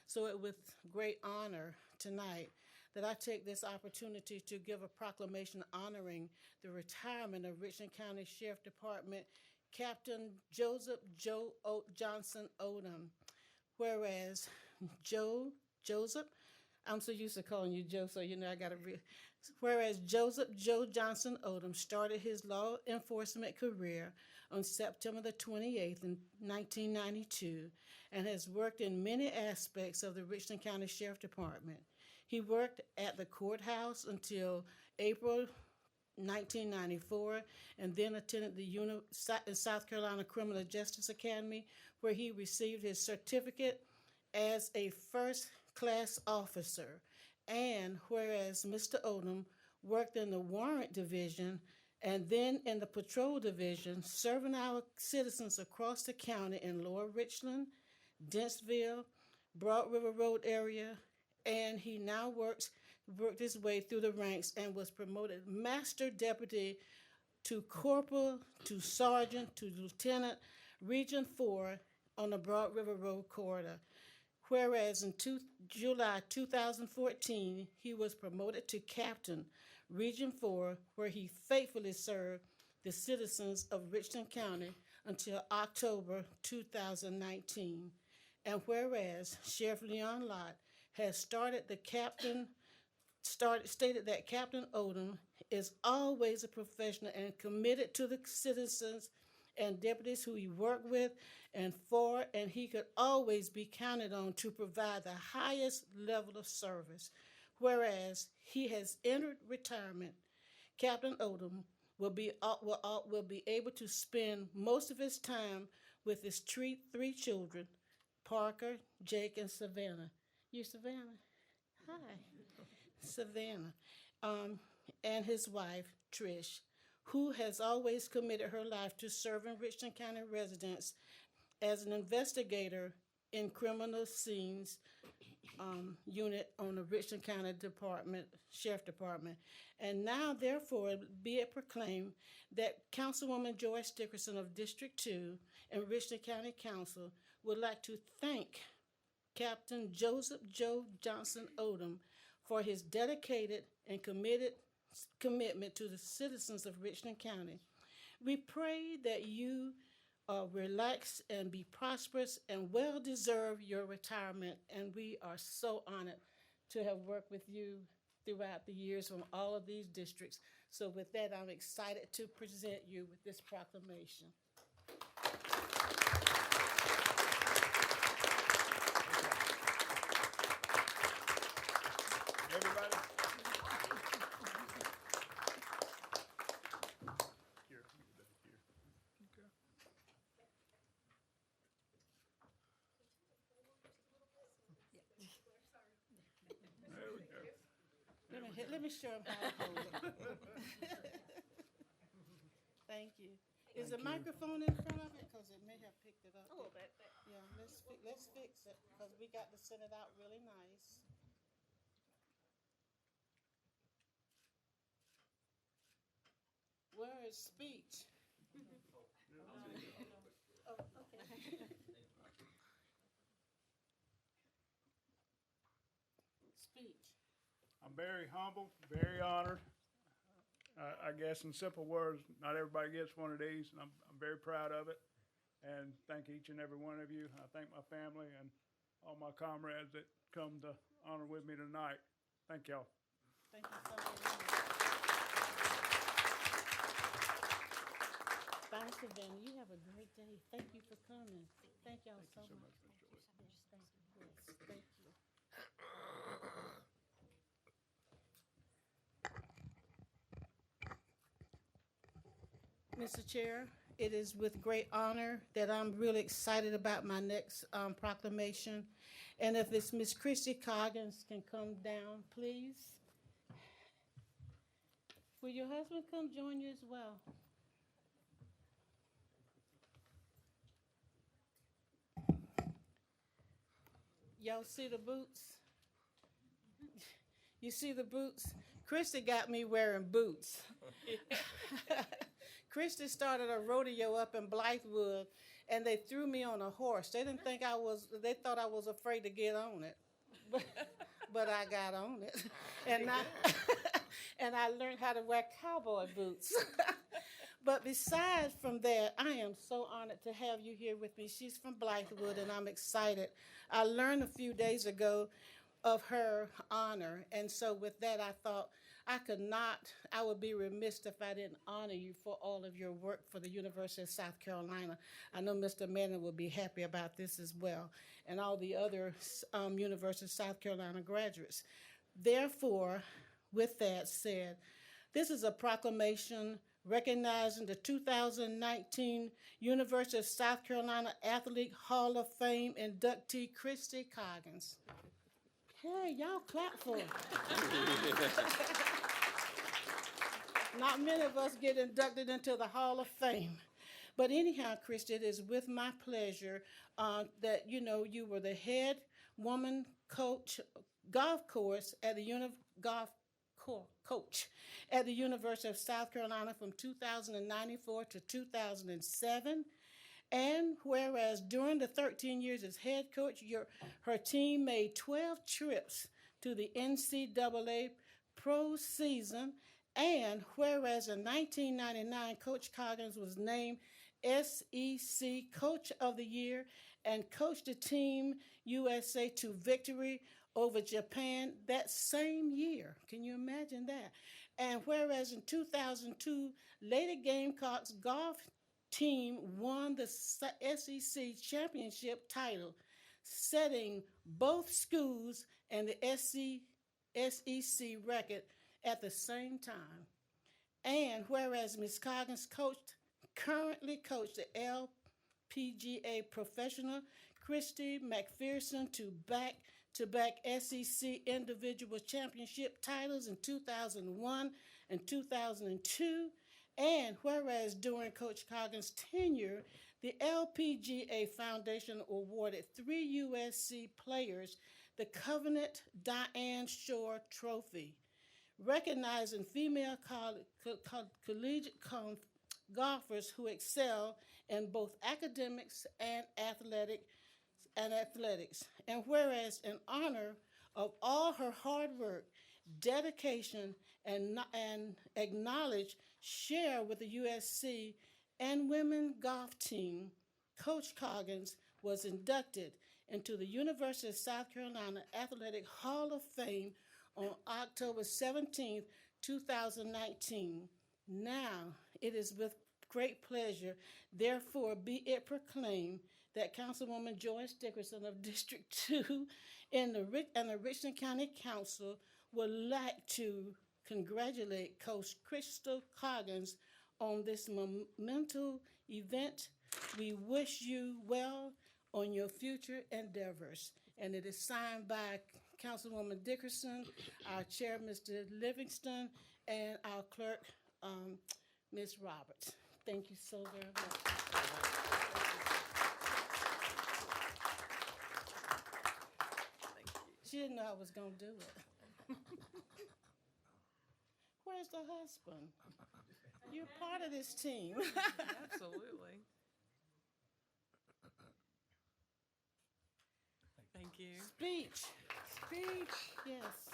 So it with great honor tonight that I take this opportunity to give a proclamation honoring the retirement of Richland County Sheriff Department Captain Joseph Johnson Odom. Whereas Joseph, I'm so used to calling you Joe, so you know I got to read. Whereas Joseph Joe Johnson Odom started his law enforcement career on September the 28th in 1992 and has worked in many aspects of the Richland County Sheriff Department. He worked at the courthouse until April 1994 and then attended the South Carolina Criminal Justice Academy where he received his certificate as a first class officer. And whereas Mr. Odom worked in the warrant division and then in the patrol division, serving our citizens across the county in Lower Richland, Dentsville, Broad River Road area, and he now worked his way through the ranks and was promoted master deputy to corporal, to sergeant, to lieutenant, Region 4 on the Broad River Road corridor. Whereas in July 2014, he was promoted to captain, Region 4, where he faithfully served the citizens of Richland County until October 2019. And whereas Sheriff Leon Lott has stated that Captain Odom is always a professional and committed to the citizens and deputies who he worked with and for, and he could always be counted on to provide the highest level of service. Whereas he has entered retirement, Captain Odom will be able to spend most of his time with his three children, Parker, Jake, and Savannah. You Savannah? Hi. Savannah. And his wife, Trish, who has always committed her life to serving Richland County residents as an investigator in criminal scenes unit on the Richland County Sheriff Department. And now, therefore, be it proclaimed that Councilwoman Joyce Dickerson of District 2 and Richland County Council would like to thank Captain Joseph Joe Johnson Odom for his dedicated and commitment to the citizens of Richland County. We pray that you relax and be prosperous and well deserve your retirement. And we are so honored to have worked with you throughout the years from all of these districts. So with that, I'm excited to present you with this proclamation. Everybody? Here, here. Okay. There we go. Let me show him how to hold it. Thank you. Is the microphone in front of it? Because it may have picked it up. A little bit. Yeah, let's fix it because we got to send it out really nice. Where is speech? Oh, okay. Speech. I'm very humble, very honored. I guess in simple words, not everybody gets one of these, and I'm very proud of it. And thank each and every one of you. I thank my family and all my comrades that come to honor with me tonight. Thank y'all. Thank you so much. Bye, Savannah. You have a great day. Thank you for coming. Thank y'all so much. Thank you. Yes, thank you. Mr. Chair, it is with great honor that I'm really excited about my next proclamation. And if it's Miss Christy Coggins can come down, please. Will your husband come join you as well? Y'all see the boots? You see the boots? Christy got me wearing boots. Christy started a rodeo up in Blythewood, and they threw me on a horse. They didn't think they thought I was afraid to get on it. But I got on it. And and I learned how to wear cowboy boots. But besides from that, I am so honored to have you here with me. She's from Blythewood, and I'm excited. I learned a few days ago of her honor, and so with that, I thought I would be remiss if I didn't honor you for all of your work for the University of South Carolina. I know Mr. Manning will be happy about this as well, and all the other University of South Carolina graduates. Therefore, with that said, this is a proclamation recognizing the 2019 University of South Carolina Athlete Hall of Fame inductee Christy Coggins. Hey, y'all clap for her. Not many of us get inducted into the Hall of Fame. But anyhow, Christy, it is with my pleasure that, you were the head woman golf coach at the coach at the University of South Carolina from 2004 to 2007. And whereas during the 13 years as head coach, her team made 12 trips to the NCAA pro season, and whereas in 1999, Coach Coggins was named SEC Coach of the Year and coached the Team USA to victory over Japan that same year. Can you imagine that? And whereas in 2002, Lady Gamecocks golf team won the SEC championship title, setting both schools and the SEC record at the same time. And whereas Ms. Coggins currently coached the LPGA professional Christy McPherson to back-to-back SEC individual championship titles in 2001 and 2002. And whereas during Coach Coggins' tenure, the LPGA Foundation awarded 3 USC players the Covenant Diane Shore Trophy, recognizing female collegiate golfers who excel in both academics and athletics. And whereas in honor of all her hard work, dedication, and share with the USC and women golf team, Coach Coggins was inducted into the University of South Carolina Athletic Hall of Fame on October 17, 2019. Now, it is with great pleasure, therefore be it proclaimed, that Councilwoman Joyce Dickerson of District 2 and the Richland County Council would like to congratulate Coach Crystal Coggins on this monumental event. We wish you well on your future endeavors. And it is signed by Councilwoman Dickerson, our chair, Mr. Livingston, and our clerk, Ms. Roberts. Thank you so very much. She didn't know I was going to do it. Where's the husband? You're part of this team. Absolutely. Thank you. Speech. Yes.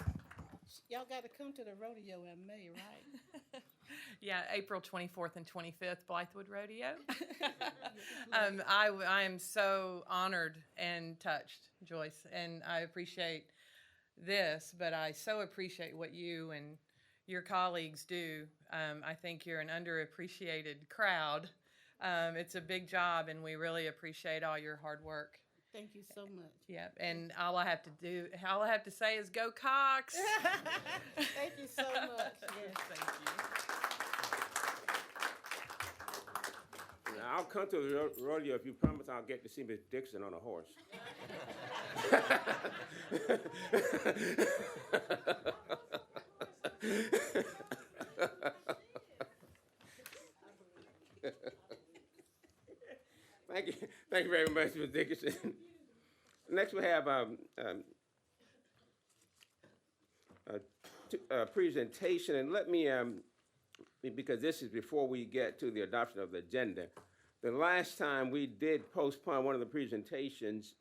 Y'all got to come to the rodeo in May, right? Yeah, April 24th and 25th, Blythewood Rodeo. I am so honored and touched, Joyce, and I appreciate this, but I so appreciate what you and your colleagues do. I think you're an underappreciated crowd. It's a big job, and we really appreciate all your hard work. Thank you so much. Yeah, and all I have to say is go Cox. Thank you so much. Yes. Thank you. I'll come to the rodeo if you promise I'll get to see Miss Dixon on a horse. Thank you very much, Ms. Dickinson. Next we have a presentation, and let me, because this is before we get to the adoption of the agenda, the last time we did postpone one of the presentations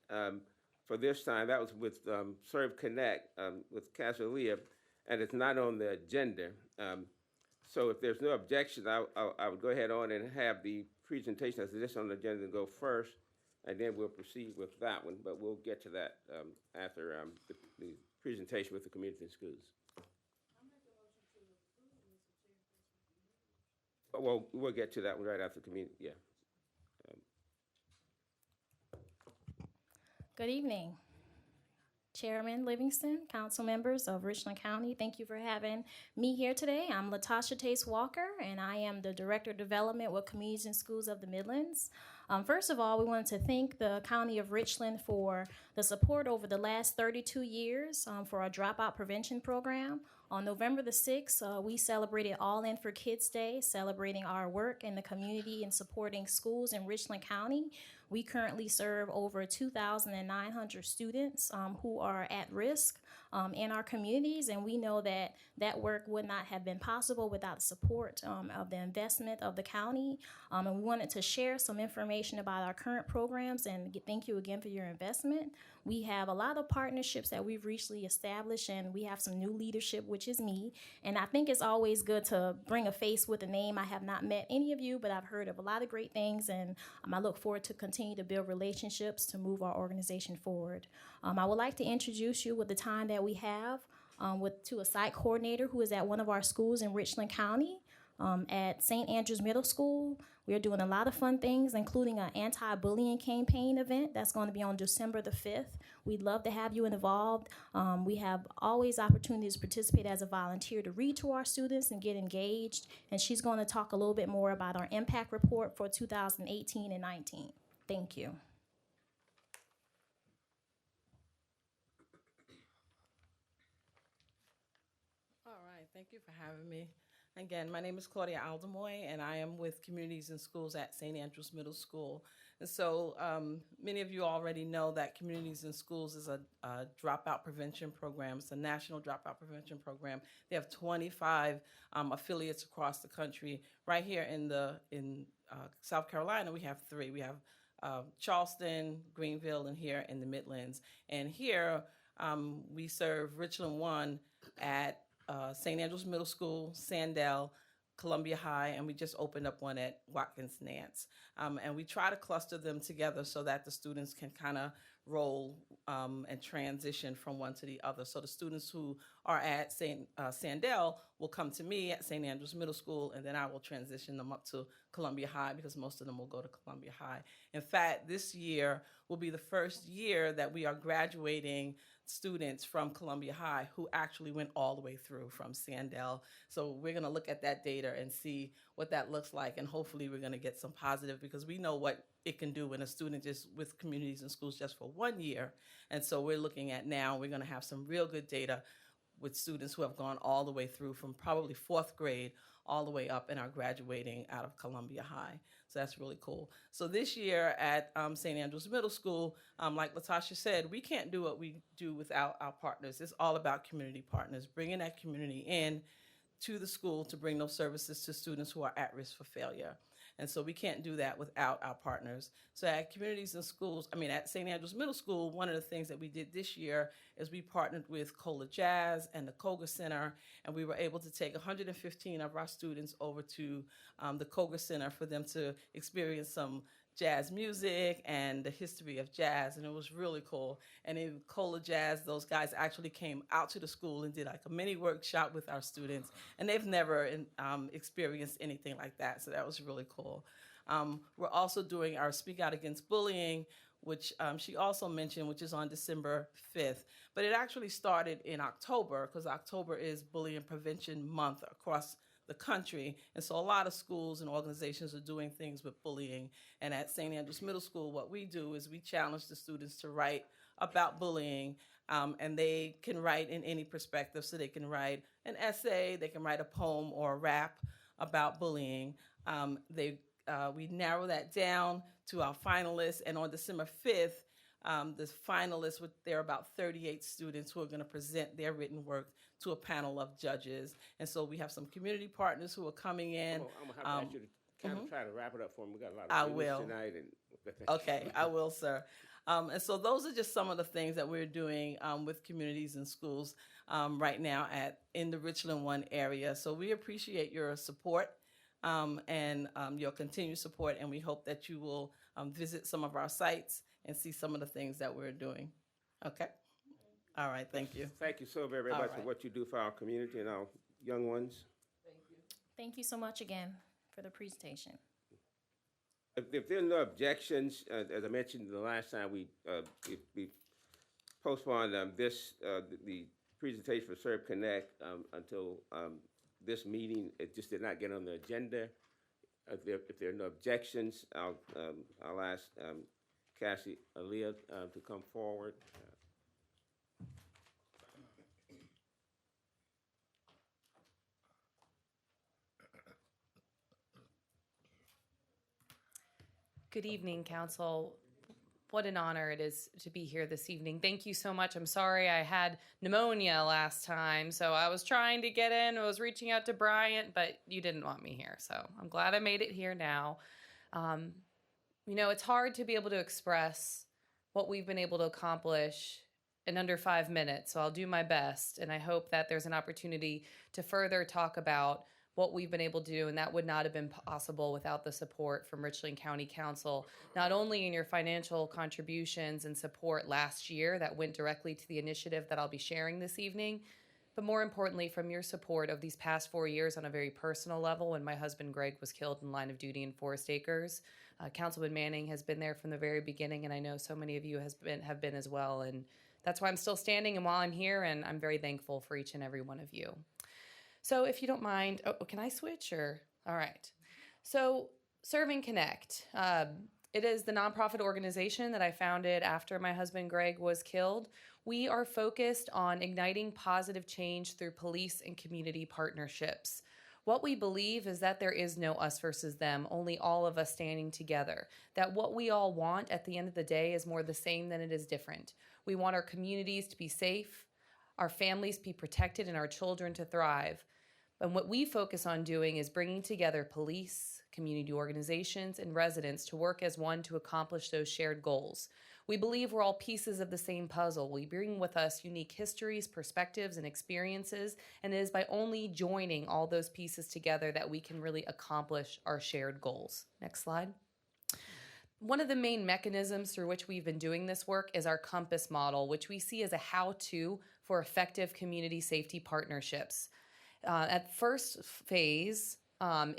for this time, that was with Serve Connect with Casalia, and it's not on the agenda. So if there's no objection, I would go ahead on and have the presentation as this on the agenda go first, and then we'll proceed with that one. But we'll get to that after the presentation with the community and schools. Well, we'll get to that one right after community. Yeah. Good evening, Chairman Livingston, council members of Richland County. Thank you for having me here today. I'm Latasha Tace Walker, and I am the Director of Development with Communities and Schools of the Midlands. First of all, we wanted to thank the County of Richland for the support over the last 32 years for our dropout prevention program. On November the 6th, we celebrated All In for Kids Day, celebrating our work in the community and supporting schools in Richland County. We currently serve over 2,900 students who are at risk in our communities, and we know that that work would not have been possible without the support of the investment of the county. And we wanted to share some information about our current programs, and thank you again for your investment. We have a lot of partnerships that we've recently established, and we have some new leadership, which is me. And I think it's always good to bring a face with a name. I have not met any of you, but I've heard of a lot of great things, and I look forward to continue to build relationships to move our organization forward. I would like to introduce you with the time that we have to a site coordinator who is at one of our schools in Richland County. At St. Andrews Middle School, we are doing a lot of fun things, including an anti-bullying campaign event that's going to be on December the 5th. We'd love to have you involved. We have always opportunities to participate as a volunteer to read to our students and get engaged. And she's going to talk a little bit more about our impact report for 2018 and 19. Thank you. All right, thank you for having me. Again, my name is Claudia Aldemoy, and I am with Communities and Schools at St. Andrews Middle School. And so many of you already know that Communities and Schools is a dropout prevention program. It's a national dropout prevention program. They have 25 affiliates across the country. Right here in South Carolina, we have 3. We have Charleston, Greenville, and here in the Midlands. And here we serve Richland 1 at St. Andrews Middle School, Sandell, Columbia High, and we just opened up one at Watkins Nance. And we try to cluster them together so that the students can kind of roll and transition from one to the other. So the students who are at Sandell will come to me at St. Andrews Middle School, and then I will transition them up to Columbia High because most of them will go to Columbia High. In fact, this year will be the first year that we are graduating students from Columbia High who actually went all the way through from Sandell. So we're going to look at that data and see what that looks like, and hopefully we're going to get some positive, because we know what it can do when a student is with Communities and Schools just for 1 year. And so we're looking at now, we're going to have some real good data with students who have gone all the way through from probably 4th grade all the way up and are graduating out of Columbia High. So that's really cool. So this year at St. Andrews Middle School, like Latasha said, we can't do what we do without our partners. It's all about community partners, bringing that community in to the school to bring those services to students who are at risk for failure. And so we can't do that without our partners. So at Communities and Schools, at St. Andrews Middle School, one of the things that we did this year is we partnered with Cola Jazz and the Koga Center, and we were able to take 115 of our students over to the Koga Center for them to experience some jazz music and the history of jazz, and it was really cool. And in Cola Jazz, those guys actually came out to the school and did like a mini workshop with our students, and they've never experienced anything like that, so that was really cool. We're also doing our Speak Out Against Bullying, which she also mentioned, which is on December 5th. But it actually started in October, because October is Bullying Prevention Month across the country. And so a lot of schools and organizations are doing things with bullying. And at St. Andrews Middle School, what we do is we challenge the students to write about bullying. And they can write in any perspective. So they can write an essay, they can write a poem or a rap about bullying. We narrow that down to our finalists. And on December 5th, the finalists, there are about 38 students who are going to present their written work to a panel of judges. And so we have some community partners who are coming in. I'm going to have to ask you to kind of try to wrap it up for me. We got a lot I of business will. tonight. Okay, I will, sir. And so those are just some of the things that we're doing with communities and schools right now in the Richland 1 area. So we appreciate your support and your continued support, and we hope that you will visit some of our sites and see some of the things that we're doing. Okay? All right, thank you. Thank you so very All much right. for what you do for our community and our young ones. Thank you so much again for the presentation. If there are no objections, as I mentioned the last time, we postponed the presentation for Serve Connect until this meeting. It just did not get on the agenda. If there are no objections, I'll ask Cassie Aaliyah to come forward. Good evening, Council. What an honor it is to be here this evening. Thank you so much. I'm sorry I had pneumonia last time, so I was trying to get in. I was reaching out to Bryant, but you didn't want me here, so I'm glad I made it here now. It's hard to be able to express what we've been able to accomplish in under 5 minutes, so I'll do my best, and I hope that there's an opportunity to further talk about what we've been able to do, and that would not have been possible without the support from Richland County Council, not only in your financial contributions and support last year that went directly to the initiative that I'll be sharing this evening, but more importantly, from your support of these past 4 years on a very personal level when my husband Greg was killed in line of duty in Forest Acres. Councilman Manning has been there from the very beginning, and I know so many of you have been as well, and that's why I'm still standing and while I'm here, and I'm very thankful for each and every one of you. So if you don't mind, can I switch or? All right. So Serving Connect, it is the nonprofit organization that I founded after my husband Greg was killed. We are focused on igniting positive change through police and community partnerships. What we believe is that there is no us versus them, only all of us standing together. That what we all want at the end of the day is more the same than it is different. We want our communities to be safe, our families to be protected, and our children to thrive. And what we focus on doing is bringing together police, community organizations, and residents to work as one to accomplish those shared goals. We believe we're all pieces of the same puzzle. We bring with us unique histories, perspectives, and experiences, and it is by only joining all those pieces together that we can really accomplish our shared goals. Next slide. One of the main mechanisms through which we've been doing this work is our COMPASS model, which we see as a how-to for effective community safety partnerships. At first phase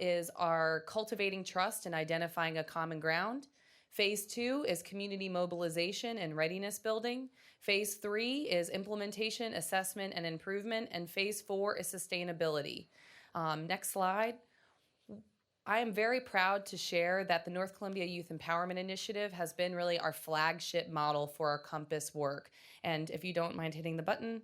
is our cultivating trust and identifying a common ground. Phase 2 is community mobilization and readiness building. Phase 3 is implementation, assessment, and improvement. And phase 4 is sustainability. Next slide. I am very proud to share that the North Columbia Youth Empowerment Initiative has been really our flagship model for our COMPASS work. And if you don't mind hitting the button,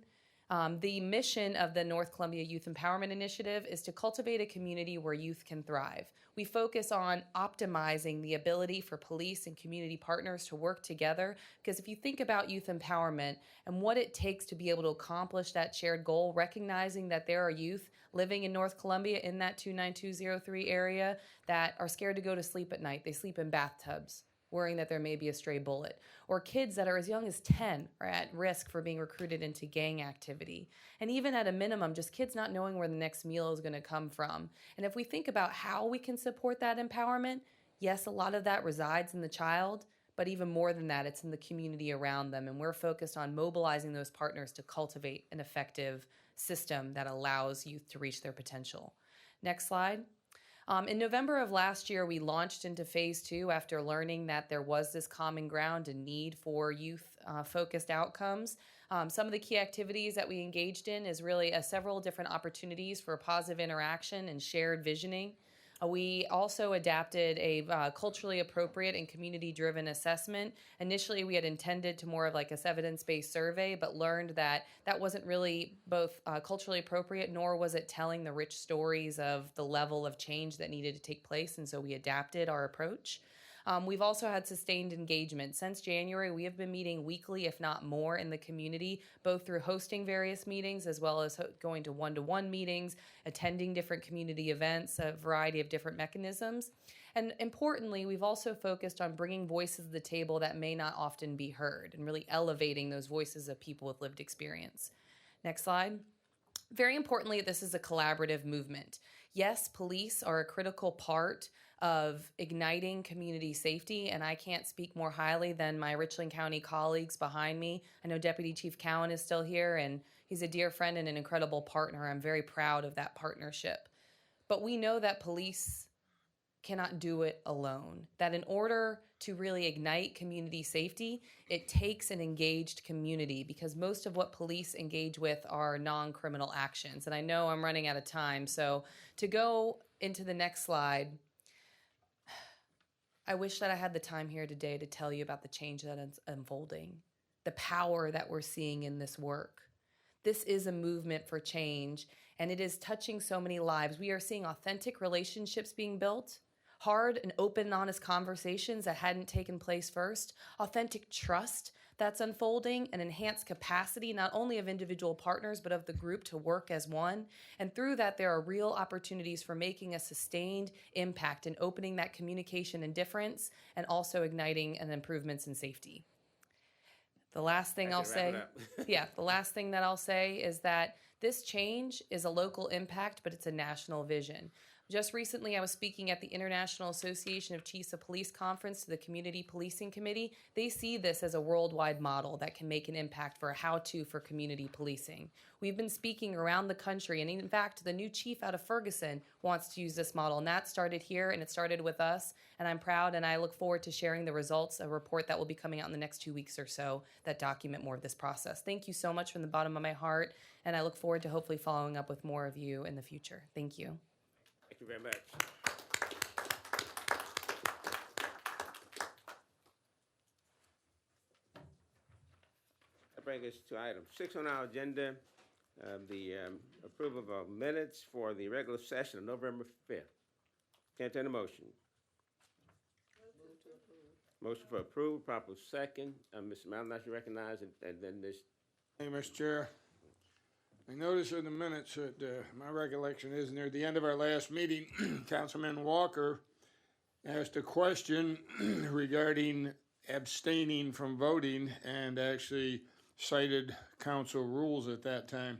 the mission of the North Columbia Youth Empowerment Initiative is to cultivate a community where youth can thrive. We focus on optimizing the ability for police and community partners to work together, because if you think about youth empowerment and what it takes to be able to accomplish that shared goal, recognizing that there are youth living in North Columbia in that 29203 area that are scared to go to sleep at night. They sleep in bathtubs, worrying that there may be a stray bullet, or kids that are as young as 10 are at risk for being recruited into gang activity. And even at a minimum, just kids not knowing where the next meal is going to come from. And if we think about how we can support that empowerment, yes, a lot of that resides in the child, but even more than that, it's in the community around them. And we're focused on mobilizing those partners to cultivate an effective system that allows youth to reach their potential. Next slide. In November of last year, we launched into phase 2 after learning that there was this common ground and need for youth-focused outcomes. Some of the key activities that we engaged in is really several different opportunities for positive interaction and shared visioning. We also adapted a culturally appropriate and community-driven assessment. Initially, we had intended to more of like a evidence-based survey, but learned that that wasn't really both culturally appropriate, nor was it telling the rich stories of the level of change that needed to take place, and so we adapted our approach. We've also had sustained engagement. Since January, we have been meeting weekly, if not more, in the community, both through hosting various meetings as well as going to one-to-one meetings, attending different community events, a variety of different mechanisms. And importantly, we've also focused on bringing voices to the table that may not often be heard and really elevating those voices of people with lived experience. Next slide. Very importantly, this is a collaborative movement. Yes, police are a critical part of igniting community safety, and I can't speak more highly than my Richland County colleagues behind me. I know Deputy Chief Cowan is still here, and he's a dear friend and an incredible partner. I'm very proud of that partnership. But we know that police cannot do it alone, that in order to really ignite community safety, it takes an engaged community, because most of what police engage with are non-criminal actions. And I know I'm running out of time, so to go into the next slide, I wish that I had the time here today to tell you about the change that is unfolding, the power that we're seeing in this work. This is a movement for change, and it is touching so many lives. We are seeing authentic relationships being built, hard and open and honest conversations that hadn't taken place first, authentic trust that's unfolding, and enhanced capacity not only of individual partners but of the group to work as one. And through that, there are real opportunities for making a sustained impact and opening that communication and difference, and also igniting and improvements in safety. The last thing I'll say, the last thing that I'll say is that this change is a local impact, but it's a national vision. Just recently, I was speaking at the International Association of Chiefs of Police Conference to the Community Policing Committee. They see this as a worldwide model that can make an impact for a how-to for community policing. We've been speaking around the country, and in fact, the new chief out of Ferguson wants to use this model, and that started here, and it started with us, and I'm proud, and I look forward to sharing the results, a report that will be coming out in the next 2 weeks or so that document more of this process. Thank you so much from the bottom of my heart, and I look forward to hopefully following up with more of you in the future. Thank you. Thank you very much. That brings us to item 6 on our agenda, the approval of minutes for the regular session of November 5th. Can I entertain a motion? Motion for approval, proper second. Mr. Mallon, you recognize, and then this. Thank you, Mr. Chair. I noticed in the minutes that my recollection is near the end of our last meeting, Councilman Walker asked a question regarding abstaining from voting and actually cited council rules at that time.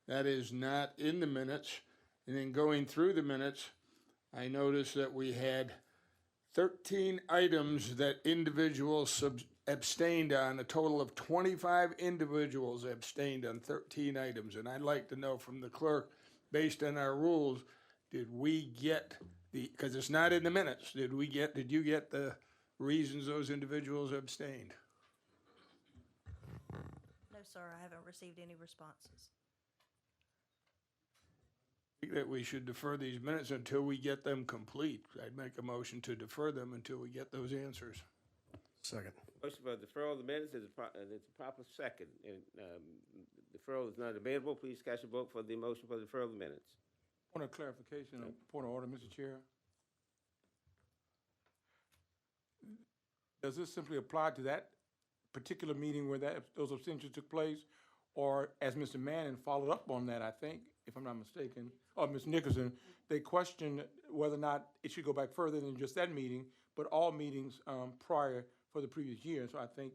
That is not in the minutes. And in going through the minutes, I noticed that we had 13 items that individuals abstained on. A total of 25 individuals abstained on 13 items. And I'd like to know from the clerk, based on our rules, did we get because it's not in the minutes, did you get the reasons those individuals abstained? No, sir, I haven't received any responses. I think that we should defer these minutes until we get them complete. I'd make a motion to defer them until we get those answers. Second. Motion for deferral of the minutes is a proper second. And deferral is not available. Please cast your vote for the motion for deferral of the minutes. Point of clarification, point of order, Mr. Chair. Does this simply apply to that particular meeting where those abstentions took place? Or as Mr. Manning followed up on that, I think, if I'm not mistaken, or Ms. Nicholson, they questioned whether or not it should go back further than just that meeting, but all meetings prior for the previous year. So I think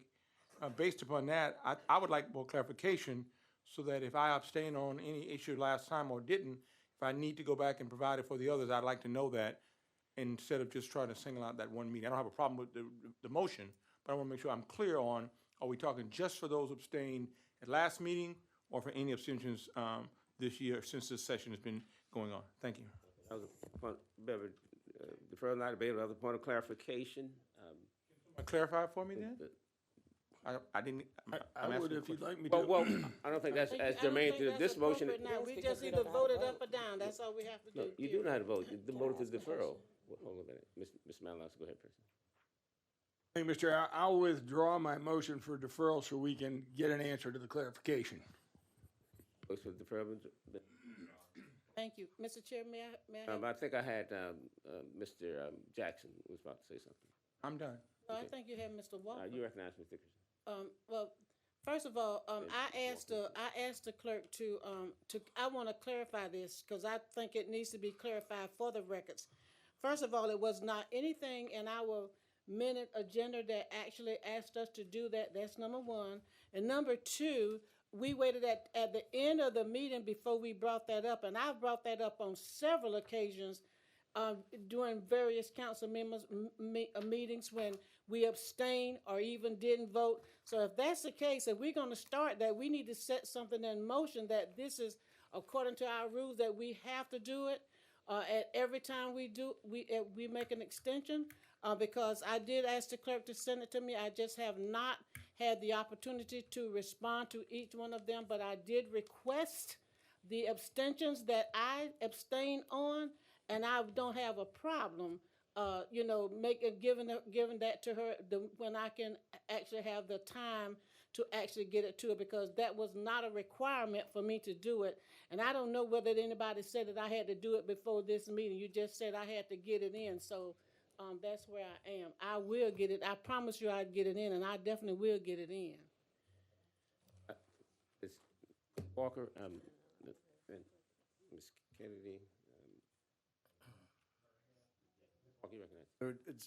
based upon that, I would like more clarification so that if I abstain on any issue last time or didn't, if I need to go back and provide it for the others, I'd like to know that instead of just trying to single out that one meeting. I don't have a problem with the motion, but I want to make sure I'm clear on, are we talking just for those abstained at last meeting or for any abstentions this year since this session has been going on? Thank you. That was a point, deferral not available. Another point of clarification. Clarify for me then? I didn't. I would if you'd like me to. Well, I don't think that's as germane to this motion. Now, we just either voted up or down. That's all we have to do. No, you do not vote. The vote is deferral. Hold on a minute. Ms. Mallon, go ahead, President. Thank you, Mr. Chair. I'll withdraw my motion for deferral so we can get an answer to the clarification. Motion for deferral. Thank you. Mr. Chair, may I have? I think I had Mr. Jackson was about to say something. I'm done. No, I think you have Mr. Walker. You recognize Ms. Dickerson. Well, first of all, I asked the clerk I want to clarify this because I think it needs to be clarified for the records. First of all, it was not anything in our minute agenda that actually asked us to do that. That's number one. And number two, we waited at the end of the meeting before we brought that up, and I've brought that up on several occasions during various council members meetings when we abstained or even didn't vote. So if that's the case, if we're going to start that, we need to set something in motion that this is according to our rules that we have to do it at every time we make an extension. Because I did ask the clerk to send it to me. I just have not had the opportunity to respond to each one of them, but I did request the abstentions that I abstain on, and I don't have a problem, giving that to her when I can actually have the time to actually get it to her, because that was not a requirement for me to do it. And I don't know whether anybody said that I had to do it before this meeting. You just said I had to get it in, so that's where I am. I will get it. I promise you I'd get it in, and I definitely will get it in. Ms. Walker, and Ms. Kennedy. Walker, you recognize.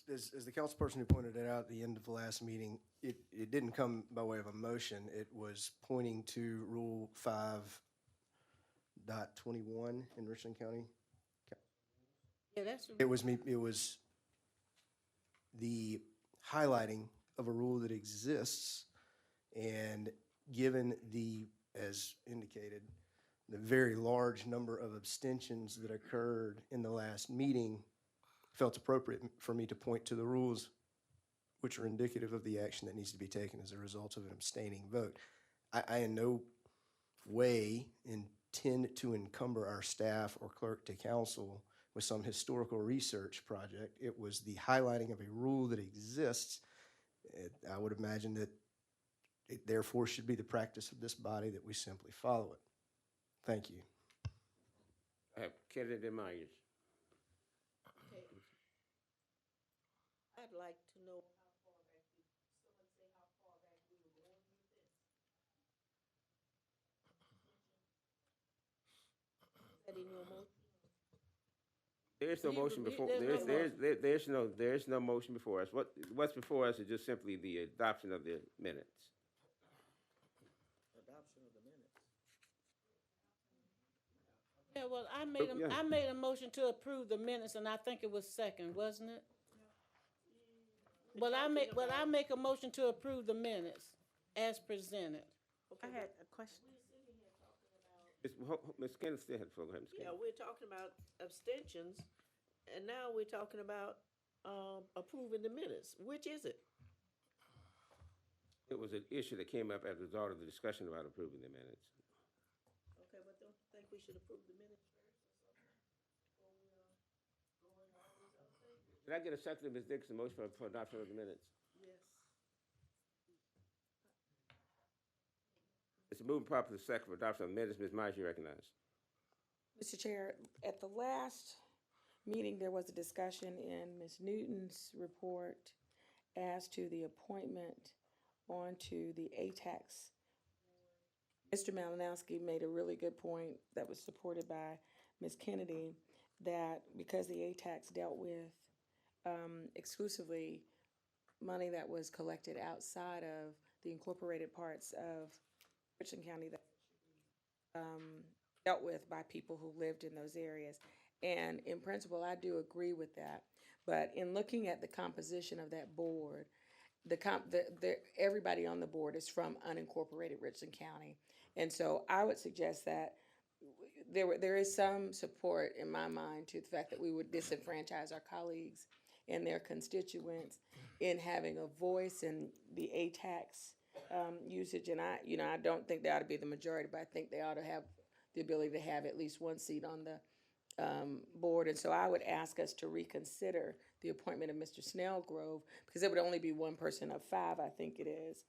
As the councilperson who pointed it out at the end of the last meeting, it didn't come by way of a motion. It was pointing to Rule 5.21 in Richland County. Yeah, that's. It was the highlighting of a rule that exists, and given as indicated, the very large number of abstentions that occurred in the last meeting, felt appropriate for me to point to the rules which are indicative of the action that needs to be taken as a result of an abstaining vote. I in no way intend to encumber our staff or clerk to council with some historical research project. It was the highlighting of a rule that exists. I would imagine that it therefore should be the practice of this body that we simply follow it. Thank you. I have Kennedy Myers. I'd like to know how far back someone say how far back we were going with this. Is that in your motion? There's no motion before. There's no motion before us. What's before us is just simply the adoption of the minutes. Adoption of the minutes. Yeah, well, I made a motion to approve the minutes, and I think it was second, wasn't it? Well, I make a motion to approve the minutes as presented. Okay, I had a question. Ms. Kennedy still had to go ahead. Yeah, we're talking about abstentions, and now we're talking about approving the minutes. Which is it? It was an issue that came up as a result of the discussion about approving the minutes. Okay, but don't you think we should approve the minutes first or something? Did I get a second of Ms. Dixon's motion for adoption of the minutes? Yes. It's moving properly second for adoption of the minutes. Ms. Myers, you recognize. Mr. Chair, at the last meeting, there was a discussion in Ms. Newton's report as to the appointment onto the ATAX. Mr. Malinowski made a really good point that was supported by Ms. Kennedy, that because the ATAX dealt with exclusively money that was collected outside of the incorporated parts of Richland County that dealt with by people who lived in those areas. And in principle, I do agree with that. But in looking at the composition of that board, everybody on the board is from unincorporated Richland County. And so I would suggest that there is some support in my mind to the fact that we would disenfranchise our colleagues and their constituents in having a voice in the ATAX usage. And I don't think they ought to be the majority, but I think they ought to have the ability to have at least one seat on the board. And so I would ask us to reconsider the appointment of Mr. Snellgrove, because it would only be one person of 5, I think it is,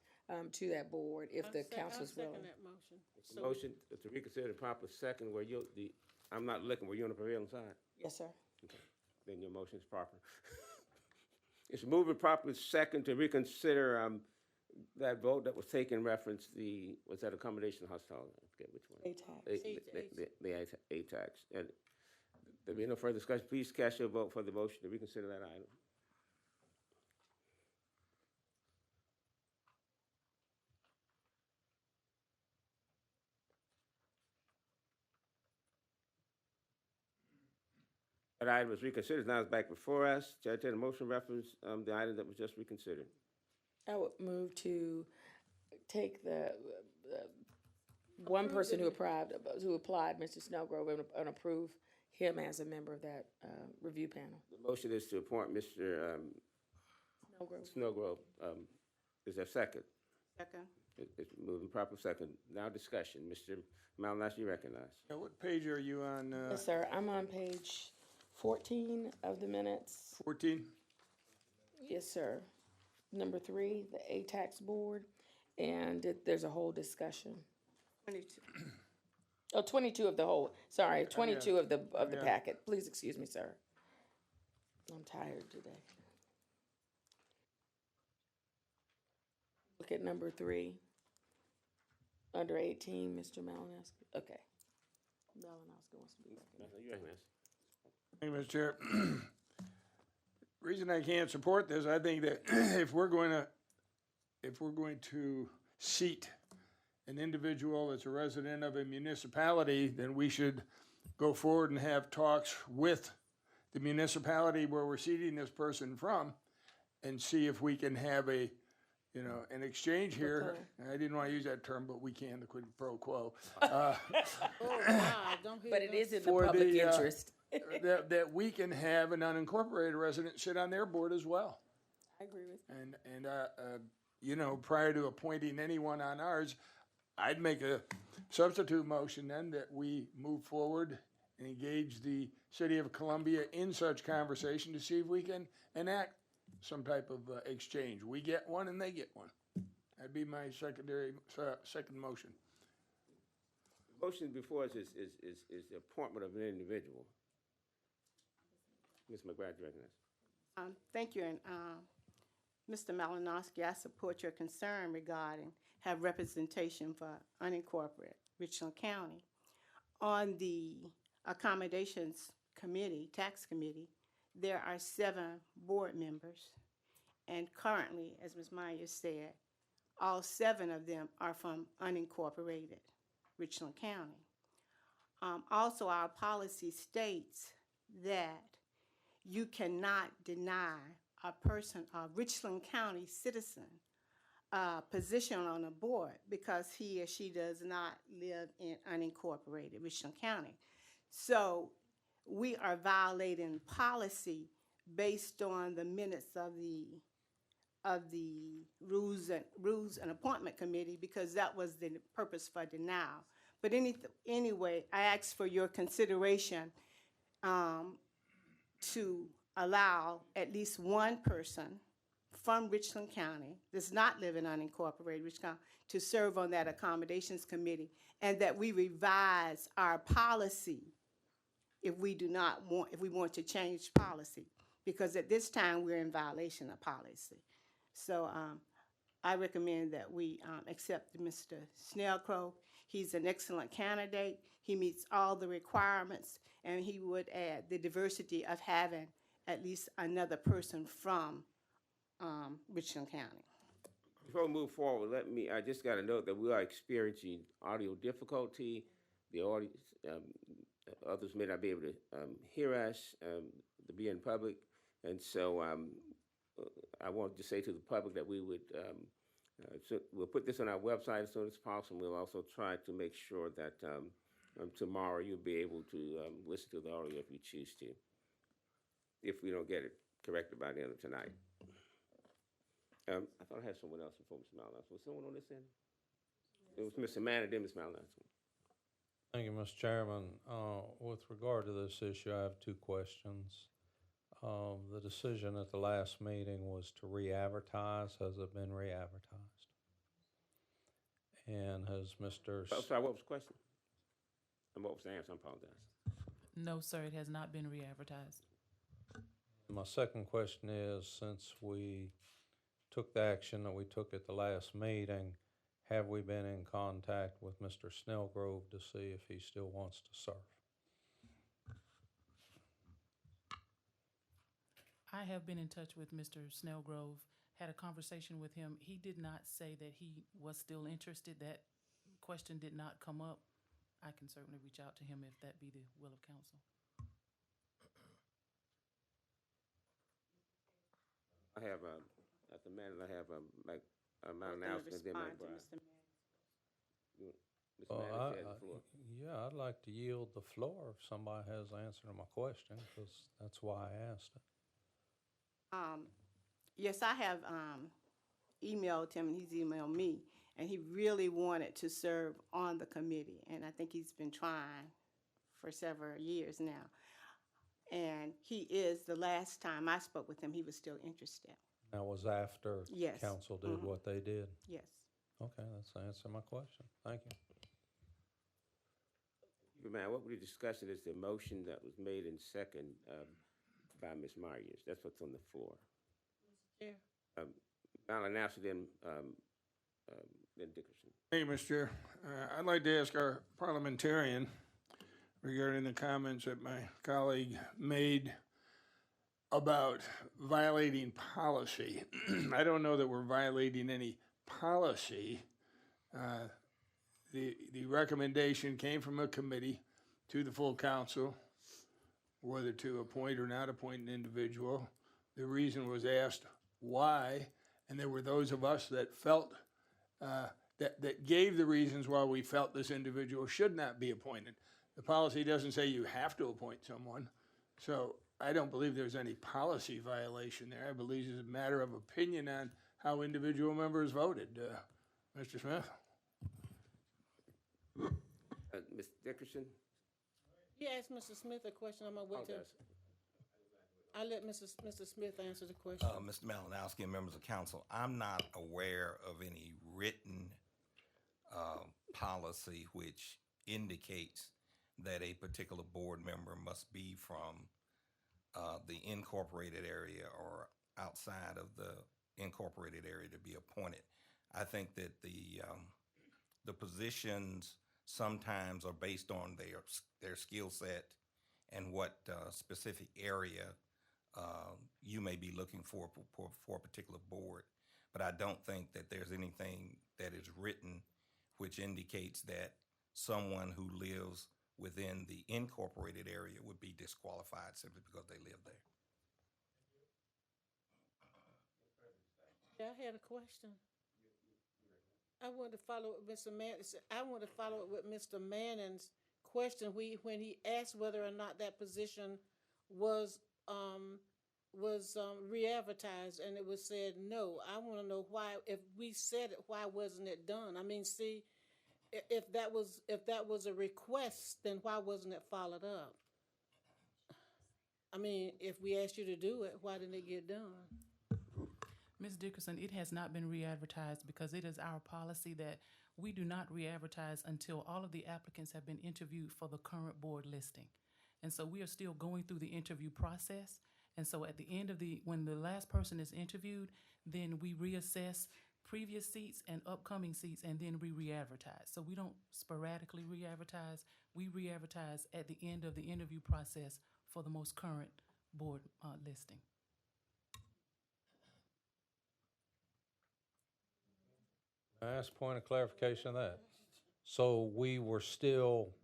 to that board if the council's willing. I'll second that motion. So, Motion to reconsider the proper second where I'm not looking, were you on the prevailing side? Yes, sir. Okay, then your motion is proper. It's moving properly second to reconsider that vote that was taken reference was that accommodation hostile? I forget which one. ATAX. The ATAX. And there being no further discussion, please cast your vote for the motion to reconsider that item. That item was reconsidered. Now it's back before us. Chair, I take the motion reference the item that was just reconsidered. I would move to take the one person who applied, Mr. Snellgrove, and approve him as a member of that review panel. The motion is to appoint Mr. Snellgrove. Is there a second? Second. It's moving proper second. Now discussion. Mr. Malinas, you recognize. Now, what page are you on? Yes, sir. I'm on page 14 of the minutes. 14? Yes, sir. Number 3, the ATAX board, and there's a whole discussion. 22. Oh, 22 of the whole, sorry, 22 of the Yeah. packet. Please excuse me, sir. I'm tired today. Look at number 3. Under 18, Mr. Malinowski. Okay. Malinowski wants to be recognized. You recognize. Thank you, Mr. Chair. Reason I can't support this, I think that if we're going to seat an individual that's a resident of a municipality, then we should go forward and have talks with the municipality where we're seating this person from and see if we can have an exchange here. I didn't want to use that term, but we can, the quid pro quo. Oh, wow, don't hear But it is in the For public the, interest. that we can have an unincorporated resident sit on their board as well. I agree with you. And prior to appointing anyone on ours, I'd make a substitute motion then that we move forward and engage the city of Columbia in such conversation to see if we can enact some type of exchange. We get one and they get one. That'd be my second motion. The motion before us is the appointment of an individual. Ms. McGrath, you recognize. Thank you, and Mr. Malinowski, I support your concern regarding have representation for unincorporated Richland County. On the accommodations committee, tax committee, there are 7 board members, and currently, as Ms. Myers said, all 7 of them are from unincorporated Richland County. Also, our policy states that you cannot deny a person, a Richland County citizen, a position on a board because he or she does not live in unincorporated Richland County. So we are violating policy based on the minutes of the Rules and Appointment Committee, because that was the purpose for denial. But anyway, I ask for your consideration to allow at least one person from Richland County, does not live in unincorporated Richland County, to serve on that accommodations committee, and that we revise our policy if we want to change policy, because at this time we're in violation of policy. So I recommend that we accept Mr. Snellgrove. He's an excellent candidate. He meets all the requirements, and he would add the diversity of having at least another person from Richland County. Before we move forward, I just got to note that we are experiencing audio difficulty. The audience, others may not be able to hear us, to be in public. And so I want to say to the public that we would, we'll put this on our website as soon as possible. We'll also try to make sure that tomorrow you'll be able to listen to the audio if you choose to, if we don't get it corrected by the end of tonight. I thought I had someone else before Mr. Malinas. Was someone on this end? It was Mr. Mann and then Ms. Malinas. Thank you, Mr. Chairman. With regard to this issue, I have 2 questions. The decision at the last meeting was to re-advertise. Has it been re-advertised? And has Mr. Sorry, what was the question? And what was the answer? I apologize. No, sir, it has not been re-advertised. My second question is, since we took the action that we took at the last meeting, have we been in contact with Mr. Snellgrove to see if he still wants to serve? I have been in touch with Mr. Snellgrove, had a conversation with him. He did not say that he was still interested. That question did not come up. I can certainly reach out to him if that be the will of council. I have, at the minute, I have, my announcement, then my bride. Ms. Manning has the floor. Yeah, I'd like to yield the floor if somebody has an answer to my question, because that's why I asked it. Yes, I have emailed him, and he's emailed me, and he really wanted to serve on the committee, and I think he's been trying for several years now. And he is, the last time I spoke with him, he was still interested. That was after Yes. council did what they did? Yes. Okay, that's the answer to my question. Thank you. Man, what we're discussing is the motion that was made in second by Ms. Myers. That's what's on the floor. Chair. I'll announce it then Dickerson. Thank you, Mr. Chair. I'd like to ask our parliamentarian regarding the comments that my colleague made about violating policy. I don't know that we're violating any policy. The recommendation came from a committee to the full council, whether to appoint or not appoint an individual. The reason was asked why, and there were those of us that felt that gave the reasons why we felt this individual should not be appointed. The policy doesn't say you have to appoint someone, so I don't believe there's any policy violation there. I believe it's a matter of opinion on how individual members voted. Mr. Smith? Ms. Dickerson? You asked Mr. Smith a question. I'm going to wait till. I'll let Mr. Smith answer the question. Mr. Malinowski and members of council, I'm not aware of any written policy which indicates that a particular board member must be from the incorporated area or outside of the incorporated area to be appointed. I think that the positions sometimes are based on their skill set and what specific area you may be looking for a particular board. But I don't think that there's anything that is written which indicates that someone who lives within the incorporated area would be disqualified simply because they live there. Yeah, I had a question. I wanted to follow up with Mr. Mr. Manning's question when he asked whether or not that position was re-advertised, and it was said no. I want to know why. If we said it, why wasn't it done? I mean, see, if that was a request, then why wasn't it followed up? I mean, if we asked you to do it, why didn't it get done? Ms. Dickerson, it has not been re-advertised because it is our policy that we do not re-advertise until all of the applicants have been interviewed for the current board listing. And so we are still going through the interview process. And so at the end of when the last person is interviewed, then we reassess previous seats and upcoming seats, and then we re-advertise. So we don't sporadically re-advertise. We re-advertise at the end of the interview process for the most current board listing. I ask point of clarification of that. So we were still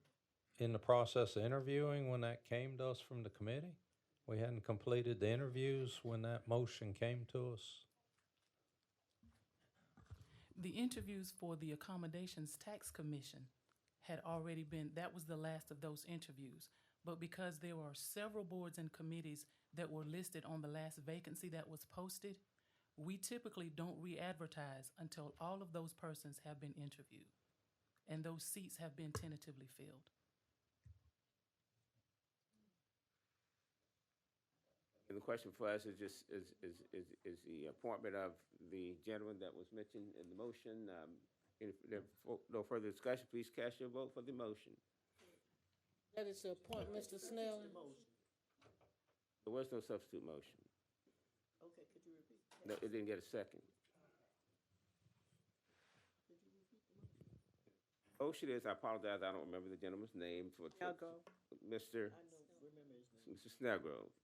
in the process of interviewing when that came to us from the committee? We hadn't completed the interviews when that motion came to us? The interviews for the Accommodations Tax Commission had already been, that was the last of those interviews. But because there were several boards and committees that were listed on the last vacancy that was posted, we typically don't re-advertise until all of those persons have been interviewed and those seats have been tentatively filled. And the question for us is just is the appointment of the gentleman that was mentioned in the motion. If there's no further discussion, please cast your vote for the motion. That is to appoint Mr. Snell. There was no substitute motion. Okay, could you repeat? No, it didn't get a second. Motion is, I apologize, I don't remember the gentleman's name. I'll go. Mr. I know, remember his name. Mr. Snellgrove.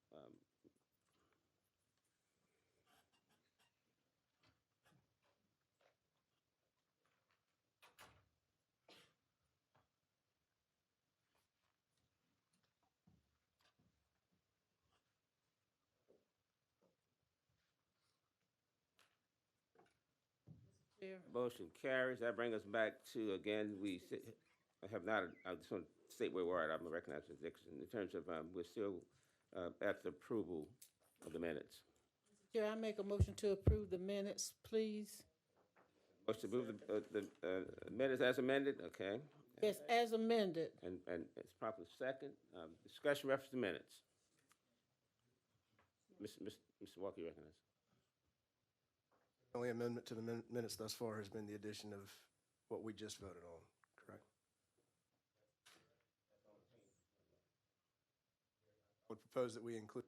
Chair. Motion carries. That brings us back to, again, I have not, I just want to state where we're at. I'm going to recognize Ms. Dixon. In terms of, we're still at the approval of the minutes. Chair, I make a motion to approve the minutes, please. Motion to approve the minutes as amended, okay? Yes, as amended. And it's properly second. Discussion reference to minutes. Mr. Walker, you recognize? The only amendment to the minutes thus far has been the addition of what we just voted on, correct? I would propose that we include,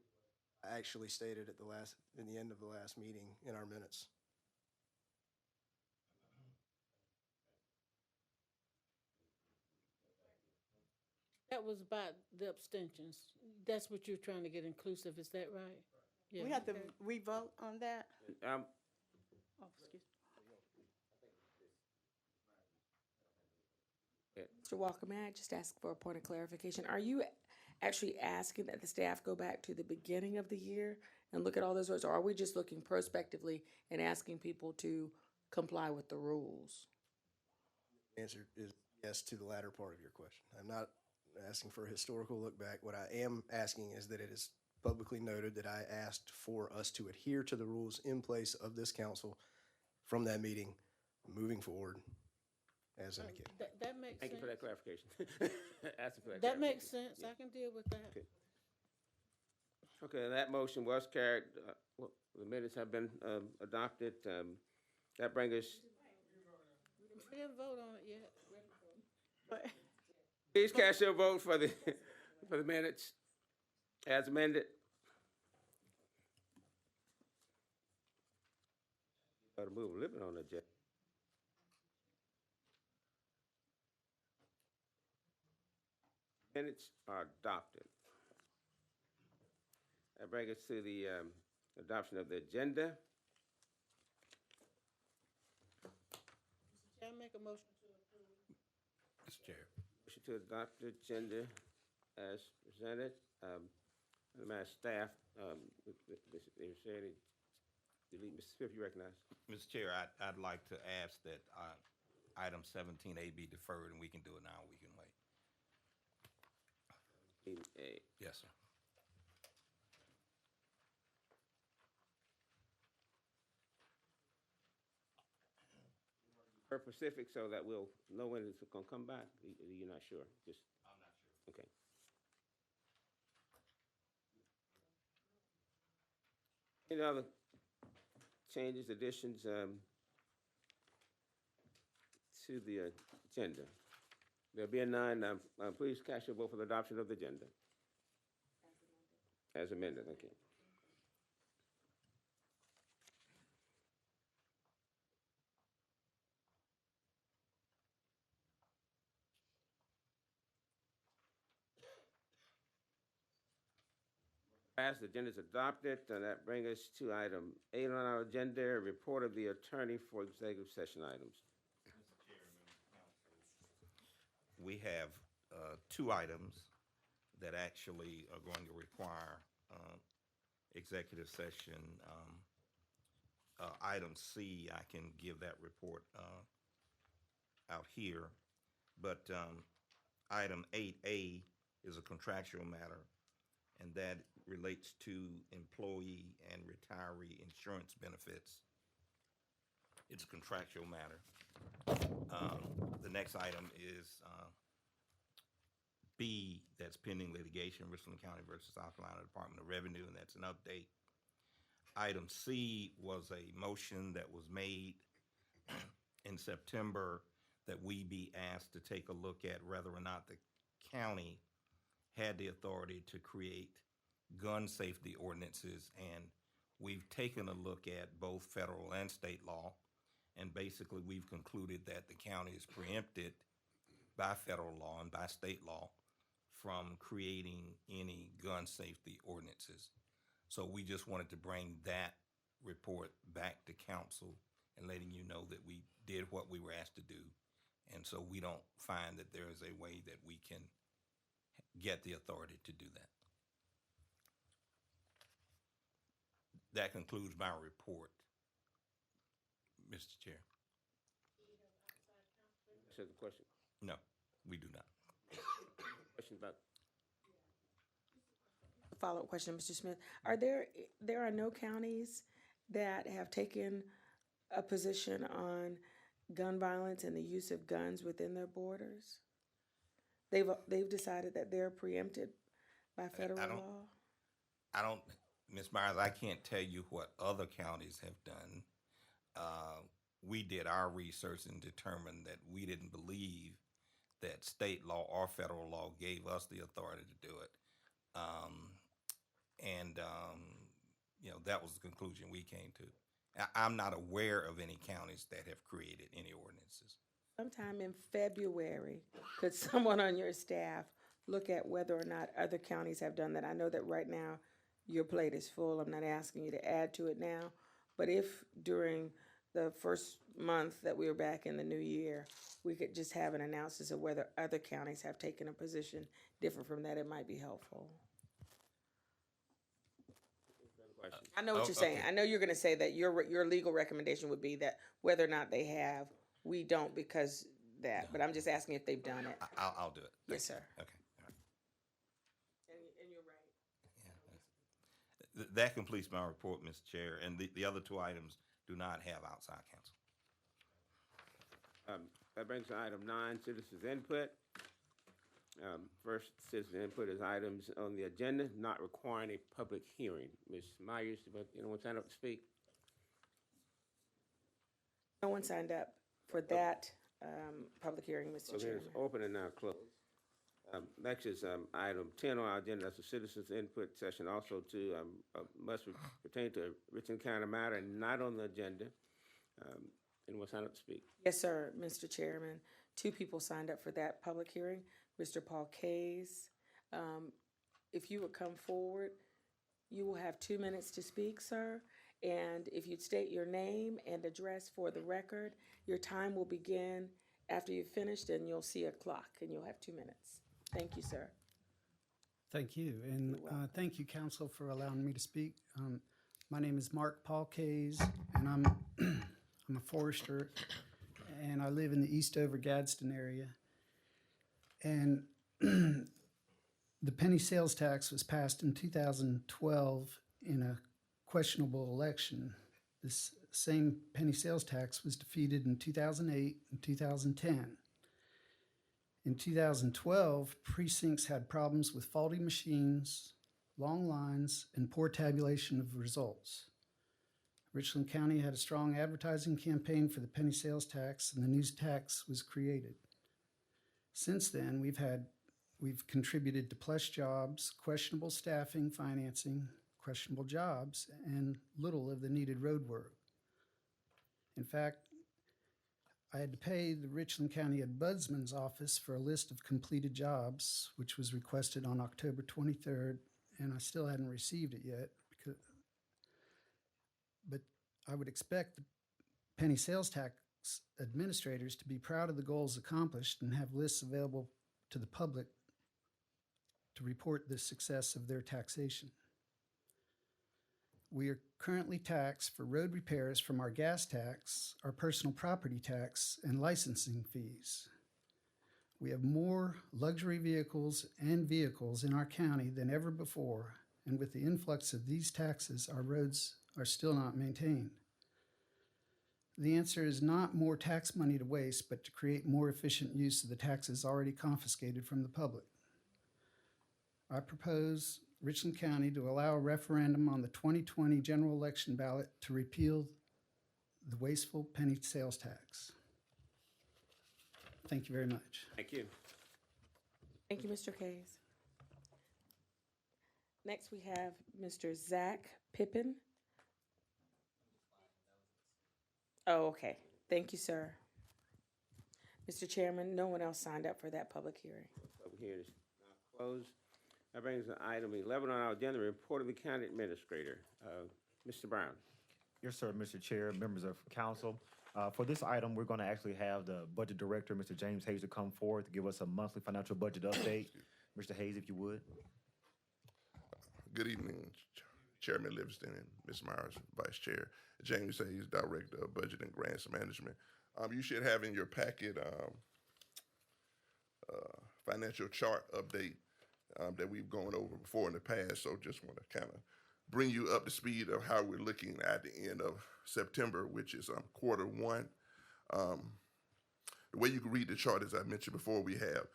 actually stated at in the end of the last meeting in our minutes. That was about the abstentions. That's what you're trying to get inclusive, is that right? Yeah. We have to re-vote on that? Oh, excuse me. Mr. Walker, may I just ask for a point of clarification? Are you actually asking that the staff go back to the beginning of the year and look at all those votes, or are we just looking prospectively and asking people to comply with the rules? The answer is yes to the latter part of your question. I'm not asking for a historical look back. What I am asking is that it is publicly noted that I asked for us to adhere to the rules in place of this council from that meeting moving forward, as indicated. That makes sense. Thank you for that clarification. Asking for That makes sense. I can deal with that. Okay, that motion was carried. Well, the minutes have been adopted. That brings us. We didn't vote on it yet. But Please cast your vote for the for the minutes as amended. Gotta move a little bit on the agenda. Minutes are adopted. That brings us to the adoption of the agenda. Chair, I make a motion to approve. Mr. Chair. Motion to adopt the agenda as presented. My staff, they're saying, delete, Mr. Smith, you recognize? Mr. Chair, I'd like to ask that item 17A be deferred, and we can do it now, we can wait. 17A. Yes, sir. Per Pacific, so that we'll know when it's gonna come back? You're not sure? Just. I'm not sure. Okay. Any other changes, additions to the agenda? There'll be a none. Please cast your vote for the adoption of the agenda. As amended, okay. Passed, the agenda is adopted, and that brings us to item 8 on our agenda, report of the attorney for executive session items. Mr. Chairman, Council. We have two items that actually are going to require executive session. Item C, I can give that report out here, but item 8A is a contractual matter, and that relates to employee and retiree insurance benefits. It's a contractual matter. The next item is B, that's pending litigation, Richland County versus South Carolina Department of Revenue, and that's an update. Item C was a motion that was made in September that we be asked to take a look at whether or not the county had the authority to create gun safety ordinances, and we've taken a look at both federal and state law, and basically we've concluded that the county is preempted by federal law and by state law from creating any gun safety ordinances. So we just wanted to bring that report back to council and letting you know that we did what we were asked to do. And so we don't find that there is a way that we can get the authority to do that. That concludes my report, Mr. Chair. That's the question. No, we do not. Question about Follow-up question, Mr. Smith. There are no counties that have taken a position on gun violence and the use of guns within their borders? They've decided that they're preempted by federal law? I don't, Ms. Myers, I can't tell you what other counties have done. We did our research and determined that we didn't believe that state law or federal law gave us the authority to do it. That was the conclusion we came to. I'm not aware of any counties that have created any ordinances. Sometime in February, could someone on your staff look at whether or not other counties have done that? I know that right now your plate is full. I'm not asking you to add to it now. But if during the first month that we were back in the new year, we could just have an analysis of whether other counties have taken a position different from that, it might be helpful. I know what you're saying. Okay. I know you're going to say that your legal recommendation would be that whether or not they have, we don't because that. But I'm just asking if they've done it. I'll do it. Yes, sir. Okay. All right. And you're right. Yeah, that completes my report, Mr. Chair, and the other two items do not have outside counsel. That brings to item 9, citizens input. First citizen input is items on the agenda not requiring a public hearing. Ms. Myers, anyone sign up to speak? No one signed up for that public hearing, Mr. Okay, Chairman. it's open and now closed. Next is item 10 on our agenda. That's a citizens input session. Also must pertain to a Richland County matter not on the agenda. Anyone sign up to speak? Yes, sir, Mr. Chairman. 2 people signed up for that public hearing. Mr. Paul Kays, if you would come forward, you will have 2 minutes to speak, sir. And if you'd state your name and address for the record, your time will begin after you've finished, and you'll see a clock, and you'll have 2 minutes. Thank you, sir. Thank you, and thank you, Council, for allowing me to speak. My name is Mark Paul Kays, and I'm a forester, and I live in the Eastover Gadsden area. And the penny sales tax was passed in 2012 in a questionable election. This same penny sales tax was defeated in 2008 and 2010. In 2012, precincts had problems with faulty machines, long lines, and poor tabulation of results. Richland County had a strong advertising campaign for the penny sales tax, and the news tax was created. Since then, we've contributed to plush jobs, questionable staffing, financing, questionable jobs, and little of the needed road work. In fact, I had to pay the Richland County Ombudsman's office for a list of completed jobs, which was requested on October 23rd, and I still hadn't received it yet. But I would expect the penny sales tax administrators to be proud of the goals accomplished and have lists available to the public to report the success of their taxation. We are currently taxed for road repairs from our gas tax, our personal property tax, and licensing fees. We have more luxury vehicles and vehicles in our county than ever before, and with the influx of these taxes, our roads are still not maintained. The answer is not more tax money to waste, but to create more efficient use of the taxes already confiscated from the public. I propose Richland County to allow a referendum on the 2020 general election ballot to repeal the wasteful penny sales tax. Thank you very much. Thank you. Thank you, Mr. Kays. Next, we have Mr. Zach Pippin. Oh, okay. Thank you, sir. Mr. Chairman, no one else signed up for that public hearing. Public hearing is now closed. That brings us to item 11 on our agenda, report of the county administrator. Mr. Brown. Yes, sir, Mr. Chair, members of council. For this item, we're going to actually have the budget director, Mr. James Hayes, to come forward to give us a monthly financial budget update. Mr. Hayes, if you would. Good evening, Chairman Livingston and Ms. Myers, Vice Chair. James Hayes, Director of Budget and Grants Management. You should have in your packet financial chart update that we've gone over before in the past. So just want to kind of bring you up to speed of how we're looking at the end of September, which is quarter one. The way you can read the chart, as I mentioned before, we have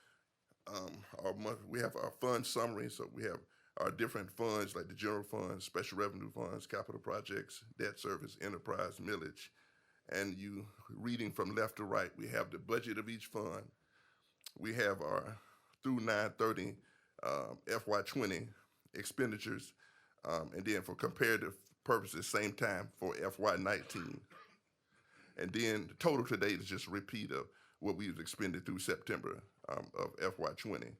our fund summary. So we have our different funds like the general fund, special revenue funds, capital projects, debt service, enterprise, millage. And you reading from left to right, we have the budget of each fund. We have our through 9/30 FY20 expenditures, and then for comparative purposes, same time for FY19. And then the total today is just a repeat of what we've expended through September of FY20.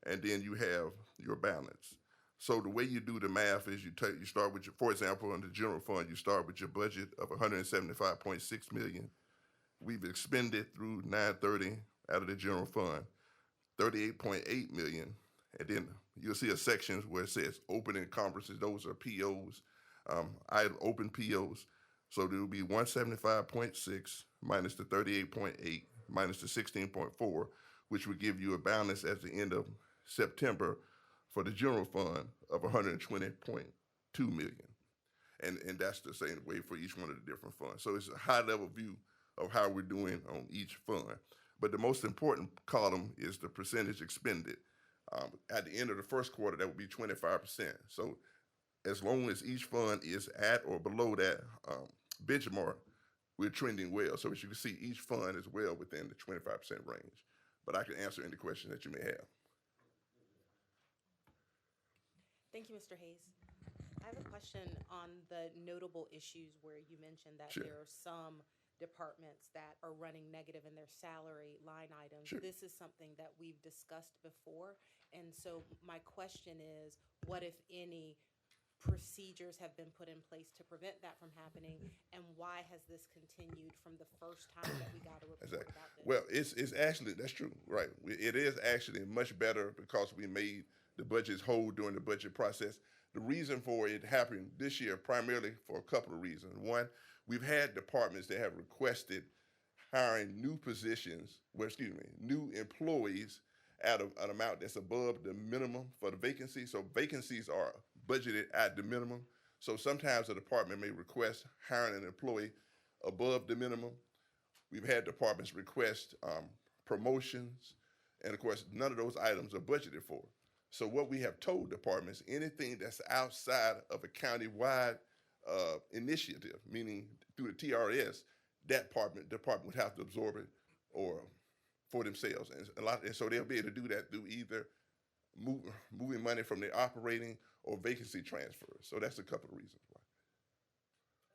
And then you have your balance. So the way you do the math is you start with, for example, in the general fund, you start with your budget of $175.6 million. We've expended through 9/30 out of the general fund, $38.8 million. And then you'll see a section where it says open encumbrances. Those are POs, open POs. So there will be 175.6 minus the 38.8 minus the 16.4, which would give you a balance at the end of September for the general fund of $120.2 million. And that's the same way for each one of the different funds. So it's a high level view of how we're doing on each fund. But the most important column is the percentage expended. At the end of the first quarter, that would be 25%. So as long as each fund is at or below that benchmark, we're trending well. So as you can see, each fund is well within the 25% range. But I can answer any question that you may have. Thank you, Mr. Hayes. I have a question on the notable issues where you mentioned that Sure. there are some departments that are running negative in their salary line items. Sure. This is something that we've discussed before. And so my question is, what, if any, procedures have been put in place to prevent that from happening? And why has this continued from the first time that we got a report Exactly. about this? Well, it's actually, that's true, right. It is actually much better because we made the budgets whole during the budget process. The reason for it happening this year, primarily for a couple of reasons. One, we've had departments that have requested hiring new positions, new employees at an amount that's above the minimum for the vacancy. So vacancies are budgeted at the minimum. So sometimes a department may request hiring an employee above the minimum. We've had departments request promotions, and of course, none of those items are budgeted for. So what we have told departments, anything that's outside of a county-wide initiative, meaning through the TRS, that department would have to absorb it or for themselves. And so they'll be able to do that through either moving money from their operating or vacancy transfers. So that's a couple of reasons why.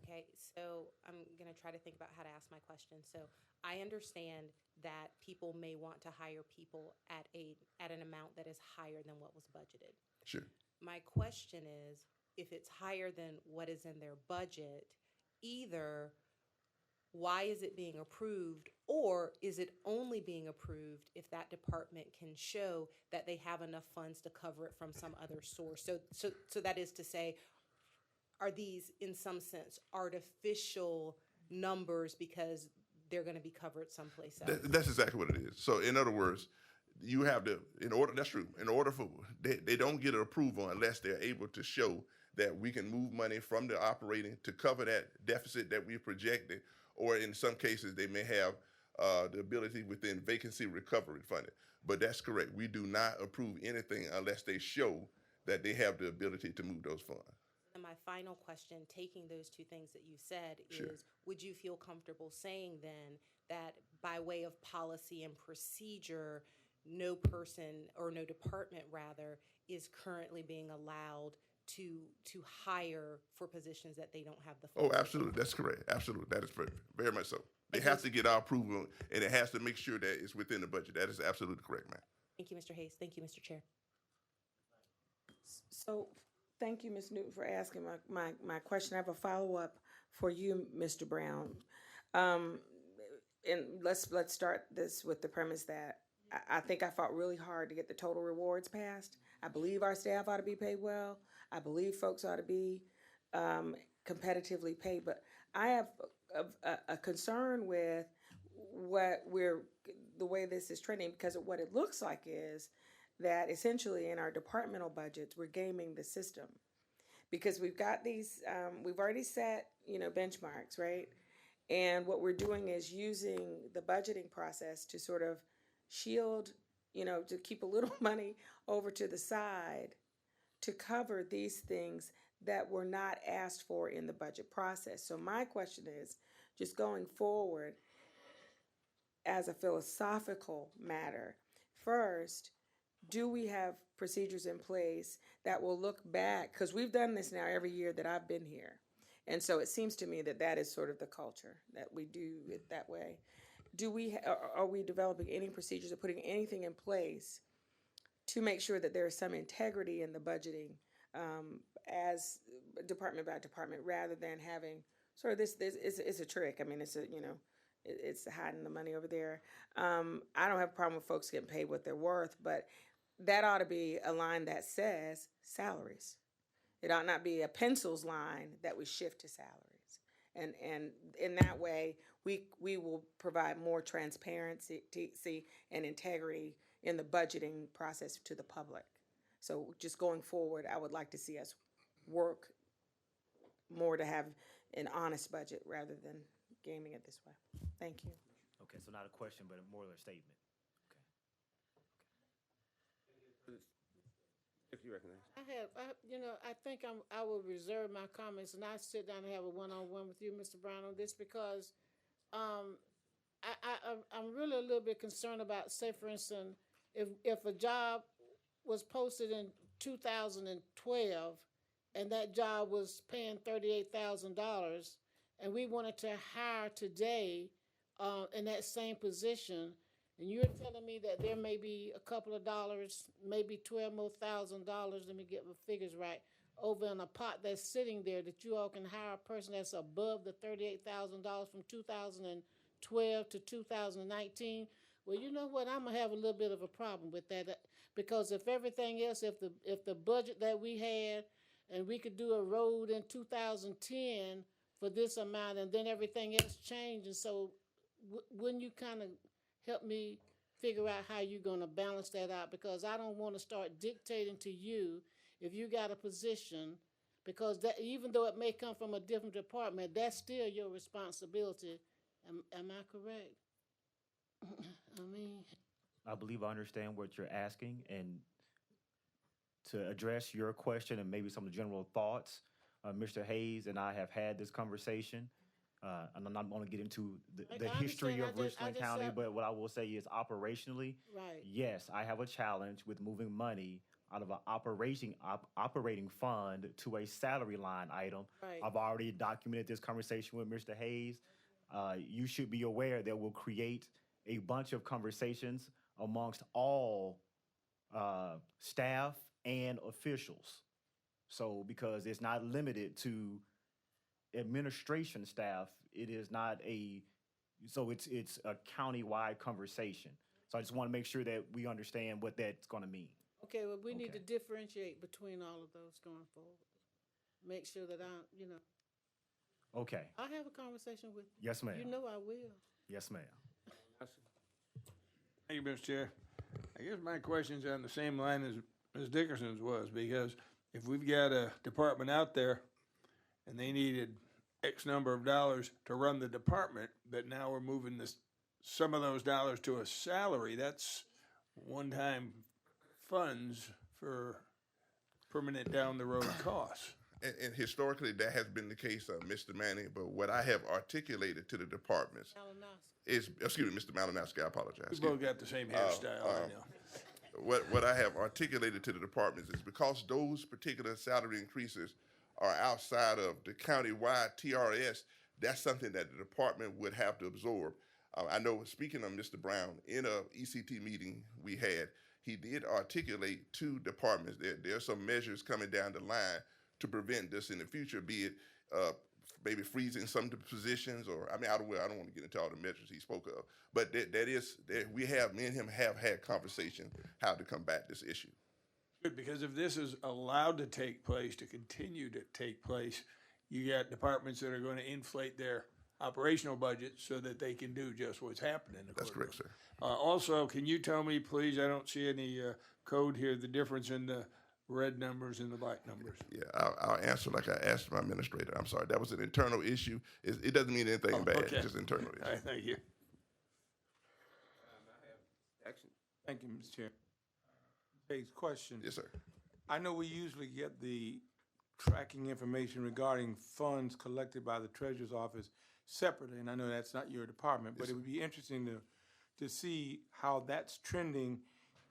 Okay, so I'm going to try to think about how to ask my question. So I understand that people may want to hire people at an amount that is higher than what was budgeted. Sure. My question is, if it's higher than what is in their budget, either why is it being approved, or is it only being approved if that department can show that they have enough funds to cover it from some other source? So that is to say, are these in some sense artificial numbers because they're going to be covered someplace else? That's exactly what it is. So in other words, you have to, that's true. In order for, they don't get an approval unless they're able to show that we can move money from the operating to cover that deficit that we projected, or in some cases they may have the ability within vacancy recovery funding. But that's correct. We do not approve anything unless they show that they have the ability to move those funds. And my final question, taking those two things that you said, Sure. is would you feel comfortable saying then that by way of policy and procedure, no person or no department rather is currently being allowed to hire for positions that they don't have the Oh, funding. absolutely. That's correct. Absolutely. That is very, very much so. They have to get our approval, and it has to make sure that it's within the budget. That is absolutely correct, ma'am. Thank you, Mr. Hayes. Thank you, Mr. Chair. So, thank you, Ms. Newton, for asking my question. I have a follow-up for you, Mr. Brown. And let's start this with the premise that I think I fought really hard to get the total rewards passed. I believe our staff ought to be paid well. I believe folks ought to be competitively paid. But I have a concern with the way this is trending, because what it looks like is that essentially in our departmental budgets, we're gaming the system, because we've got these, we've already set, benchmarks, right? And what we're doing is using the budgeting process to sort of shield, to keep a little money over to the side to cover these things that were not asked for in the budget process. So my question is, just going forward, as a philosophical matter, first, do we have procedures in place that will look back? Because we've done this now every year that I've been here. And so it seems to me that that is sort of the culture, that we do it that way. Are we developing any procedures or putting anything in place to make sure that there is some integrity in the budgeting as department by department, rather than having sort of this is a trick. I mean, it's hiding the money over there. I don't have a problem with folks getting paid what they're worth, but that ought to be a line that says salaries. It ought not be a pencils line that we shift to salaries. And in that way, we will provide more transparency and integrity in the budgeting process to the public. So just going forward, I would like to see us work more to have an honest budget rather than gaming it this way. Thank you. Okay, so not a question, but more of a statement. If you recognize. I think I will reserve my comments and I sit down and have a one-on-one with you, Mr. Brown, on this, because I'm really a little bit concerned about, say, for instance, if a job was posted in 2012 and that job was paying $38,000 and we wanted to hire today in that same position, and you're telling me that there may be a couple of dollars, maybe $12,000 more, let me get my figures right, over in a pot that's sitting there, that you all can hire a person that's above the $38,000 from 2012 to 2019. Well, you know what? I'm gonna have a little bit of a problem with that, because if everything else, if the budget that we had, and we could do a road in 2010 for this amount, and then everything else changed, and so wouldn't you kind of help me figure out how you're going to balance that out? Because I don't want to start dictating to you if you got a position, because that, even though it may come from a different department, that's still your responsibility. Am I correct? I believe I understand what you're asking, and to address your question and maybe some of the general thoughts, Mr. Hayes and I have had this conversation. And I'm not going to get into the history of Richland County, but what I will say is operationally, right. Yes, I have a challenge with moving money out of an operating fund to a salary line item. Right. I've already documented this conversation with Mr. Hayes. You should be aware that we'll create a bunch of conversations amongst all staff and officials. So, because it's not limited to administration staff, it is not so it's a county-wide conversation. So I just want to make sure that we understand what that's going to mean. Okay, well, we need to differentiate between all of those going forward. Make sure that Okay. I'll have a conversation with you. Yes, ma'am. You know I will. Yes, ma'am. Thank you, Mr. Chair. I guess my question's on the same line as Ms. Dickerson's was, because if we've got a department out there and they needed X number of dollars to run the department, but now we're moving some of those dollars to a salary, that's one-time funds for permanent down-the-road costs. And historically, that has been the case, Mr. Manning. But what I have articulated to the departments is, excuse me, Mr. Malinowski, I apologize. We both got the same hairstyle, I know. what I have articulated to the departments is because those particular salary increases are outside of the county-wide TRS, that's something that the department would have to absorb. I know, speaking of Mr. Brown, in a ECT meeting we had, he did articulate to departments that there are some measures coming down the line to prevent this in the future, be it maybe freezing some of the positions, or I don't want to get into all the measures he spoke of, but me and him have had conversation how to combat this issue. Good, because if this is allowed to take place, to continue to take place, you got departments that are going to inflate their operational budgets so that they can do just what's happening. That's correct, sir. Also, can you tell me, please, I don't see any code here, the difference in the red numbers and the black numbers? Yeah, I'll answer like I asked my administrator. I'm sorry, that was an internal issue. It doesn't mean anything bad, okay. It's just internal issue. All right, thank you. Thank you, Mr. Chair. Hayes, question. Yes, sir. I know we usually get the tracking information regarding funds collected by the Treasurer's Office separately, and I know that's not your department, but it would be interesting to see how that's trending,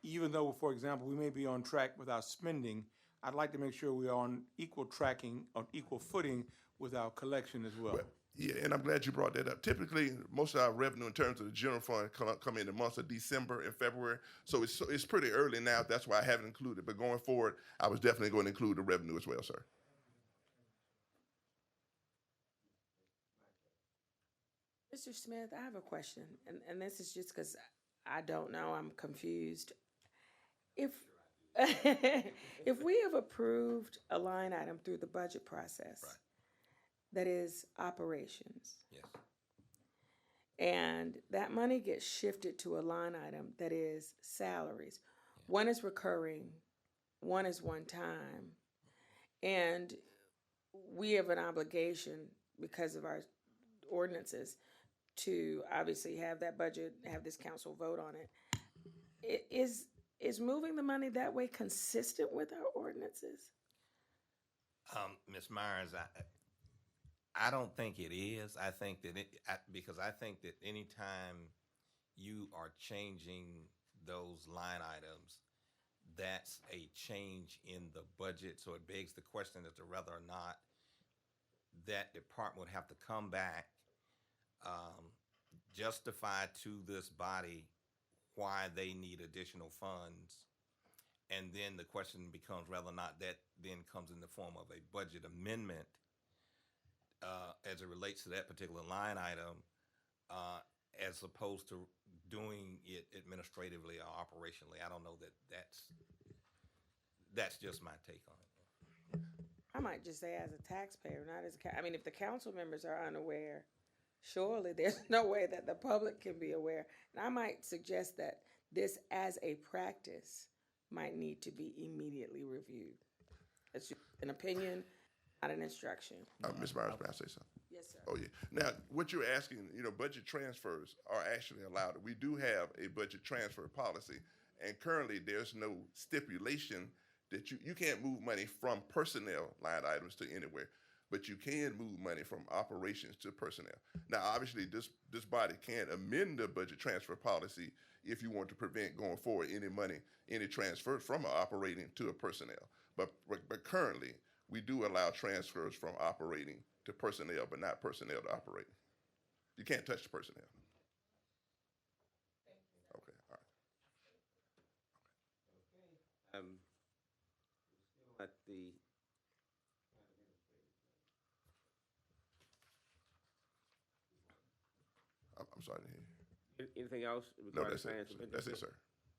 even though, for example, we may be on track with our spending. I'd like to make sure we are on equal tracking, on equal footing with our collection as well. Yeah, and I'm glad you brought that up. Typically, most of our revenue in terms of the general fund come in the months of December and February, so it's pretty early now. That's why I haven't included. But going forward, I was definitely going to include the revenue as well, sir. Mr. Smith, I have a question, and this is just because I don't know, I'm confused. If if we have approved a line item through the budget process, Right. that is operations, Yes. and that money gets shifted to a line item that is salaries, one is recurring, one is one time, and we have an obligation because of our ordinances to obviously have that budget, have this council vote on it. Is moving the money that way consistent with our ordinances? Ms. Myers, I don't think it is. I think that because I think that anytime you are changing those line items, that's a change in the budget. So it begs the question as to whether or not that department would have to come back, justify to this body why they need additional funds. And then the question becomes whether or not that then comes in the form of a budget amendment as it relates to that particular line item, as opposed to doing it administratively or operationally. I don't know that that's just my take on it. I might just say as a taxpayer, not as if the council members are unaware, surely there's no way that the public can be aware. And I might suggest that this as a practice might need to be immediately reviewed. It's an opinion, not an instruction. Ms. Myers, may I say something? Yes, sir. Oh, yeah. Now, what you're asking, budget transfers are actually allowed. We do have a budget transfer policy, and currently there's no stipulation that you can't move money from personnel line items to anywhere, but you can move money from operations to personnel. Now, obviously, this body can amend the budget transfer policy if you want to prevent going forward any transfer from an operating to a personnel. But currently, we do allow transfers from operating to personnel, but not personnel to operating. You can't touch the personnel. Okay, all right. At the I'm sorry to hear you. anything else? No, regarding that's finance it. and That's it, business? sir.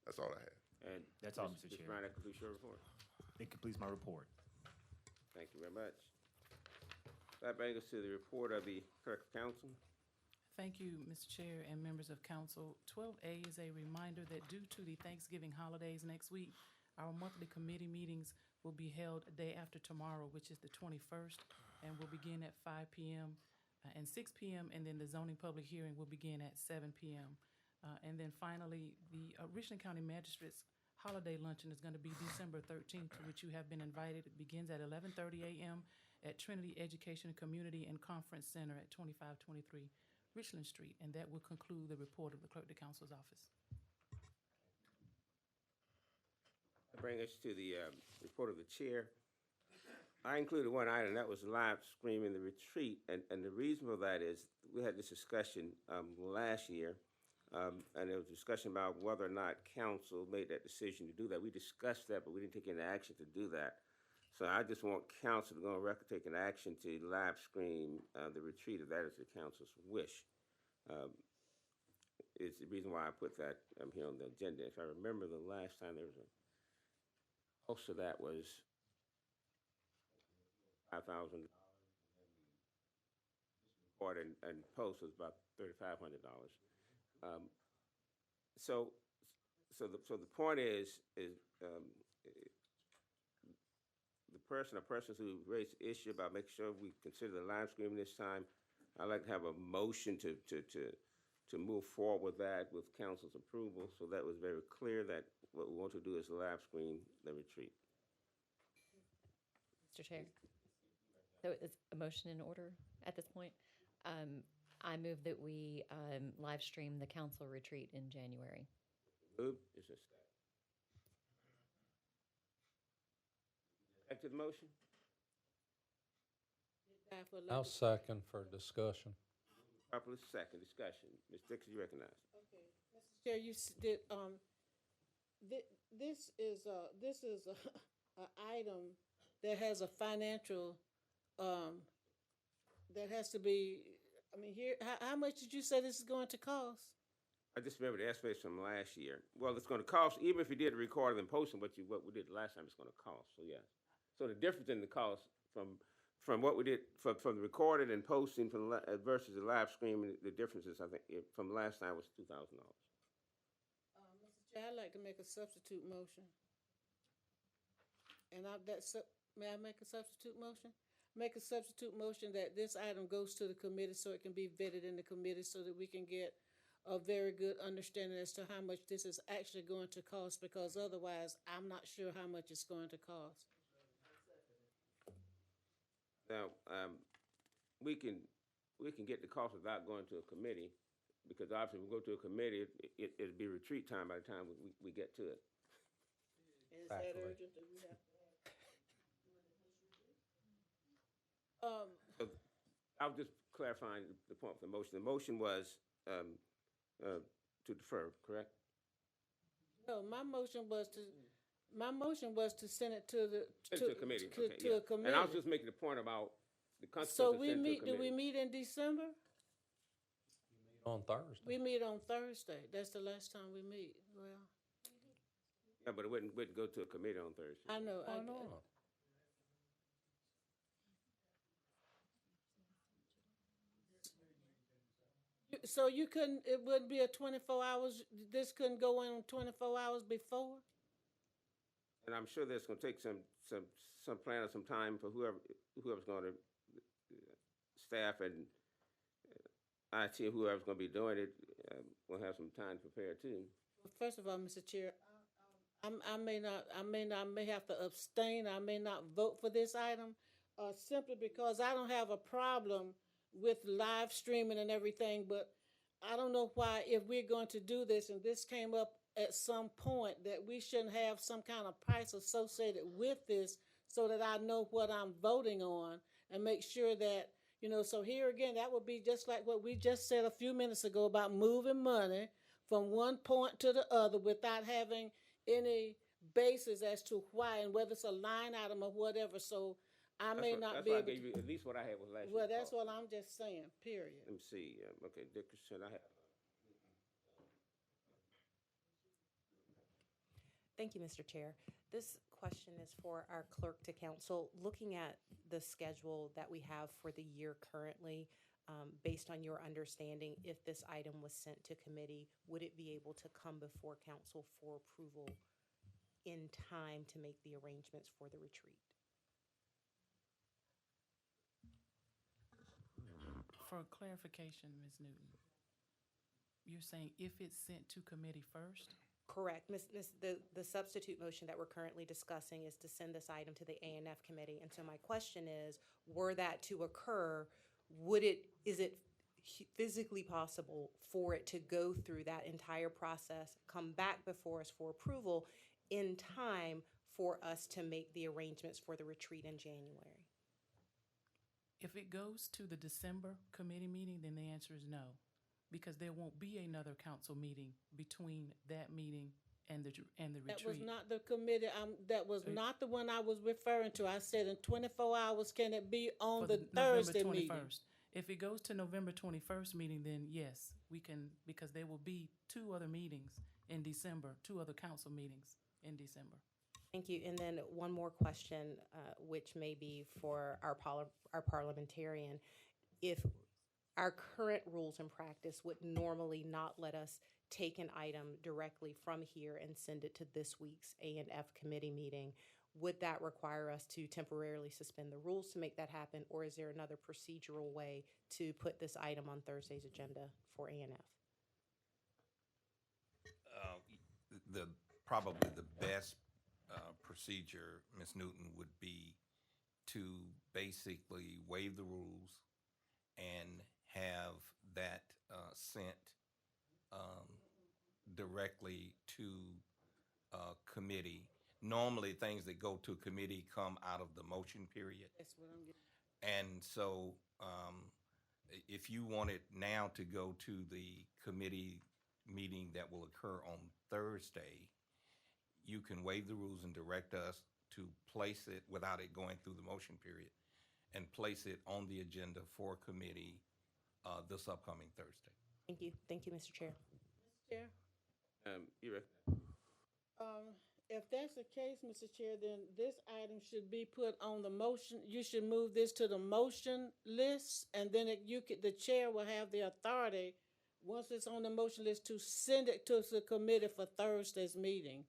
That's all I had. And That's all, Mr. Chair. Brown, that completes your report. It completes my report. Thank you very much. That brings us to the report of the Clerk of Council. Thank you, Mr. Chair and members of council. 12A is a reminder that due to the Thanksgiving holidays next week, our monthly committee meetings will be held a day after tomorrow, which is the 21st, and will begin at 5 p.m. And 6 p.m., and then the zoning public hearing will begin at 7 p.m. And then finally, the Richland County Magistrates Holiday Luncheon is going to be December 13th, to which you have been invited. It begins at 11:30 a.m. at Trinity Education Community and Conference Center at 2523 Richland Street. And that will conclude the report of the Clerk of the Council's office. Bring us to the report of the chair. I included one item, that was live streaming the retreat, and the reason for that is we had this discussion last year, and there was discussion about whether or not council made that decision to do that. We discussed that, but we didn't take any action to do that. So I just want council to go on record, take an action to live stream the retreat, if that is the council's wish. It's the reason why I put that here on the agenda. If I remember, the last time there was a host of that was $5,000. Record and post was about $3,500. So the point is the person or persons who raised the issue about making sure we consider the live streaming this time. I'd like to have a motion to move forward with that with council's approval. So that was very clear that what we want to do is live stream the retreat. Mr. Chair, so is a motion in order at this point? I move that we live stream the council retreat in January. Move is a second. Back to the motion. I'll second for discussion. Properly second discussion. Ms. Dixon, you recognize. Okay, Mr. Chair, you did. This is a item that has a financial. That has to be. I mean, here, how much did you say this is going to cost? I just remember the estimates from last year. Well, it's going to cost, even if you did the recording and posting, what we did last time, it's going to cost. So yes. So the difference in the cost from what we did from the recorded and posting versus the live streaming, the difference is, I think, from last time was $2,000. Mr. Chair, I'd like to make a substitute motion. And may I make a substitute motion? Make a substitute motion that this item goes to the committee so it can be vetted in the committee so that we can get a very good understanding as to how much this is actually going to cost, because otherwise I'm not sure how much it's going to cost. Now, we can get the cost without going to a committee, because obviously if we go to a committee, it'll be retreat time by the time we get to it. Is that urgent that we have? So I was just clarifying the point of the motion. The motion was to defer, correct? No, my motion was to send it to To a committee. To a committee. And I was just making the point about the consequences. So of sending to a do we committee. meet in December? On Thursday. We meet on Thursday. That's the last time we meet. Well, Yeah, but it wouldn't go to a committee on Thursday. I know. Why not? So you couldn't, it wouldn't be a 24 hours, this couldn't go in 24 hours before? And I'm sure that's going to take some plan or some time for whoever's going to staff and IT, whoever's going to be doing it, will have some time to prepare too. First of all, Mr. Chair, I may have to abstain. I may not vote for this item, simply because I don't have a problem with live streaming and everything, but I don't know why, if we're going to do this, and this came up at some point, that we shouldn't have some kind of price associated with this so that I know what I'm voting on and make sure that, so here again, that would be just like what we just said a few minutes ago about moving money from one point to the other without having any basis as to why and whether it's a line item or whatever. So I may not be able able to. Gave you at least what I had was last year. Well, that's what I'm just saying, period. Let me see. Okay, Dickerson, I have. Thank you, Mr. Chair. This question is for our clerk to council. Looking at the schedule that we have for the year currently, based on your understanding, if this item was sent to committee, would it be able to come before council for approval in time to make the arrangements for the retreat? For clarification, Ms. Newton, you're saying if it's sent to committee first? Correct. The substitute motion that we're currently discussing is to send this item to the A&F committee. And so my question is, were that to occur, is it physically possible for it to go through that entire process, come back before us for approval, in time for us to make the arrangements for the retreat in January? If it goes to the December committee meeting, then the answer is no, because there won't be another council meeting between that meeting and the retreat. That was not the committee, that was not the one I was referring to. I said in 24 hours, can it be on For the November Thursday meeting? 21st. If it goes to November 21st meeting, then yes, we can, because there will be two other meetings in December, two other council meetings in December. Thank you. And then one more question, which may be for our parliamentarian. If our current rules and practice would normally not let us take an item directly from here and send it to this week's A&F committee meeting, would that require us to temporarily suspend the rules to make that happen, or is there another procedural way to put this item on Thursday's agenda for A&F? Probably the best procedure, Ms. Newton, would be to basically waive the rules and have that sent directly to committee. Normally, things that go to committee come out of the motion period. That's what I'm getting. And so if you want it now to go to the committee meeting that will occur on Thursday, you can waive the rules and direct us to place it without it going through the motion period and place it on the agenda for committee this upcoming Thursday. Thank you. Thank you, Mr. Chair. Mr. Chair? You ready? If that's the case, Mr. Chair, then this item should be put on the motion. You should move this to the motion list, and then the chair will have the authority, once it's on the motion list, to send it to the committee for Thursday's meeting.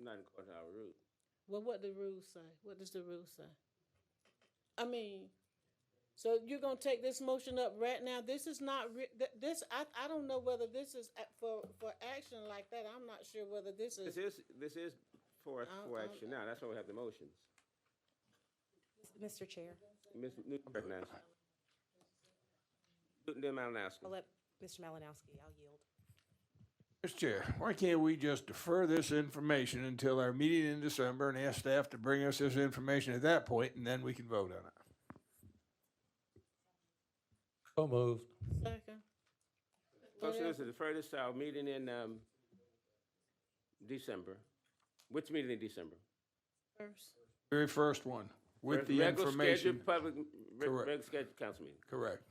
Not according to our rules. Well, what the rules say? What does the rules say? I mean, so you're gonna take this motion up right now? This is not, I don't know whether this is for action like that. I'm not sure whether this is. This is for action now. That's why we have the motions. Mr. Chair. Ms. Newton recognizes. Newton, then Malinowski. I'll let Mr. Malinowski, I'll yield. Mr. Chair, why can't we just defer this information until our meeting in December and ask staff to bring us this information at that point, and then we can vote on it? So moved. Second. Motion is to defer this to our meeting in December. Which meeting in December? First. Very first one, with the Regular information. scheduled public, Correct. regular scheduled council meeting. Correct.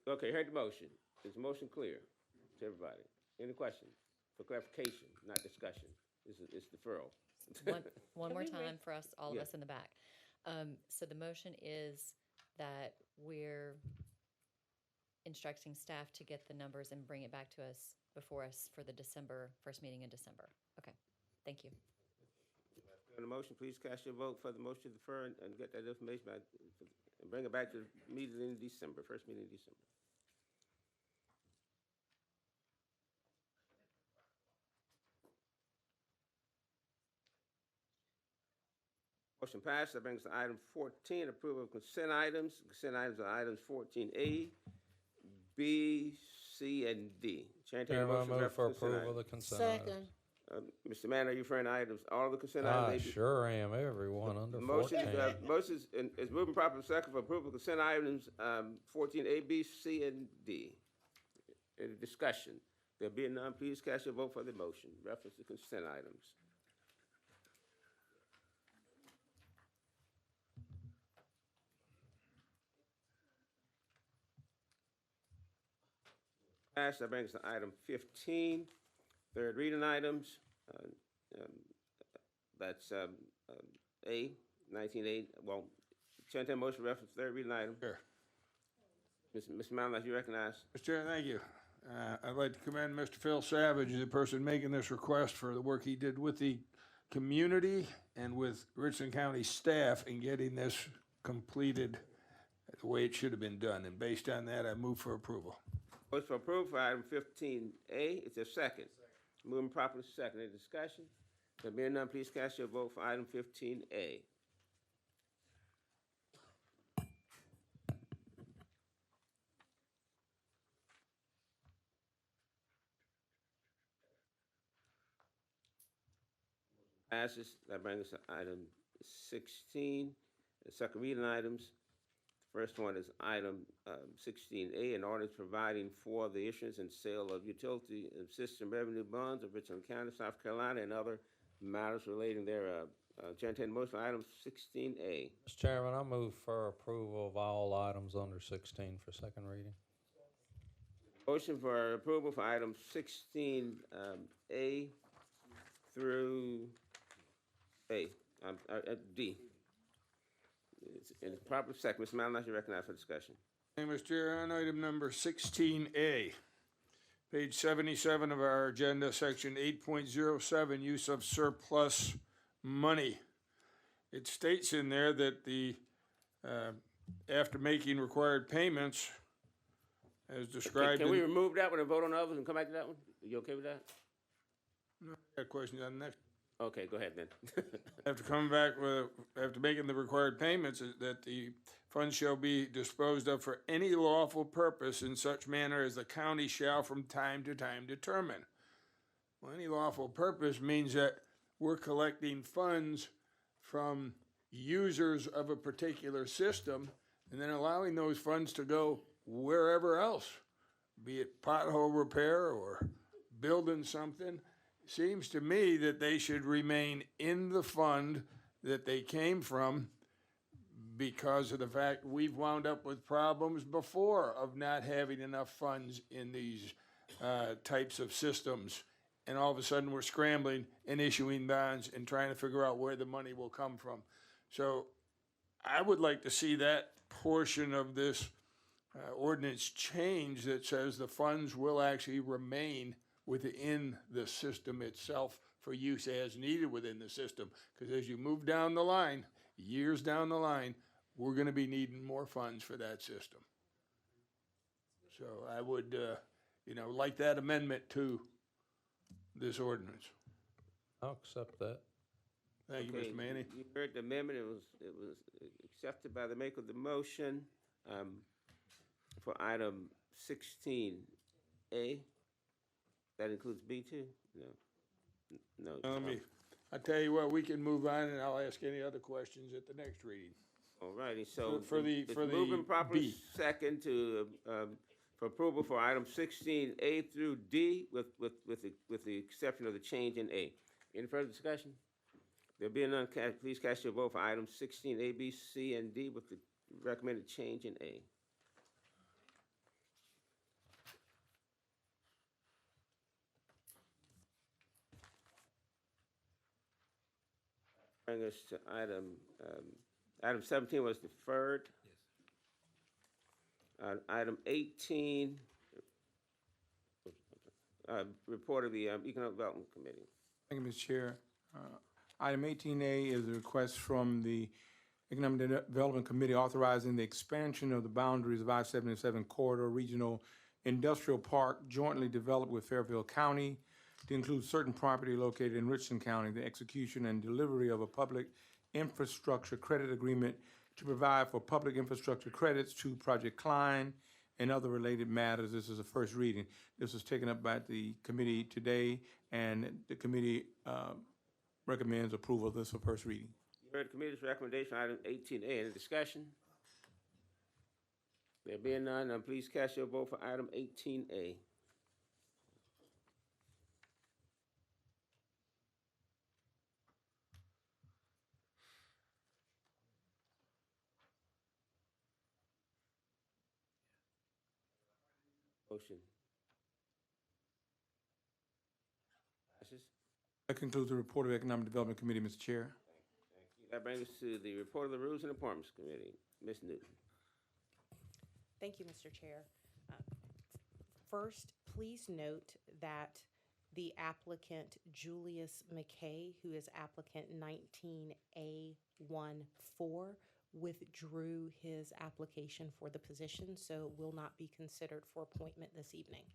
Okay, heard the motion. Is the motion clear to everybody? Any questions? For clarification, not discussion. It's deferral. One more time for us, all of Yeah. us in the back. So the motion is that we're instructing staff to get the numbers and bring it back to us before us for the first meeting in December. Okay, thank you. On the motion, please cast your vote for the motion to defer and get that information back and bring it back to the meeting in December, first meeting in December. Motion passed. That brings us to item 14, approval of consent items. Consent items are items 14A, B, C, and D. Chair, take a Chairman, I motion to move reference for consent approval of the items. consent Second. items. Mr. Mann, are you referring to items, all of the consent I items? sure am, everyone under Motion 14. is moving properly second for approval of consent items 14A, B, C, and D. Any discussion? There being none, please cast your vote for the motion. Reference to consent items. Passed. That brings us to item 15, third reading items. That's A, 19A. Well, Chair, take a motion to reference third reading item. Sure. Mr. Mallon, you recognize. Mr. Chair, thank you. I'd like to commend Mr. Phil Savage, the person making this request, for the work he did with the community and with Richland County staff in getting this completed the way it should have been done. And based on that, I move for approval. Motion for approval for item 15A. It's a second. Moving properly second. Any discussion? There being none, please cast your vote for item 15A. Passes. That brings us to item 16, the second reading items. First one is item 16A, an ordinance providing for the issuance and sale of utility and system revenue bonds of Richland County, South Carolina, and other matters relating thereof. Chair, entertain a motion for item 16A. Mr. Chairman, I move for approval of all items under 16 for second reading. Motion for approval for items 16A through D. In proper second, Mr. Mallon, you recognize for discussion. Thank you, Mr. Chair. On item number 16A, page 77 of our agenda, section 8.07, use of surplus money. It states in there that the after making required payments, as described. Can we remove that one and vote on the others and come back to that one? Are you okay with that? No, I got questions on the next. Okay, go ahead then. After coming back with, after making the required payments, that the funds shall be disposed of for any lawful purpose in such manner as the county shall from time to time determine. Well, any lawful purpose means that we're collecting funds from users of a particular system and then allowing those funds to go wherever else, be it pothole repair or building something. Seems to me that they should remain in the fund that they came from, because of the fact we've wound up with problems before of not having enough funds in these types of systems. And all of a sudden we're scrambling and issuing bonds and trying to figure out where the money will come from. So I would like to see that portion of this ordinance change that says the funds will actually remain within the system itself for use as needed within the system. Because as you move down the line, years down the line, we're going to be needing more funds for that system. So I would, like that amendment to this ordinance. I'll accept that. Thank you, Mr. Manning. You heard the amendment. It was accepted by the maker of the motion for item 16A. That includes B too? No. I tell you what, we can move on, and I'll ask any other questions at the next reading. All righty. So For the moving properly B. second to for approval for item 16A through D with the exception of the change in A. Any further discussion? There being none, please cast your vote for items 16A, B, C, and D with the recommended change in A. Bring us to item 17 was deferred. Yes. Item 18, report of the Economic Development Committee. Thank you, Mr. Chair. Item 18A is a request from the Economic Development Committee authorizing the expansion of the boundaries of I-77 Corridor Regional Industrial Park jointly developed with Fairfield County to include certain property located in Richland County, the execution and delivery of a public infrastructure credit agreement to provide for public infrastructure credits to Project Klein and other related matters. This is a first reading. This was taken up by the committee today, and the committee recommends approval of this for first reading. You heard the committee's recommendation, item 18A. Any discussion? There being none, please cast your vote for item 18A. Motion passes. That concludes the report of the Economic Development Committee, Mr. Chair. Thank you. That brings us to the report of the Rules and Appointments Committee. Ms. Newton. Thank you, Mr. Chair. First, please note that the applicant Julius McKay, who is applicant 19A14, withdrew his application for the position, so will not be considered for appointment this evening.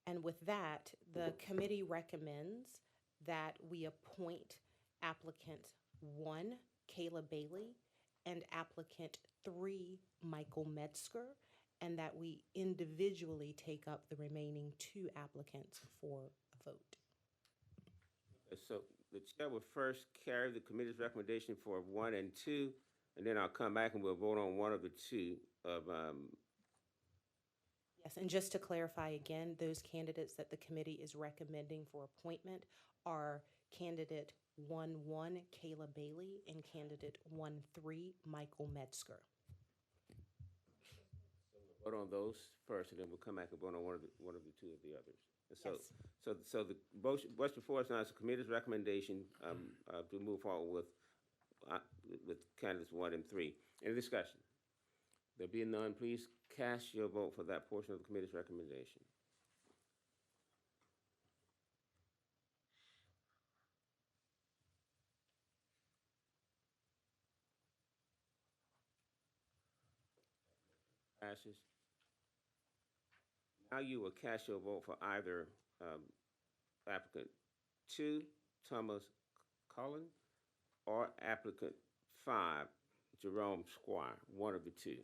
And with that, the committee recommends that we appoint applicant 1, Kayla Bailey, and applicant 3, Michael Metzger, and that we individually take up the remaining 2 applicants for a vote. So the chair will first carry the committee's recommendation for 1 and 2, and then I'll come back and we'll vote on one of the two of, Yes, and just to clarify again, those candidates that the committee is recommending for appointment are candidate 1-1, Kayla Bailey, and candidate 1-3, Michael Metzger. vote on those first, and then we'll come back and vote on one of the two of the others. And so, Yes. so the motion, what's before us now is the committee's recommendation to move forward with candidates 1 and 3. Any discussion? There being none, please cast your vote for that portion of the committee's recommendation. Passes. Now you will cast your vote for either applicant 2, Thomas Cullen, or applicant 5, Jerome Squire, one of the two.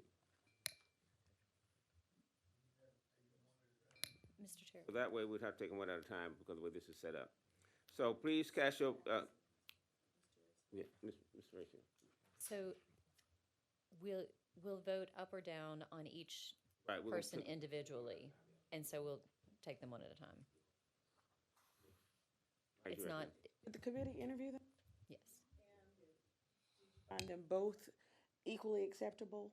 Mr. Chair. So that way we'd have to take them one at a time because of the way this is set up. So please cast your, yeah, Mr. Rachel. So we'll vote up or down on each Right, we're gonna person individually, and so we'll take them one at a time. Right, It's you're not, right. Did the committee interview them? yes. Find them both equally acceptable?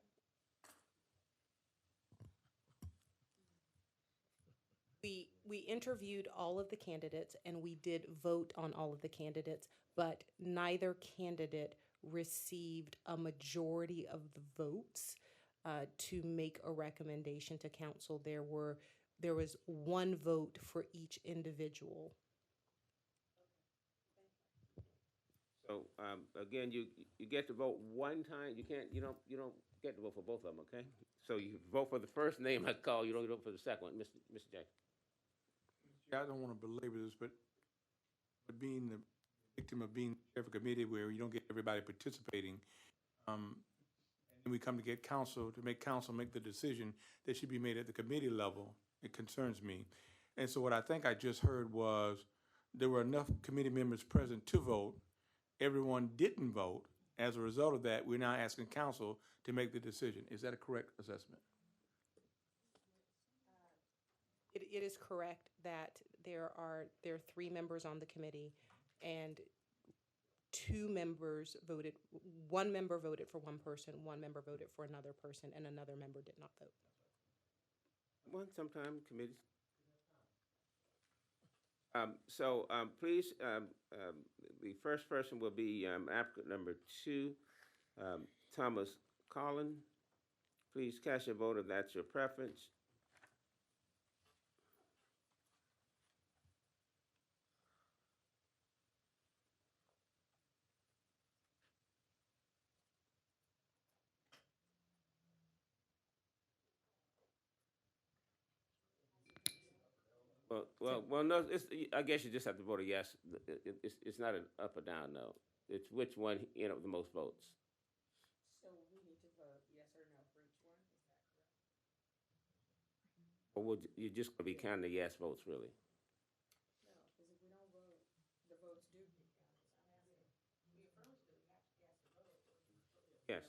We interviewed all of the candidates and we did vote on all of the candidates, but neither candidate received a majority of the votes to make a recommendation to council. There was one vote for each individual. So again, you get to vote one time. You don't get to vote for both of them. Okay. So you vote for the first name I call. You don't vote for the second one, Mr. Jackson. I don't want to belabor this, but being the victim of being chair of a committee where you don't get everybody participating, and we come to get council to make council make the decision that should be made at the committee level. It concerns me. And so what I think I just heard was there were enough committee members present to vote. Everyone didn't vote. As a result of that, we're now asking council to make the decision. Is that a correct assessment? It is correct that there are 3 members on the committee, and 2 members voted. 1 member voted for one person, 1 member voted for another person, and another member did not vote. Well, sometimes committees. Please, the first person will be applicant number 2, Thomas Collin. Please cast your vote if that's your preference. Well, no. I guess you just have to vote a yes. It's not an up or down, no. It's which one the most votes. So we need to vote yes or no for each one, is that correct? Or you're just going to be counting the yes votes, really? No, because if we don't vote, the votes do get counted. So I'm asking, we affirmatively have to cast a vote. Yes.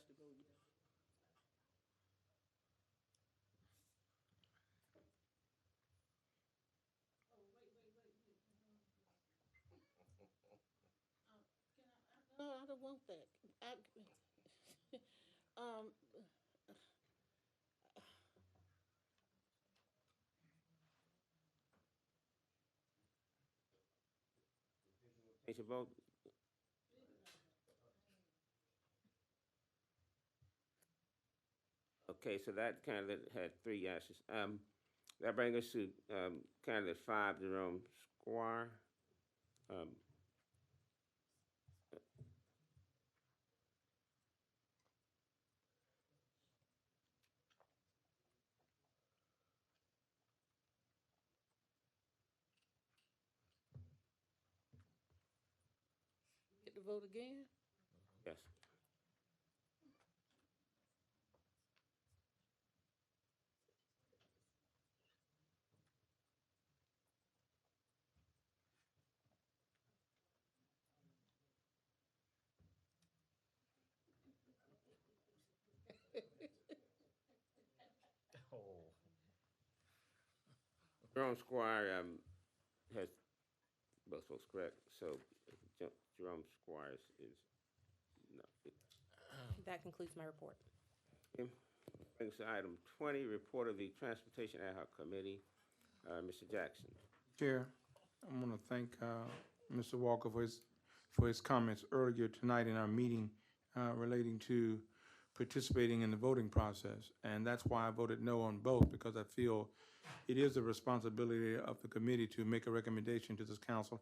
No, I don't want that. Change your vote. Okay, so that candidate had 3 yeses. That brings us to candidate 5, Jerome Squire. Get to vote again? Yes. Jerome Squire has both folks correct, so Jerome Squires is no. That concludes my report. Okay. Brings to item 20, report of the Transportation Ad Hoc Committee. Mr. Jackson. Chair, I want to thank Mr. Walker for his comments earlier tonight in our meeting relating to participating in the voting process. And that's why I voted no on both, because I feel it is the responsibility of the committee to make a recommendation to this council.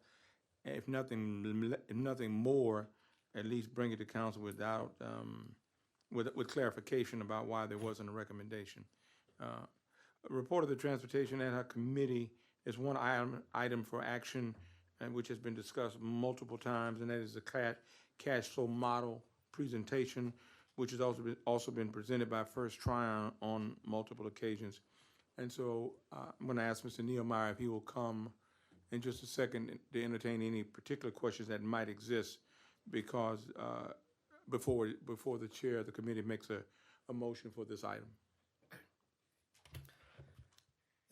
If nothing more, at least bring it to council without with clarification about why there wasn't a recommendation. A report of the Transportation Ad Hoc Committee is one item for action, which has been discussed multiple times, and that is the cash flow model presentation, which has also been presented by First Tryon on multiple occasions. And so I'm going to ask Mr. Niemeyer if he will come in just a second to entertain any particular questions that might exist, because before the chair of the committee makes a motion for this item.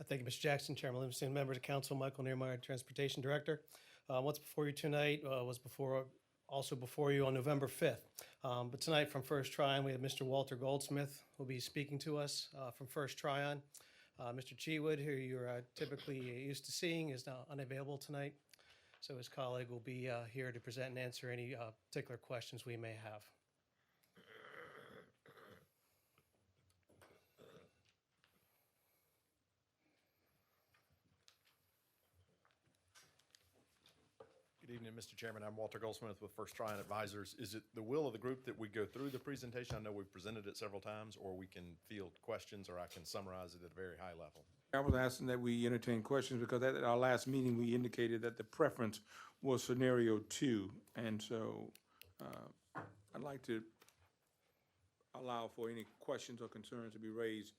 Thank you, Mr. Jackson, Chairman Livingston, members of council, Michael Niemeyer, Transportation Director. What's before you tonight was also before you on November 5th. But tonight from First Tryon, we have Mr. Walter Goldsmith who will be speaking to us from First Tryon. Mr. Chewood, who you're typically used to seeing, is now unavailable tonight. So his colleague will be here to present and answer any particular questions we may have. Good evening, Mr. Chairman. I'm Walter Goldsmith with First Tryon Advisors. Is it the will of the group that we go through the presentation? I know we've presented it several times, or we can field questions, or I can summarize it at a very high level. I was asking that we entertain questions because at our last meeting, we indicated that the preference was scenario 2. And so I'd like to allow for any questions or concerns to be raised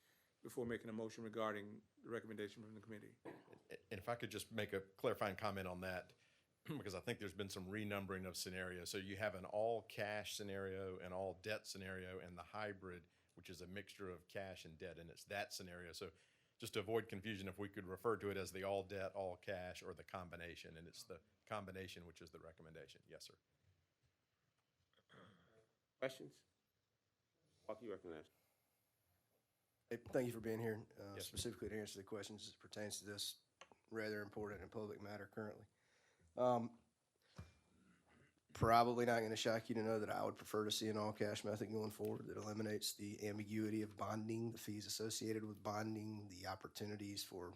before making a motion regarding the recommendation from the committee. And if I could just make a clarifying comment on that, because I think there's been some renumbering of scenarios. So you have an all-cash scenario, an all-debt scenario, and the hybrid, which is a mixture of cash and debt, and it's that scenario. So just to avoid confusion, if we could refer to it as the all-debt, all-cash, or the combination, and it's the combination which is the recommendation. Yes, sir. Questions? Walker, you recognize. Hey, thank you for being here, Yes, specifically to answer the questions as it pertains to this rather important and public matter currently. Probably not going to shock you to know that I would prefer to see an all-cash method going forward that eliminates the ambiguity of bonding, the fees associated with bonding, the opportunities for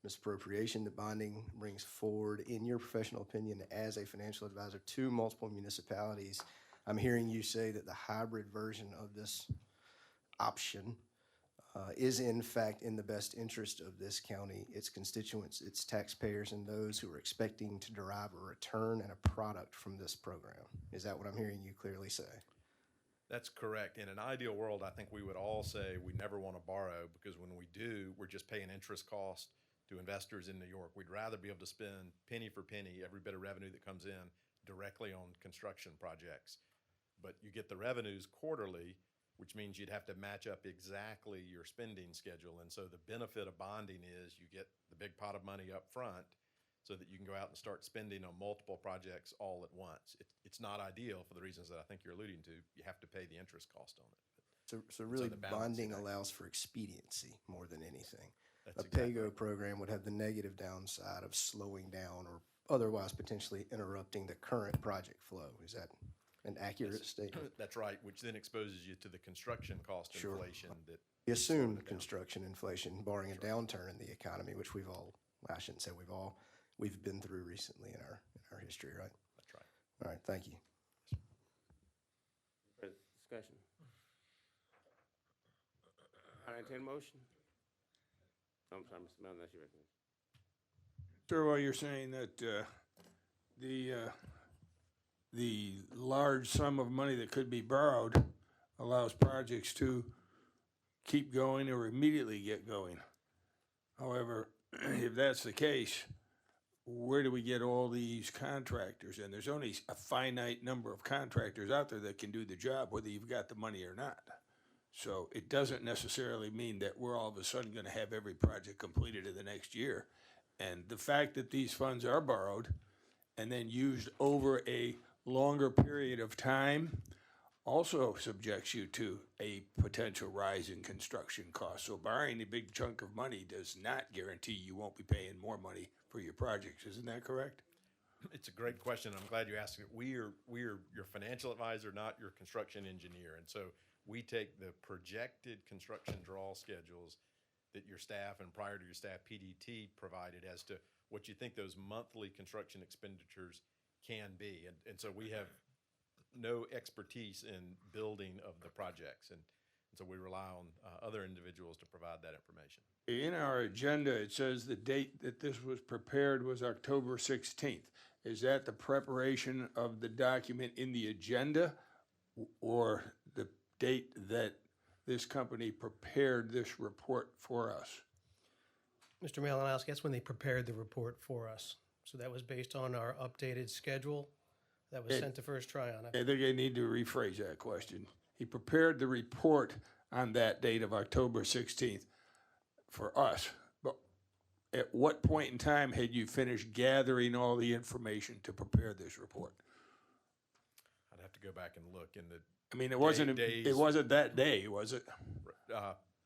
misappropriation that bonding brings forward. In your professional opinion, as a financial advisor to multiple municipalities, I'm hearing you say that the hybrid version of this option is in fact in the best interest of this county, its constituents, its taxpayers, and those who are expecting to derive a return and a product from this program. Is that what I'm hearing you clearly say? That's correct. In an ideal world, I think we would all say we never want to borrow, because when we do, we're just paying interest cost to investors in New York. We'd rather be able to spend penny for penny every bit of revenue that comes in directly on construction projects. But you get the revenues quarterly, which means you'd have to match up exactly your spending schedule. And so the benefit of bonding is you get the big pot of money up front so that you can go out and start spending on multiple projects all at once. It's not ideal for the reasons that I think you're alluding to. You have to pay the interest cost on it. So really bonding allows for expediency more than anything. That's A PAYGO program would have the negative downside of slowing down or otherwise potentially interrupting the current project flow. Is that an accurate statement? That's right, which then exposes you to the construction cost inflation that The assumed construction inflation, barring a downturn in the economy, which I shouldn't say we've been through recently in our history, right? That's right. All right, thank you. Further discussion? I entertain a motion. I'm sorry, Mr. Mellon, that's your recommendation. Sir, while you're saying that the large sum of money that could be borrowed allows projects to keep going or immediately get going. However, if that's the case, where do we get all these contractors? And there's only a finite number of contractors out there that can do the job, whether you've got the money or not. So it doesn't necessarily mean that we're all of a sudden going to have every project completed in the next year. And the fact that these funds are borrowed and then used over a longer period of time also subjects you to a potential rise in construction costs. So borrowing a big chunk of money does not guarantee you won't be paying more money for your projects. Isn't that correct? It's a great question. I'm glad you asked it. We're your financial advisor, not your construction engineer. And so we take the projected construction draw schedules that your staff and prior to your staff PDT provided as to what you think those monthly construction expenditures can be. And so we have no expertise in building of the projects. And so we rely on other individuals to provide that information. In our agenda, it says the date that this was prepared was October 16th. Is that the preparation of the document in the agenda or the date that this company prepared this report for us? Mr. Malinowski, that's when they prepared the report for us. So that was based on our updated schedule that was sent to First Tryon. I think I need to rephrase that question. He prepared the report on that date of October 16th for us. But at what point in time had you finished gathering all the information to prepare this report? I'd have to go back and look in the I mean, it wasn't that day, was it?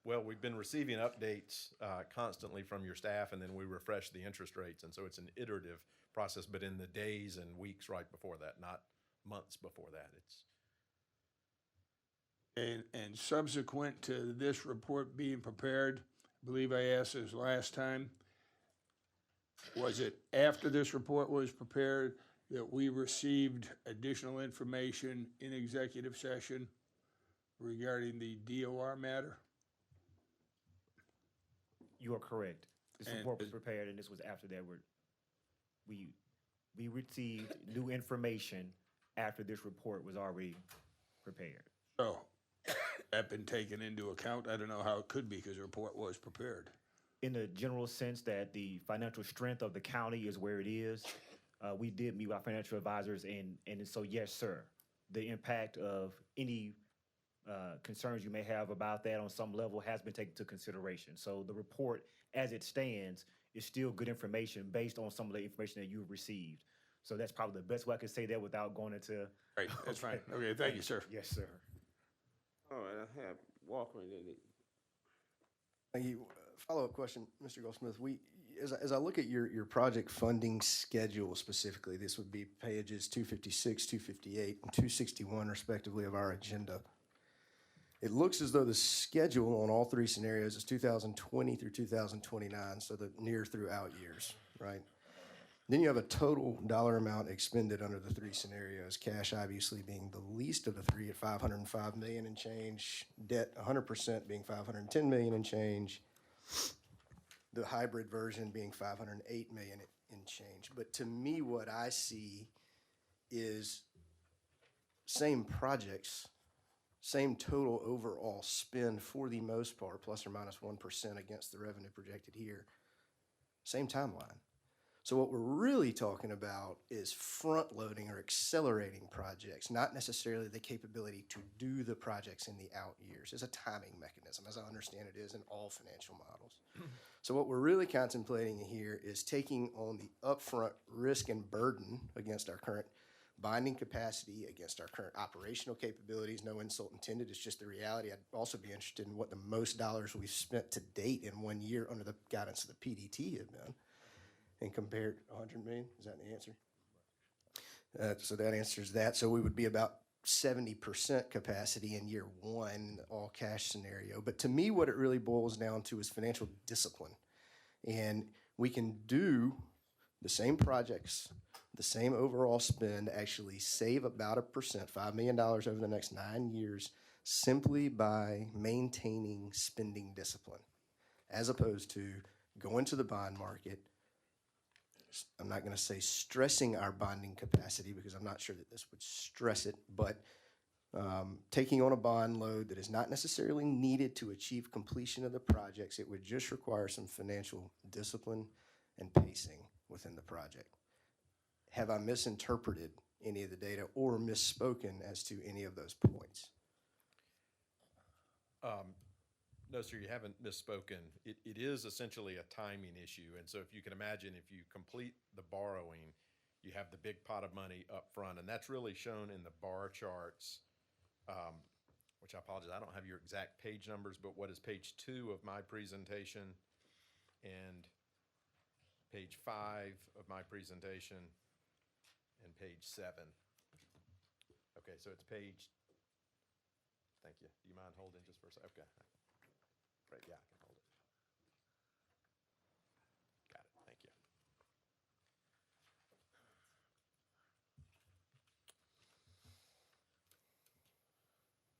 Well, we've been receiving updates constantly from your staff, and then we refresh the interest rates. And so it's an iterative process, but in the days and weeks right before that, not months before that. And subsequent to this report being prepared, I believe I asked this last time, was it after this report was prepared that we received additional information in executive session regarding the DOR matter? You are correct. This report was prepared, and this was after that. We received new information after this report was already prepared. So that been taken into account? I don't know how it could be because the report was prepared. In the general sense that the financial strength of the county is where it is, we did meet with our financial advisors, and so yes, sir, the impact of any concerns you may have about that on some level has been taken into consideration. So the report, as it stands, is still good information based on some of the information that you've received. So that's probably the best way I could say that without going into. Right, that's fine. Okay, thank you, sir. Yes, sir. All right, I have Walker and then Thank you. Follow-up question, Mr. Goldsmith. As I look at your project funding schedule specifically, this would be pages 256, 258, and 261 respectively of our agenda. It looks as though the schedule on all three scenarios is 2020 through 2029, so the near through out years, right? Then you have a total dollar amount expended under the three scenarios, cash obviously being the least of the three at $505 million and change, debt 100% being $510 million and change, the hybrid version being $508 million and change. But to me, what I see is same projects, same total overall spend for the most part, plus or minus 1% against the revenue projected here, same timeline. So what we're really talking about is front-loading or accelerating projects, not necessarily the capability to do the projects in the out years. It's a timing mechanism, as I understand it is in all financial models. So what we're really contemplating here is taking on the upfront risk and burden against our current binding capacity, against our current operational capabilities. No insult intended, it's just the reality. I'd also be interested in what the most dollars we've spent to date in 1 year under the guidance of the PDT have been. And compared 100 million, is that the answer? So that answers that. So we would be about 70% capacity in year one, all cash scenario. But to me, what it really boils down to is financial discipline. And we can do the same projects, the same overall spend, actually save about 1%, $5 million over the next 9 years, simply by maintaining spending discipline, as opposed to going to the bond market. I'm not going to say stressing our bonding capacity because I'm not sure that this would stress it, but taking on a bond load that is not necessarily needed to achieve completion of the projects. It would just require some financial discipline and pacing within the project. Have I misinterpreted any of the data or misspoken as to any of those points? No, sir, you haven't misspoken. It is essentially a timing issue. And so if you can imagine, if you complete the borrowing, you have the big pot of money up front, and that's really shown in the bar charts, which I apologize, I don't have your exact page numbers, but what is page 2 of my presentation and page 5 of my presentation and page 7. Okay, so it's page, thank you. Do you mind holding just for a second? Okay. Great, yeah, I can hold it. Got it, thank you.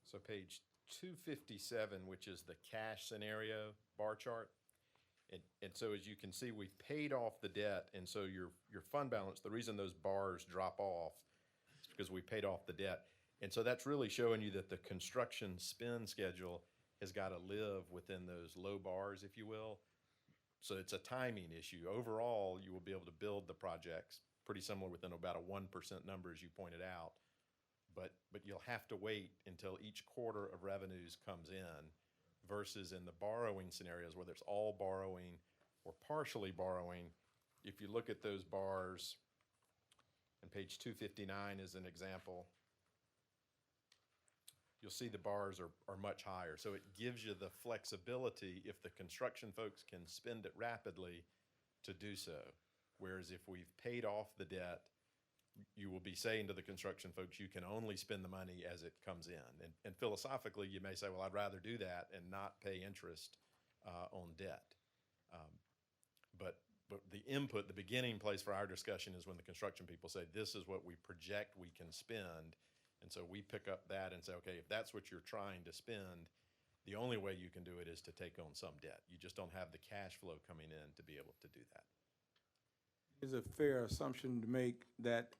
So page 257, which is the cash scenario bar chart. And so as you can see, we've paid off the debt, and so your fund balance, the reason those bars drop off is because we paid off the debt. And so that's really showing you that the construction spend schedule has got to live within those low bars, if you will. So it's a timing issue. Overall, you will be able to build the projects pretty similar within about a 1% number, as you pointed out. But you'll have to wait until each quarter of revenues comes in, versus in the borrowing scenarios where there's all borrowing or partially borrowing. If you look at those bars, and page 259 is an example, you'll see the bars are much higher. So it gives you the flexibility, if the construction folks can spend it rapidly, to do so. Whereas if we've paid off the debt, you will be saying to the construction folks, you can only spend the money as it comes in. And philosophically, you may say, well, I'd rather do that and not pay interest on debt. But the input, the beginning place for our discussion is when the construction people say, this is what we project we can spend. And so we pick up that and say, okay, if that's what you're trying to spend, the only way you can do it is to take on some debt. You just don't have the cash flow coming in to be able to do that. Is it a fair assumption to make that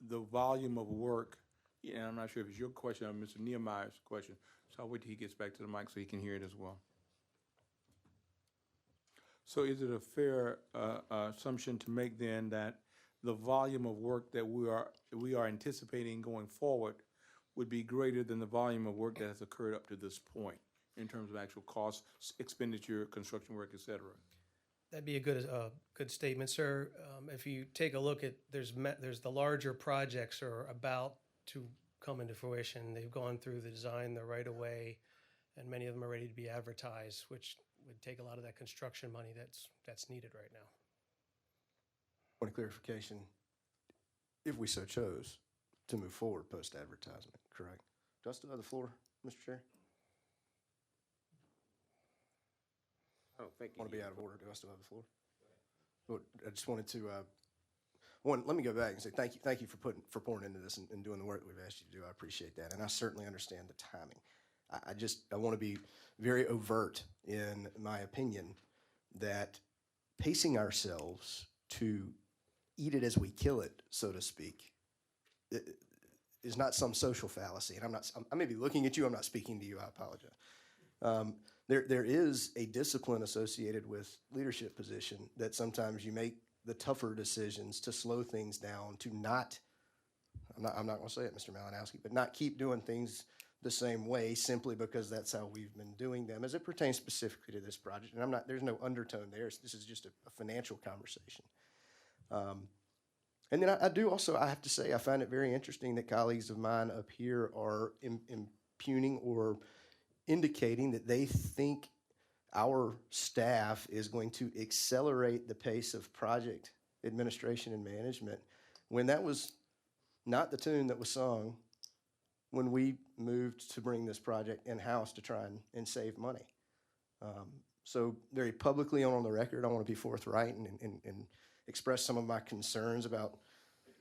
the volume of work, and I'm not sure if it's your question or Mr. Nehemiah's question, so I'll wait till he gets back to the mic so he can hear it as well. So is it a fair assumption to make then that the volume of work that we are anticipating going forward would be greater than the volume of work that has occurred up to this point in terms of actual cost, expenditure, construction work, et cetera? That'd be a good statement, sir. If you take a look at, there's the larger projects are about to come into fruition. They've gone through the design, the right of way, and many of them are ready to be advertised, which would take a lot of that construction money that's needed right now. Point of clarification, if we so chose to move forward post-advertisement, correct? Do I still have the floor, Mr. Chair? I don't think. Want to be out of order? Do I still have the floor? Well, I just wanted to, let me go back and say thank you for pouring into this and doing the work that we've asked you to do. I appreciate that, and I certainly understand the timing. I want to be very overt in my opinion that pacing ourselves to eat it as we kill it, so to speak, is not some social fallacy. And I may be looking at you. I'm not speaking to you. I apologize. There is a discipline associated with leadership position that sometimes you make the tougher decisions to slow things down, to not, I'm not going to say it, Mr. Malinowski, but not keep doing things the same way simply because that's how we've been doing them as it pertains specifically to this project. And there's no undertone there. This is just a financial conversation. And then I have to say, I find it very interesting that colleagues of mine up here are impugning or indicating that they think our staff is going to accelerate the pace of project administration and management, when that was not the tune that was sung when we moved to bring this project in-house to try and save money. So very publicly on the record, I want to be forthright and express some of my concerns about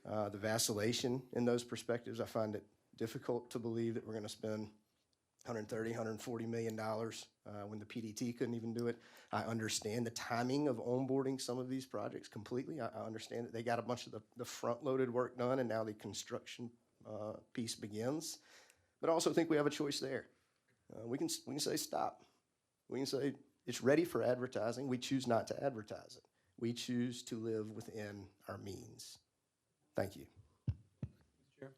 the vacillation in those perspectives. I find it difficult to believe that we're going to spend $130, $140 million when the PDT couldn't even do it. I understand the timing of onboarding some of these projects completely. I understand that they got a bunch of the front-loaded work done, and now the construction piece begins. But I also think we have a choice there. We can say stop. We can say it's ready for advertising. We choose not to advertise it. We choose to live within our means. Thank you. Chair?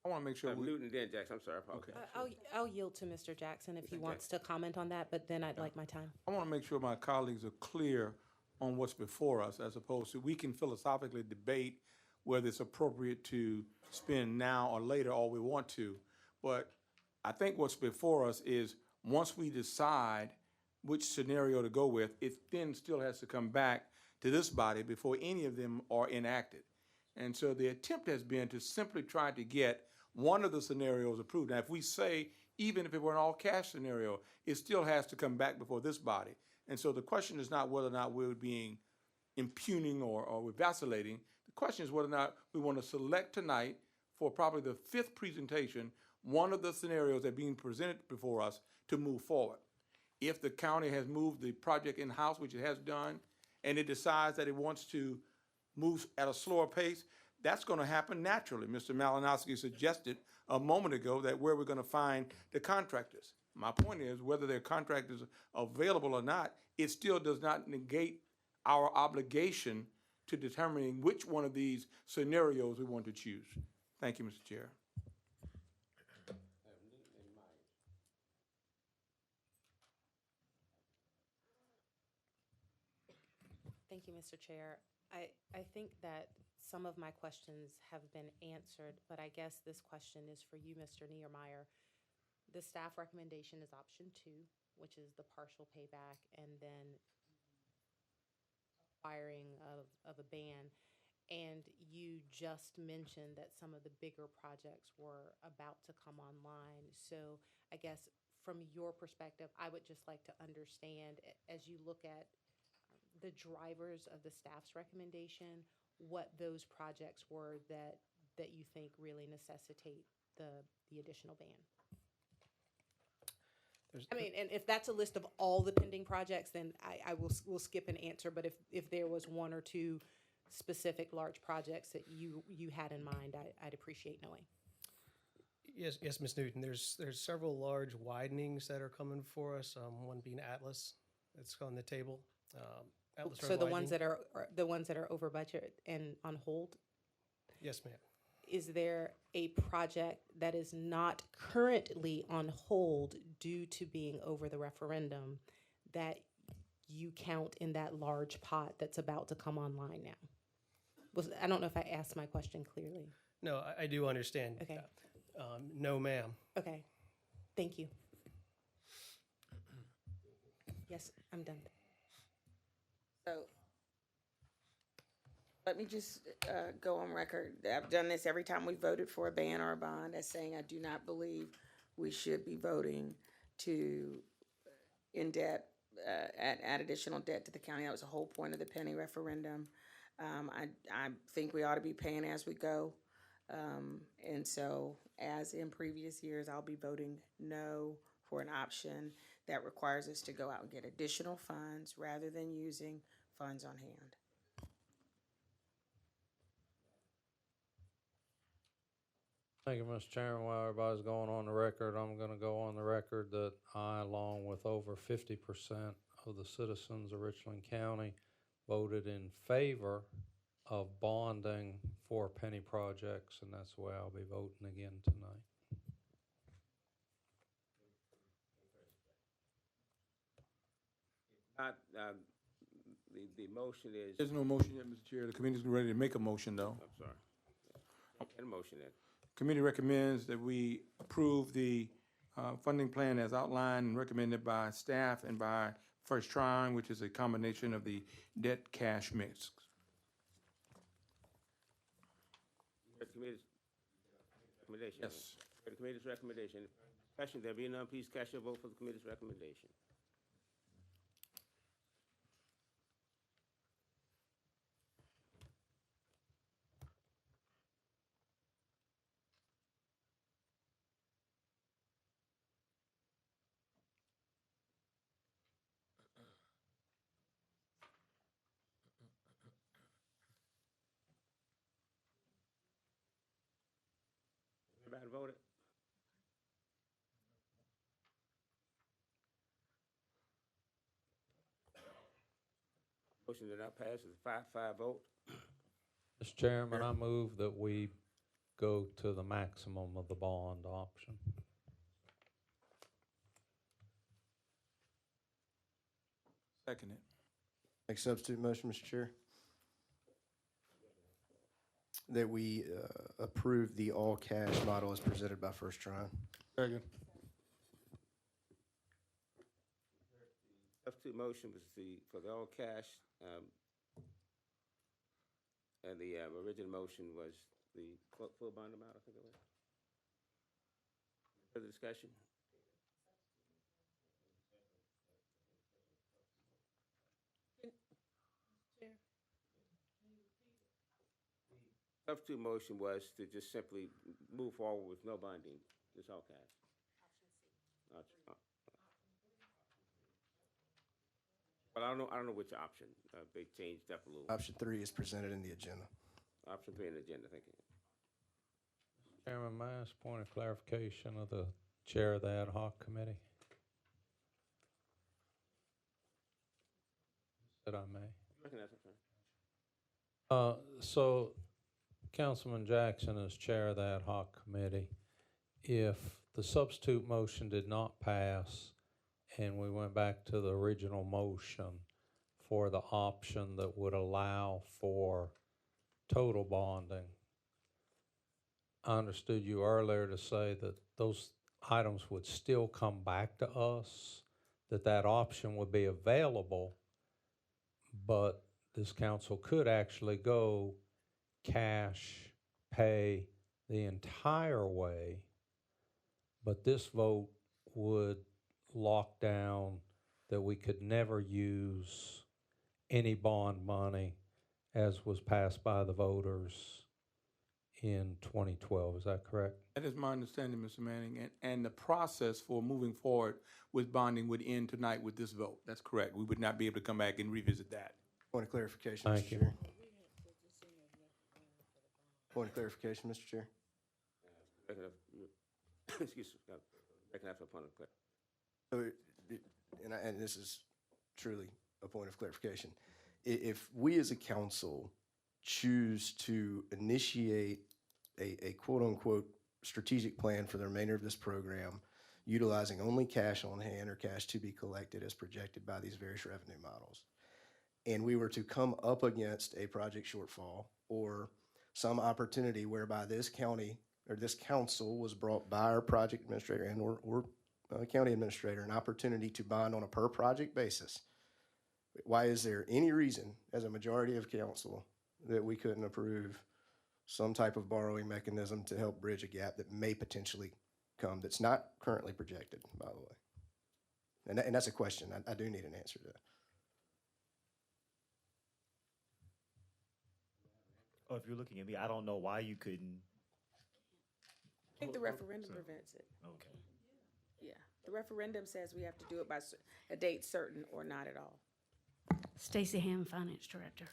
I I want to make sure we, Newton, then Jackson. I'm sorry, I apologize. I'll yield to Mr. Jackson if he wants to comment on that, but then I'd like my time. I want to make sure my colleagues are clear on what's before us, as opposed to, we can philosophically debate whether it's appropriate to spend now or later, all we want to. But I think what's before us is, once we decide which scenario to go with, it then still has to come back to this body before any of them are enacted. And so the attempt has been to simply try to get one of the scenarios approved. Now, if we say, even if it were an all-cash scenario, it still has to come back before this body. And so the question is not whether or not we're being impugning or we're vacillating. The question is whether or not we want to select tonight, for probably the 5th presentation, one of the scenarios that are being presented before us to move forward. If the county has moved the project in-house, which it has done, and it decides that it wants to move at a slower pace, that's going to happen naturally. Mr. Malinowski suggested a moment ago that where we're going to find the contractors. My point is, whether their contractors are available or not, it still does not negate our obligation to determining which one of these scenarios we want to choose. Thank you, Mr. Chair. Thank you, Mr. Chair. I think that some of my questions have been answered, but I guess this question is for you, Mr. Niemeyer. The staff recommendation is option 2, which is the partial payback and then firing of a ban. And you just mentioned that some of the bigger projects were about to come online. So I guess from your perspective, I would just like to understand, as you look at the drivers of the staff's recommendation, what those projects were that you think really necessitate the additional ban. I mean, and if that's a list of all the pending projects, then we'll skip an answer. But if there was 1 or 2 specific large projects that you had in mind, I'd appreciate knowing. Yes, Ms. Newton. There's several large widenings that are coming for us. One being Atlas, that's on the table. Atlas So Road the widening. ones that are over budget and on hold. Yes, ma'am. Is there a project that is not currently on hold due to being over the referendum that you count in that large pot that's about to come online now? I don't know if I asked my question clearly. No, I do understand. Okay. No, ma'am. Okay. Thank you. Yes, I'm done. So let me just go on record. I've done this every time we voted for a ban or a bond, as saying I do not believe we should be voting to add additional debt to the county. That was the whole point of the penny referendum. I think we ought to be paying as we go. And so, as in previous years, I'll be voting no for an option that requires us to go out and get additional funds rather than using funds on hand. Thank you, Mr. Chairman. While everybody's going on the record, I'm going to go on the record that I, along with over 50% of the citizens of Richland County, voted in favor of bonding for penny projects, and that's the way I'll be voting again tonight. The motion is. There's no motion yet, Mr. Chair. The committee's ready to make a motion, though. I'm sorry. Get a motion then. Committee recommends that we approve the funding plan as outlined and recommended by staff and by First Trine, which is a combination of the debt cash mix. The committee's recommendation. Yes. The committee's recommendation. Question, there be none, please cast your vote for the committee's recommendation. Everybody voted? Motion did not pass. It's a 5-5 vote. Mr. Chairman, I move that we go to the maximum of the bond option. Second it. Make substitute motion, Mr. Chair. That we approve the all-cash model as presented by First Tryon. Second. Substitute motion was for the all cash, and the original motion was the full bond amount, I think it was. Further discussion? Substitute motion was to just simply move forward with no bonding, just all cash. But I don't know which option. They changed up a little. Option 3 is presented in the agenda. Option 3 in the agenda, thank you. Chairman, may I ask a point of clarification of the chair of the ad hoc committee? That I may. Recognize it, sir. So Councilman Jackson, as chair of the ad hoc committee, if the substitute motion did not pass and we went back to the original motion for the option that would allow for total bonding, I understood you earlier to say that those items would still come back to us, that option would be available, but this council could actually go cash pay the entire way, but this vote would lock down that we could never use any bond money as was passed by the voters in 2012. Is that correct? That is my understanding, Mr. Manning, and the process for moving forward with bonding would end tonight with this vote. That's correct. We would not be able to come back and revisit that. Point of clarification, Thank Mr. you. Chair. Point of clarification, Mr. Chair. Excuse me. Recognize for point of clarification. So, and this is truly a point of clarification. If we as a council choose to initiate a quote-unquote strategic plan for the remainder of this program, utilizing only cash on hand or cash to be collected as projected by these various revenue models, and we were to come up against a project shortfall or some opportunity whereby this county or this council was brought by our project administrator and or county administrator an opportunity to bond on a per project basis, why is there any reason as a majority of council that we couldn't approve some type of borrowing mechanism to help bridge a gap that may potentially come that's not currently projected, by the way? And that's a question. I do need an answer to that. Oh, if you're looking at me, I don't know why you couldn't. I think the referendum prevents it. Okay. Yeah, the referendum says we have to do it by a date certain or not at all. Stacy Ham, Finance Director.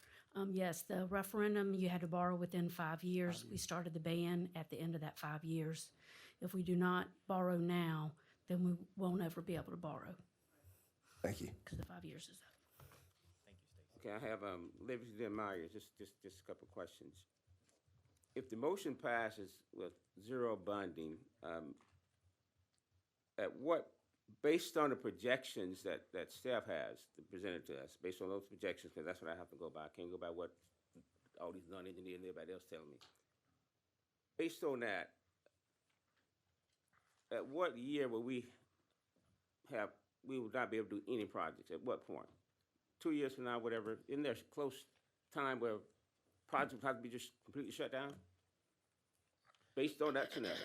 Yes, the referendum, you had to borrow within 5 years. We started the ban at the end of that 5 years. If we do not borrow now, then we won't ever be able to borrow. Thank you. Because the 5 years is up. Okay, I have Liberty and Myers, just a couple questions. If the motion passes with zero bonding, at what, based on the projections that staff has presented to us, based on those projections, because that's what I have to go by, I can't go by what all these non-engineers and everybody else telling me. Based on that, at what year will we would not be able to do any projects? At what point? 2 years from now, whatever, isn't there a close time where projects have to be just completely shut down? Based on that scenario.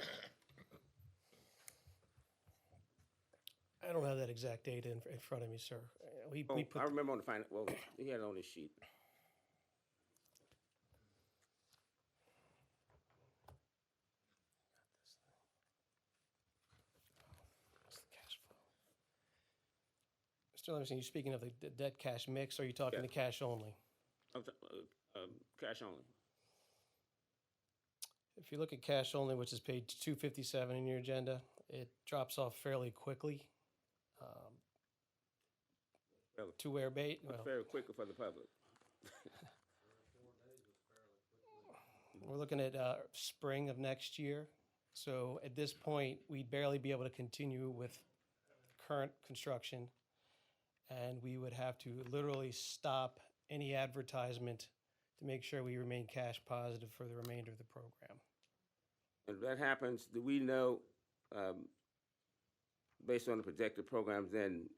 I don't have that exact data in front of me, sir. We put I remember on the final, well, he had it on his sheet. Mr. Levinson, you speaking of the debt cash mix, or are you talking the cash only? Cash only. If you look at cash only, which is page 257 in your agenda, it drops off fairly quickly. To where bait? It's very quick for the public. We're looking at spring of next year. So at this point, we'd barely be able to continue with current construction, and we would have to literally stop any advertisement to make sure we remain cash positive for the remainder of the program. If that happens, do we know, based on the projected programs, then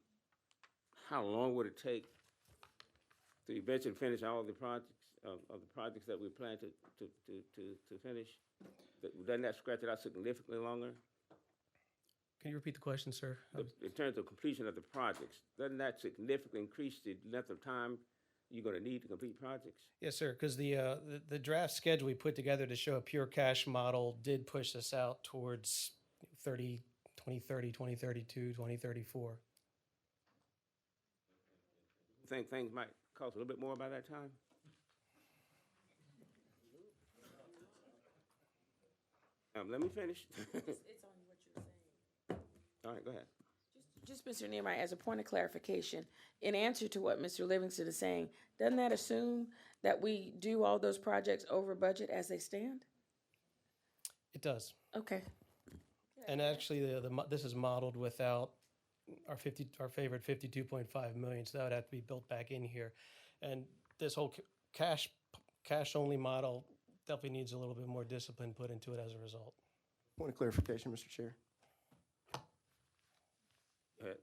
how long would it take to eventually finish all of the projects of the projects that we plan to finish? Doesn't that stretch it out significantly longer? Can you repeat the question, sir? In terms of completion of the projects, doesn't that significantly increase the length of time you're going to need to complete projects? Yes, sir, because the draft schedule we put together to show a pure cash model did push us out towards 2030, 2032, 2034. Think things might cost a little bit more by that time? Let me finish. It's on what you're saying. All right, go ahead. Just Mr. Nehemiah, as a point of clarification, in answer to what Mr. Livingston is saying, doesn't that assume that we do all those projects over budget as they stand? It does. Okay. And actually, this is modeled without our favorite 52.5 million, so that would have to be built back in here. And this whole cash only model definitely needs a little bit more discipline put into it as a result. Point of clarification, Mr. Chair. Go ahead.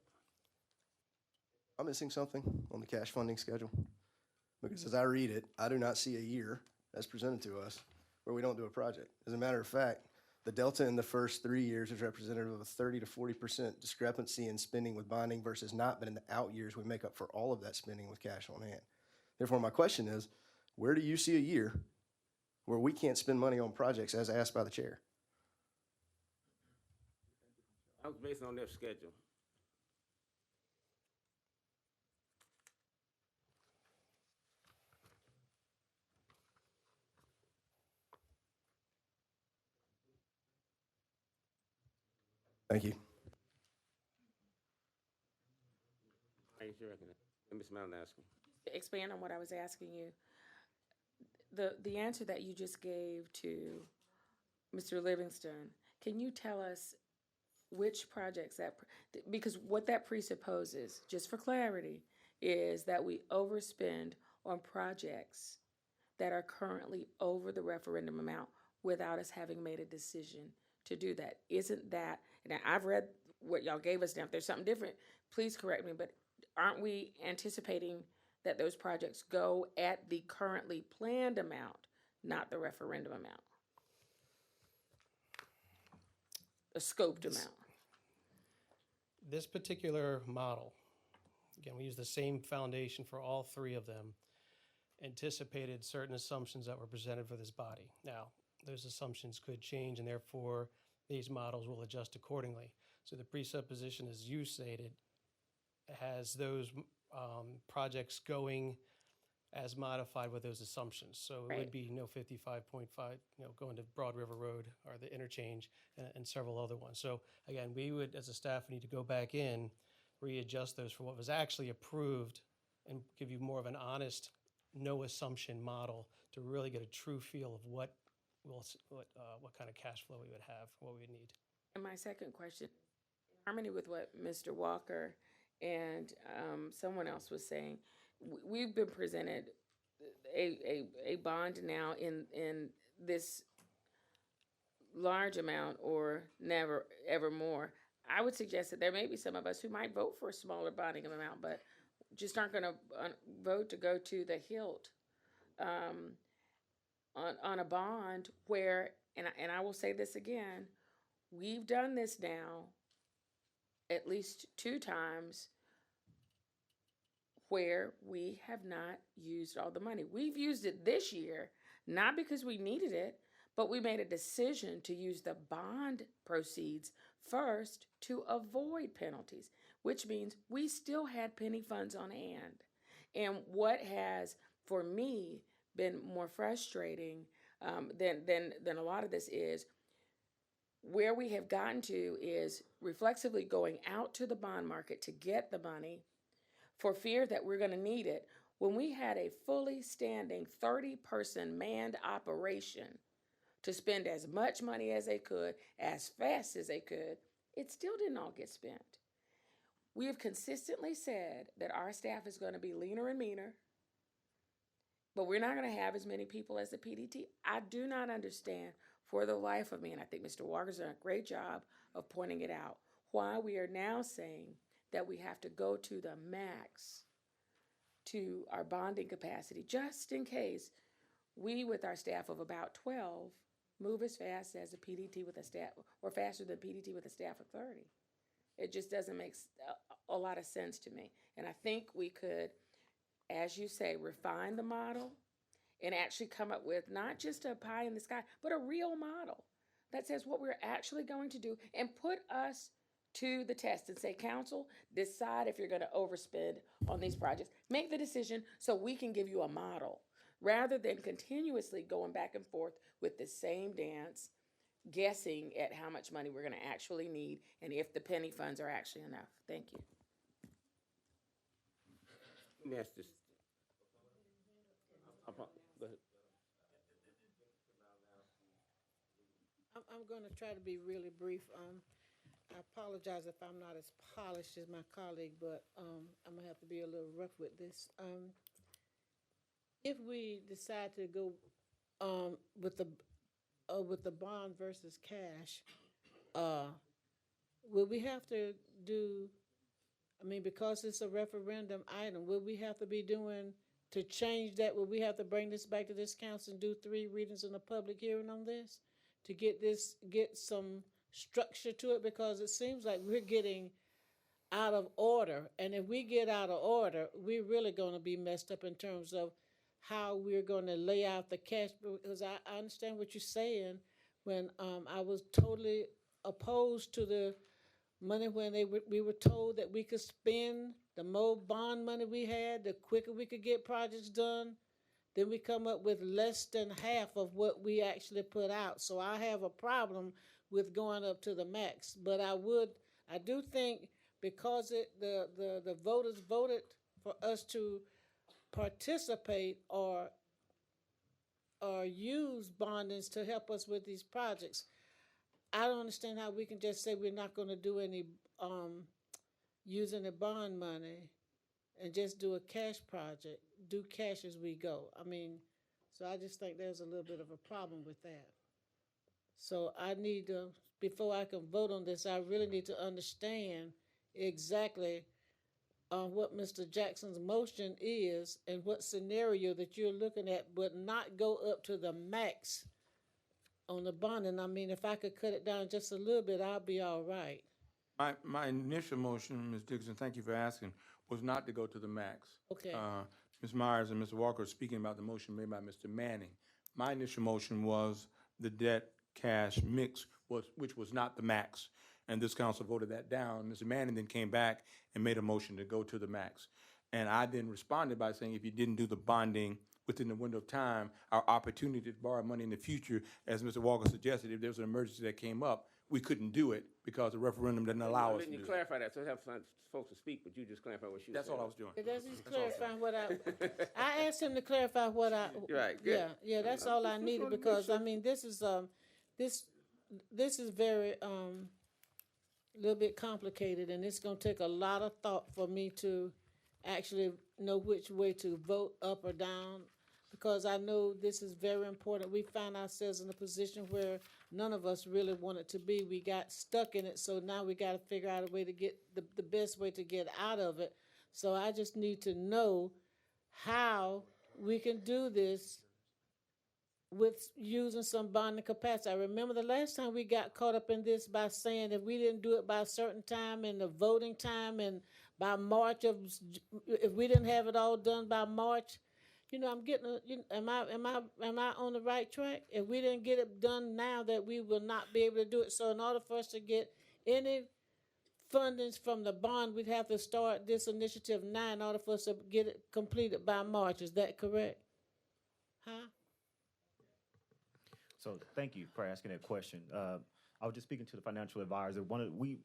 I'm missing something on the cash funding schedule, because as I read it, I do not see a year as presented to us where we don't do a project. As a matter of fact, the delta in the first 3 years is representative of a 30 to 40% discrepancy in spending with bonding versus not, but in the out years, we make up for all of that spending with cash on hand. Therefore, my question is, where do you see a year where we can't spend money on projects as asked by the chair? I was based on their schedule. Thank you. How you reckon? Ms. Malinowski. Expand on what I was asking you. The answer that you just gave to Mr. Livingston, can you tell us which projects that, because what that presupposes, just for clarity, is that we overspend on projects that are currently over the referendum amount without us having made a decision to do that. Isn't that, and I've read what y'all gave us now, if there's something different, please correct me, but aren't we anticipating that those projects go at the currently planned amount, not the referendum amount? A scoped amount. This particular model, again, we use the same foundation for all three of them, anticipated certain assumptions that were presented for this body. Now, those assumptions could change, and therefore these models will adjust accordingly. So the presupposition, as you stated, has those projects going as modified with those assumptions. So it would be no 55.5, going to Broad River Road or the interchange and several other ones. So again, we would, as a staff, need to go back in, readjust those for what was actually approved and give you more of an honest, no assumption model to really get a true feel of what kind of cash flow we would have, what we would need. And my second question, in harmony with what Mr. Walker and someone else was saying, we've been presented a bond now in this large amount or never ever more. I would suggest that there may be some of us who might vote for a smaller bonding amount, but just aren't going to vote to go to the hilt on a bond where, and I will say this again, we've done this now at least 2 times where we have not used all the money. We've used it this year, not because we needed it, but we made a decision to use the bond proceeds first to avoid penalties, which means we still had penny funds on hand. And what has, for me, been more frustrating than a lot of this is where we have gotten to is reflexively going out to the bond market to get the money for fear that we're going to need it when we had a fully standing 30-person manned operation to spend as much money as they could, as fast as they could, it still didn't all get spent. We have consistently said that our staff is going to be leaner and meaner, but we're not going to have as many people as the PDT. I do not understand for the life of me, and I think Mr. Walker's done a great job of pointing it out, why we are now saying that we have to go to the max to our bonding capacity, just in case we, with our staff of about 12, move as fast as the PDT with a staff, or faster than PDT with a staff of 30. It just doesn't make a lot of sense to me. And I think we could, as you say, refine the model and actually come up with not just a pie in the sky, but a real model that says what we're actually going to do and put us to the test and say, council, decide if you're going to overspend on these projects. Make the decision so we can give you a model rather than continuously going back and forth with the same dance, guessing at how much money we're going to actually need and if the penny funds are actually enough. Thank you. Let me ask this. Go ahead. I'm going to try to be really brief. I apologize if I'm not as polished as my colleague, but I'm going to have to be a little rough with this. If we decide to go with the bond versus cash, will we have to do, I mean, because it's a referendum item, will we have to be doing, to change that, will we have to bring this back to this council and do 3 readings in a public hearing on this? To get some structure to it, because it seems like we're getting out of order. And if we get out of order, we're really going to be messed up in terms of how we're going to lay out the cash. Because I understand what you're saying when I was totally opposed to the money when we were told that we could spend the more bond money we had, the quicker we could get projects done. Then we come up with less than half of what we actually put out. So I have a problem with going up to the max. But I do think because the voters voted for us to participate or use bondings to help us with these projects, I don't understand how we can just say we're not going to do any using the bond money and just do a cash project, do cash as we go. I mean, so I just think there's a little bit of a problem with that. So I need to, before I can vote on this, I really need to understand exactly what Mr. Jackson's motion is and what scenario that you're looking at, but not go up to the max on the bond. And I mean, if I could cut it down just a little bit, I'll be all right. My initial motion, Ms. Dixon, thank you for asking, was not to go to the max. Okay. Ms. Myers and Mr. Walker are speaking about the motion made by Mr. Manning. My initial motion was the debt cash mix, which was not the max, and this council voted that down. Mr. Manning then came back and made a motion to go to the max. And I then responded by saying if you didn't do the bonding within the window of time, our opportunity to borrow money in the future, as Mr. Walker suggested, if there was an emergency that came up, we couldn't do it because the referendum didn't allow us to do it. You clarify that, so I have some folks to speak, but you just clarify what you That's said. all I was doing. That's just clarifying what I asked him to clarify what I. Right, good. Yeah, that's all I needed, because I mean, this is very a little bit complicated, and it's going to take a lot of thought for me to actually know which way to vote up or down, because I know this is very important. We find ourselves in a position where none of us really wanted to be. We got stuck in it, so now we got to figure out a way to get the best way to get out of it. So I just need to know how we can do this with using some bonding capacity. I remember the last time we got caught up in this by saying if we didn't do it by a certain time in the voting time and by March if we didn't have it all done by March, I'm getting. Am I on the right track? If we didn't get it done now, that we will not be able to do it. So in order for us to get any fundings from the bond, we'd have to start this initiative now in order for us to get it completed by March. Is that correct? Huh? So thank you for asking that question. I was just speaking to the financial advisor.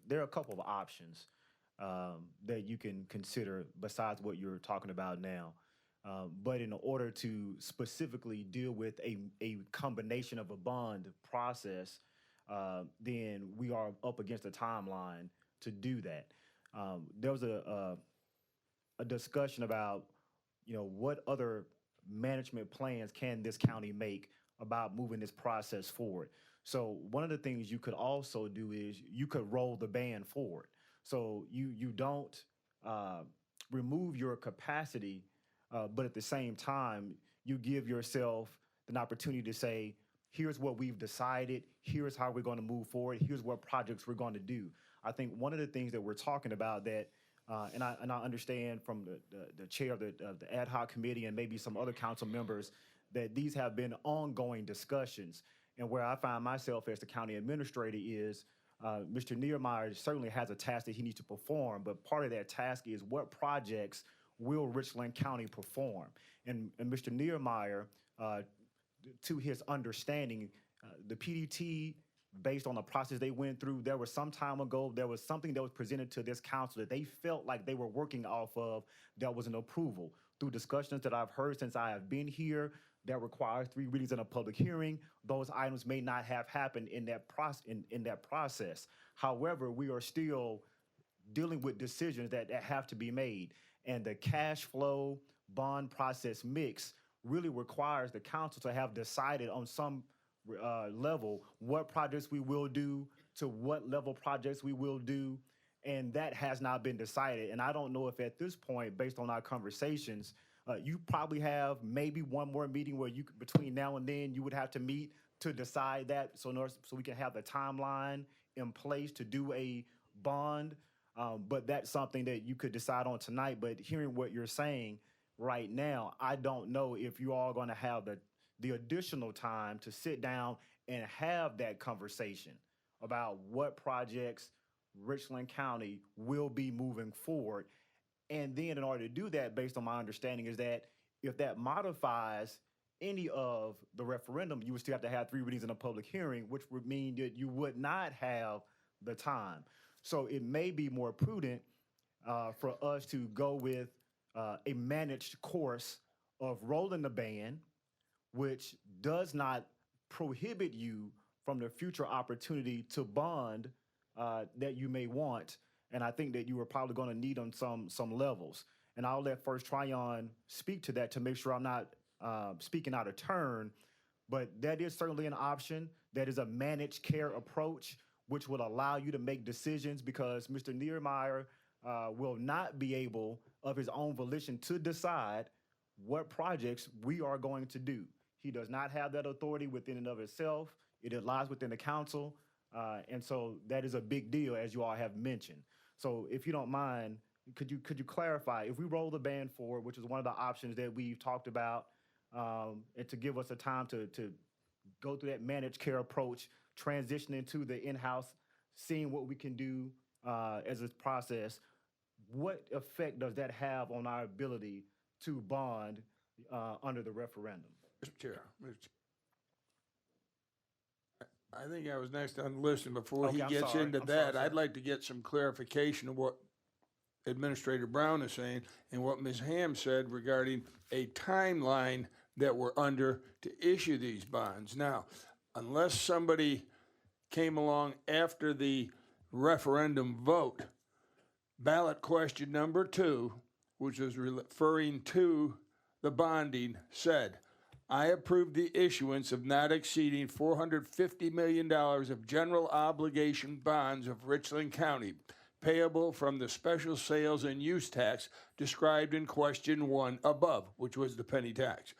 There are a couple of options that you can consider besides what you're talking about now. But in order to specifically deal with a combination of a bond process, then we are up against a timeline to do that. There was a discussion about, what other management plans can this county make about moving this process forward. So one of the things you could also do is you could roll the ban forward. So you don't remove your capacity, but at the same time, you give yourself an opportunity to say, here's what we've decided, here's how we're going to move forward, here's what projects we're going to do. I think one of the things that we're talking about that, and I understand from the chair of the ad hoc committee and maybe some other council members, that these have been ongoing discussions. And where I find myself as the county administrator is, Mr. Niemeyer certainly has a task that he needs to perform, but part of that task is what projects will Richland County perform? And Mr. Niemeyer, to his understanding, the PDT, based on the process they went through, there was some time ago, there was something that was presented to this council that they felt like they were working off of that was an approval. Through discussions that I've heard since I have been here, that requires 3 readings in a public hearing, those items may not have happened in that process. However, we are still dealing with decisions that have to be made. And the cash flow bond process mix really requires the council to have decided on some level what projects we will do, to what level projects we will do, and that has not been decided. And I don't know if at this point, based on our conversations, you probably have maybe one more meeting where between now and then you would have to meet to decide that, so we can have the timeline in place to do a bond. But that's something that you could decide on tonight. But hearing what you're saying right now, I don't know if you are going to have the additional time to sit down and have that conversation about what projects Richland County will be moving forward. And then in order to do that, based on my understanding, is that if that modifies any of the referendum, you would still have to have 3 readings in a public hearing, which would mean that you would not have the time. So it may be more prudent for us to go with a managed course of rolling the ban, which does not prohibit you from the future opportunity to bond that you may want. And I think that you are probably going to need on some levels. And I'll let First Tryon speak to that to make sure I'm not speaking out of turn. But that is certainly an option. That is a managed care approach, which will allow you to make decisions, because Mr. Niemeyer will not be able, of his own volition, to decide what projects we are going to do. He does not have that authority within and of itself. It lies within the council. And so that is a big deal, as you all have mentioned. So if you don't mind, could you clarify, if we roll the ban forward, which is one of the options that we've talked about, and to give us a time to go through that managed care approach, transitioning to the in-house, seeing what we can do as a process, what effect does that have on our ability to bond under the referendum? Mr. Chair. I think I was next on the list, and before he gets into that, I'd like to get some clarification of what Administrator Brown is saying and what Ms. Ham said regarding a timeline that we're under to issue these bonds. Now, unless somebody came along after the referendum vote, ballot question number 2, which was referring to the bonding, said, I approve the issuance of not exceeding $450 million of general obligation bonds of Richland County, payable from the special sales and use tax described in question 1 above, which was the penny tax,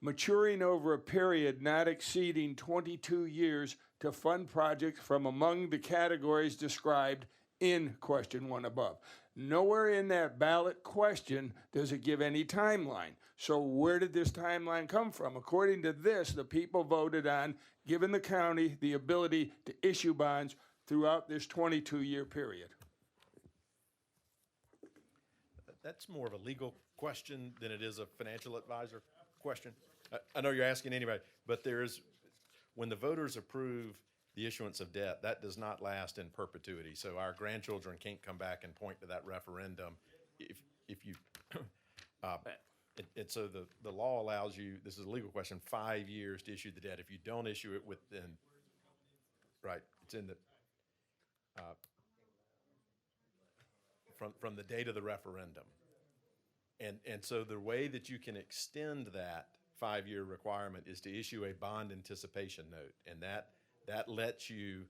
maturing over a period not exceeding 22 years to fund projects from among the categories described in question 1 above. Nowhere in that ballot question does it give any timeline. So where did this timeline come from? According to this, the people voted on giving the county the ability to issue bonds throughout this 22-year period. That's more of a legal question than it is a financial advisor question. I know you're asking anybody, but when the voters approve the issuance of debt, that does not last in perpetuity. So our grandchildren can't come back and point to that referendum. If you, And so the law allows you, this is a legal question, 5 years to issue the debt. If you don't issue it within, right, it's in the, from the date of the referendum. And so the way that you can extend that 5-year requirement is to issue a bond anticipation note. And that lets you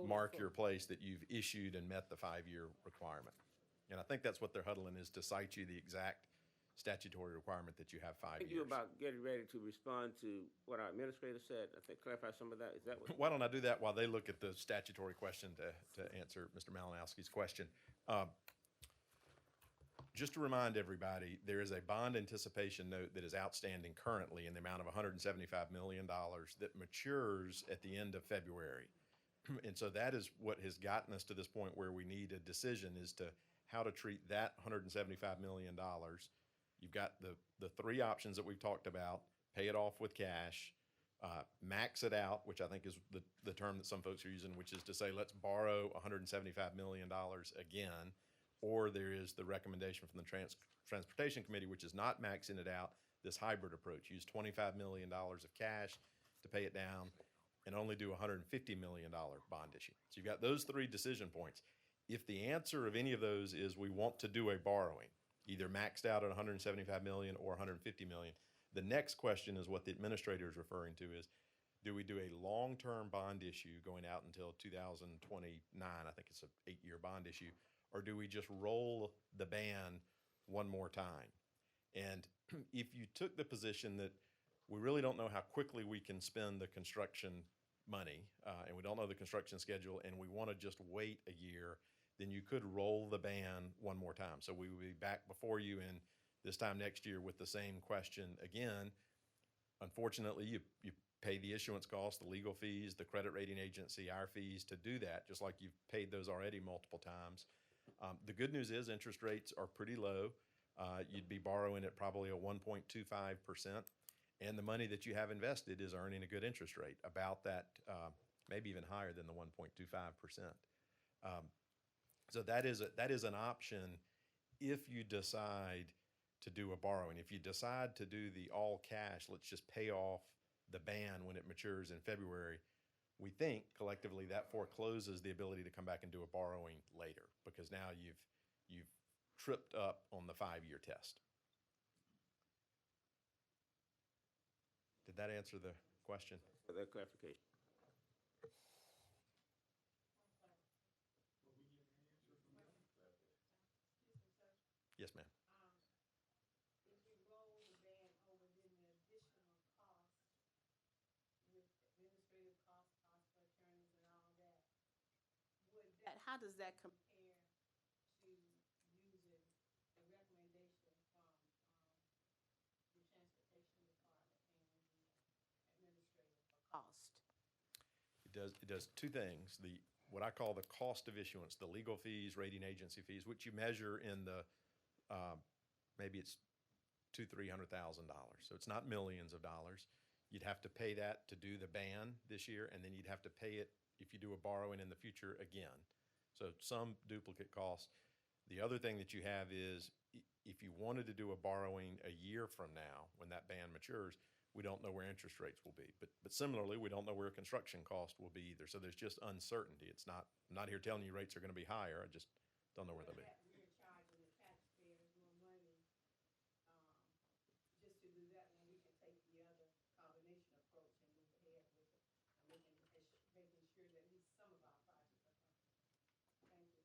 mark your place that you've issued and met the 5-year requirement. And I think that's what they're huddling, is to cite you the exact statutory requirement that you have 5 I think years. you're about getting ready to respond to what our administrator said. I think clarify some of that. Is that what? Why don't I do that while they look at the statutory question to answer Mr. Malinowski's question? Just to remind everybody, there is a bond anticipation note that is outstanding currently in the amount of $175 million that matures at the end of February. And so that is what has gotten us to this point where we need a decision as to how to treat that $175 million. You've got the three options that we've talked about: pay it off with cash, max it out, which I think is the term that some folks are using, which is to say, let's borrow $175 million again. Or there is the recommendation from the Transportation Committee, which is not maxing it out, this hybrid approach. Use $25 million of cash to pay it down and only do a $150 million bond issue. So you've got those three decision points. If the answer of any of those is we want to do a borrowing, either maxed out at $175 million or $150 million, the next question is what the administrator is referring to is, do we do a long-term bond issue going out until 2029? I think it's an 8-year bond issue. Or do we just roll the ban one more time? And if you took the position that we really don't know how quickly we can spend the construction money, and we don't know the construction schedule, and we want to just wait a year, then you could roll the ban one more time. So we would be back before you in this time next year with the same question again. Unfortunately, you pay the issuance costs, the legal fees, the credit rating agency, our fees to do that, just like you've paid those already multiple times. The good news is interest rates are pretty low. You'd be borrowing at probably a 1.25%, and the money that you have invested is earning a good interest rate, about that, maybe even higher than the 1.25%. So that is an option if you decide to do a borrowing. If you decide to do the all cash, let's just pay off the ban when it matures in February, we think collectively that forecloses the ability to come back and do a borrowing later, because now you've tripped up on the 5-year test. Did that answer the question? For that clarification. Yes, ma'am. How does that compare to using the recommendation from the Transportation Department and the administrator for cost? It does two things. What I call the cost of issuance, the legal fees, rating agency fees, which you measure in the maybe it's $200,000-300,000. So it's not millions of dollars. You'd have to pay that to do the ban this year, and then you'd have to pay it if you do a borrowing in the future again. So some duplicate cost. The other thing that you have is if you wanted to do a borrowing a year from now, when that ban matures, we don't know where interest rates will be. But similarly, we don't know where construction cost will be either. So there's just uncertainty. I'm not here telling you rates are going to be higher. I just don't know where they'll be. We're charging the taxpayers more money just to do that when we can take the other combination approach and move ahead with it, and making sure that at least some of our projects are covered. Thank you.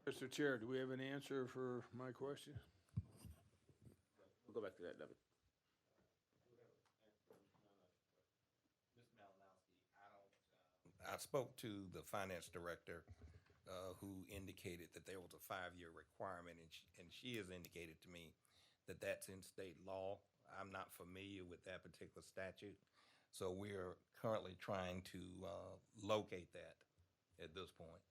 Mr. Chair, do we have an answer for my question? We'll go back to that, David. I spoke to the finance director who indicated that there was a 5-year requirement, and she has indicated to me that that's in state law. I'm not familiar with that particular statute, so we're currently trying to locate that at this point.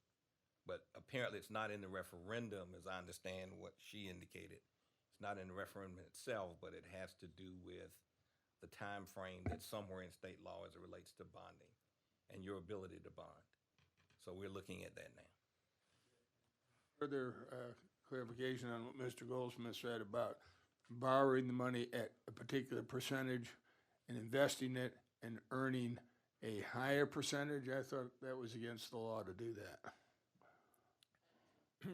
But apparently it's not in the referendum, as I understand what she indicated. It's not in the referendum itself, but it has to do with the time frame that's somewhere in state law as it relates to bonding and your ability to bond. So we're looking at that now. Further clarification on what Mr. Goldsmith said about borrowing the money at a particular percentage and investing it and earning a higher percentage. I thought that was against the law to do that.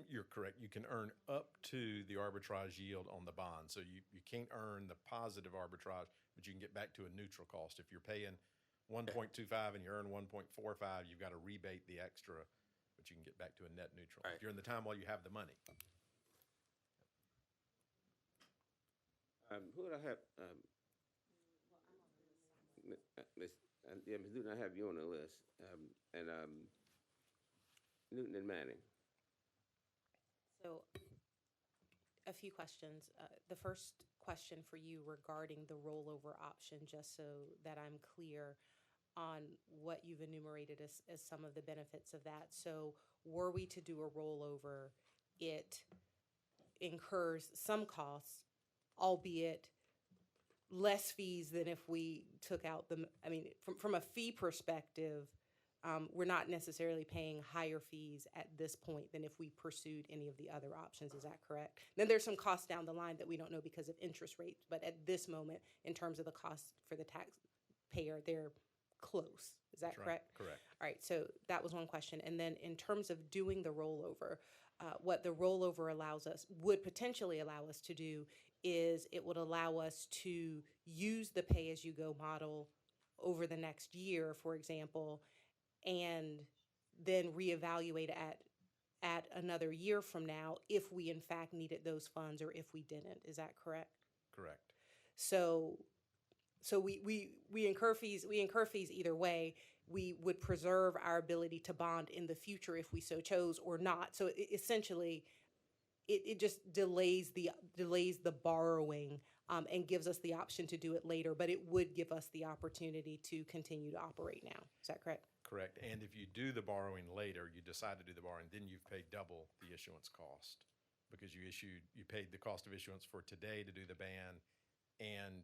You're correct. You can earn up to the arbitrage yield on the bond. So you can't earn the positive arbitrage, but you can get back to a neutral cost. If you're paying 1.25 and you earn 1.45, you've got to rebate the extra, but you can get back to a net neutral during the time while you have the money. Who would I have? Ms. Newton, I have you on the list, and Newton and Manning. So, a few questions. The first question for you regarding the rollover option, just so that I'm clear on what you've enumerated as some of the benefits of that. So, were we to do a rollover, it incurs some costs, albeit less fees than if we took out from a fee perspective, we're not necessarily paying higher fees at this point than if we pursued any of the other options. Is that correct? Then there's some costs down the line that we don't know because of interest rates, but at this moment, in terms of the cost for the taxpayer, they're close. Is that correct? Correct. All right, so that was one question. And then in terms of doing the rollover, what the rollover would potentially allow us to do is it would allow us to use the pay-as-you-go model over the next year, for example, and then reevaluate at another year from now if we in fact needed those funds or if we didn't. Is that correct? Correct. So we incur fees. We incur fees either way. We would preserve our ability to bond in the future if we so chose or not. So essentially, it just delays the borrowing and gives us the option to do it later. But it would give us the opportunity to continue to operate now. Is that correct? Correct. And if you do the borrowing later, you decide to do the borrowing, then you've paid double the issuance cost because you paid the cost of issuance for today to do the ban and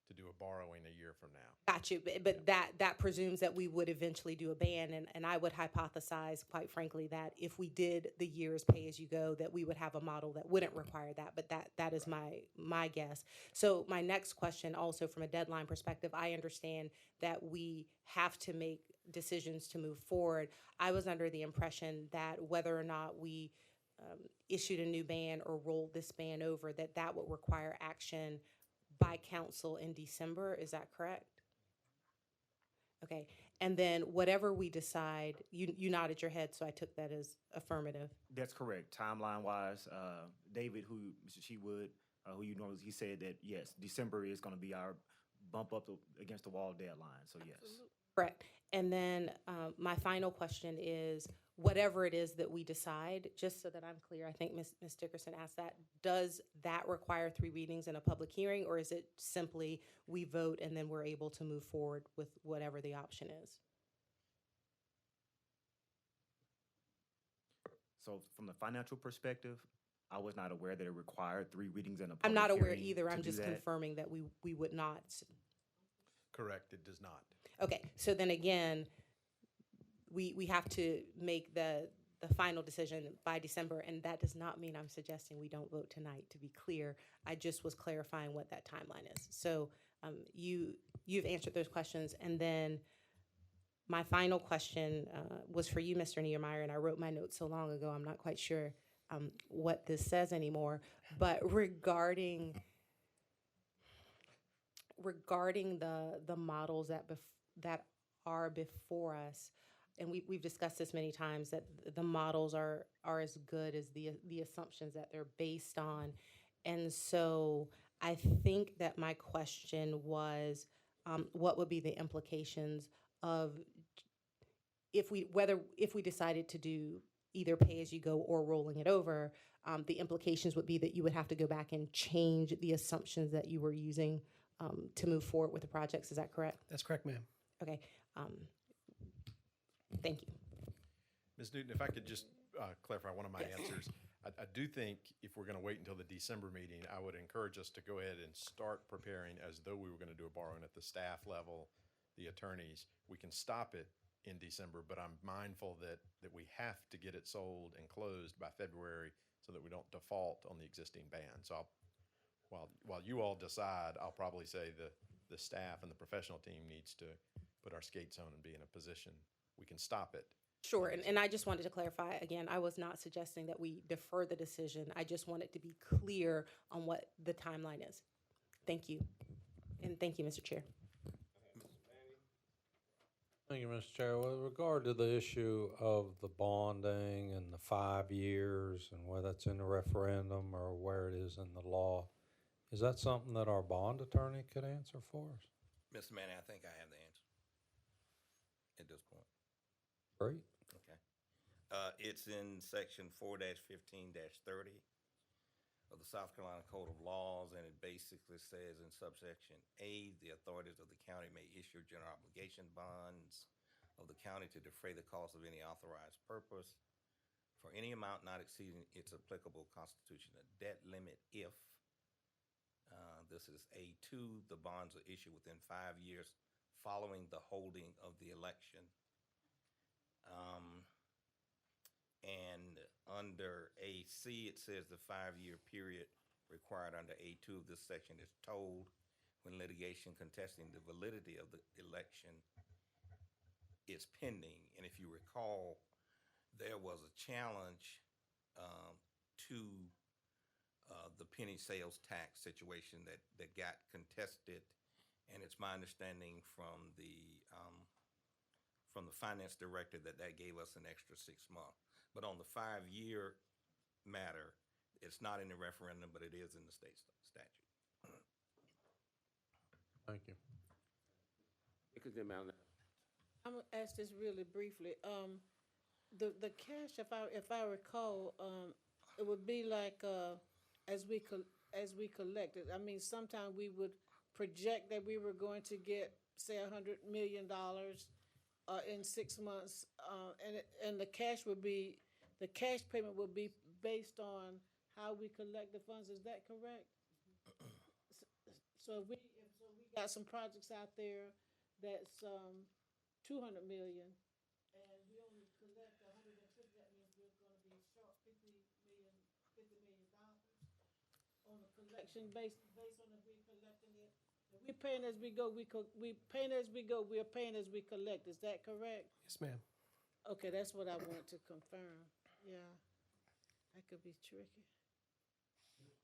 to do a borrowing a year from now. Got you. But that presumes that we would eventually do a ban. And I would hypothesize, quite frankly, that if we did the years pay as you go, that we would have a model that wouldn't require that. But that is my guess. So my next question, also from a deadline perspective, I understand that we have to make decisions to move forward. I was under the impression that whether or not we issued a new ban or rolled this ban over, that would require action by council in December. Is that correct? Okay. And then whatever we decide, you nodded your head, so I took that as affirmative. That's correct. Timeline-wise, David, Mr. Shewood, who you know, he said that, yes, December is going to be our bump up against the wall deadline. So, yes. Correct. And then my final question is, whatever it is that we decide, just so that I'm clear, I think Ms. Dickerson asked that, does that require 3 readings and a public hearing, or is it simply we vote and then we're able to move forward with whatever the option is? So from the financial perspective, I was not aware that it required 3 readings and a public I'm not aware hearing either. to I'm do just that. confirming that we would not. Correct. It does not. Okay. So then again, we have to make the final decision by December, and that does not mean I'm suggesting we don't vote tonight, to be clear. I just was clarifying what that timeline is. So you've answered those questions. And then my final question was for you, Mr. Niemeyer, and I wrote my notes so long ago, I'm not quite sure what this says anymore. But regarding the models that are before us, and we've discussed this many times, that the models are as good as the assumptions that they're based on. And so I think that my question was, what would be the implications of if we decided to do either pay as you go or rolling it over, the implications would be that you would have to go back and change the assumptions that you were using to move forward with the projects. Is that correct? That's correct, ma'am. Okay. Thank you. Ms. Newton, if I could just clarify one of my answers. I do think if we're going to wait until the December meeting, I would encourage us to go ahead and start preparing as though we were going to do a borrowing at the staff level, the attorneys. We can stop it in December, but I'm mindful that we have to get it sold and closed by February so that we don't default on the existing ban. So while you all decide, I'll probably say the staff and the professional team needs to put our skates on and be in a position we can stop it. Sure, and I just wanted to clarify, again, I was not suggesting that we defer the decision. I just wanted to be clear on what the timeline is. Thank you. And thank you, Mr. Chair. Thank you, Mr. Chair. With regard to the issue of the bonding and the 5 years and whether it's in the referendum or where it is in the law, is that something that our bond attorney could answer for us? Mr. Manning, I think I have the answer at this point. Great. Okay. It's in section 4-15-30 of the South Carolina Code of Laws, and it basically says in subsection A, the authorities of the county may issue general obligation bonds of the county to defray the cost of any authorized purpose for any amount not exceeding its applicable constitutional debt limit if, this is A2, the bonds are issued within 5 years following the holding of the election. And under AC, it says the 5-year period required under A2 of this section is told when litigation contesting the validity of the election is pending. And if you recall, there was a challenge to the penny sales tax situation that got contested, and it's my understanding from the finance director that gave us an extra 6 months. But on the 5-year matter, it's not in the referendum, but it is in the state statute. Thank you. I'm gonna ask this really briefly. The cash, if I recall, it would be like as we collect it. I mean, sometimes we would project that we were going to get, say, $100 million in 6 months, and the cash payment would be based on how we collect the funds. Is that correct? So we got some projects out there that's $200 million, and we only collect 150. That means we're going to be short $50 million on a collection based on if we're collecting it. If we're paying as we go, we paying as we go. We're paying as we collect. Is that correct? Yes, ma'am. Okay, that's what I want to confirm. Yeah, that could be tricky.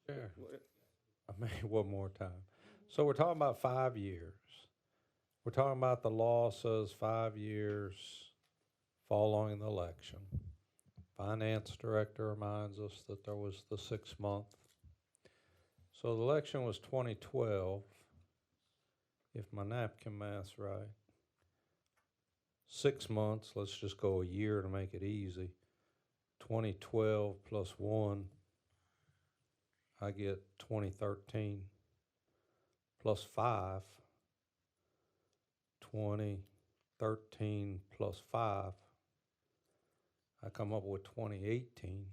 Sure. I mean, one more time. So we're talking about 5 years. We're talking about the law says 5 years following the election. Finance director reminds us that there was the 6 month. So the election was 2012, if my napkin math's right. 6 months, let's just go a year to make it easy. 2012 plus 1, I get 2013 plus 5. 2013 plus 5, I come up with 2018.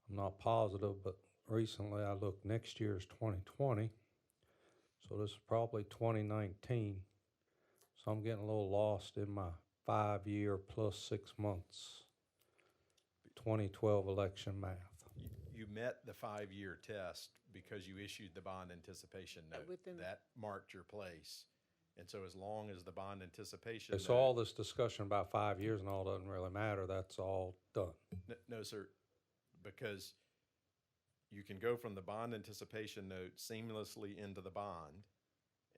I'm not positive, but recently I looked, next year is 2020, so this is probably 2019. So I'm getting a little lost in my 5-year plus 6 months 2012 election math. You met the 5-year test because you issued the bond anticipation note. That marked your place. And so as long as the bond anticipation So all this discussion about 5 years and all doesn't really matter. That's all done. No, sir, because you can go from the bond anticipation note seamlessly into the bond,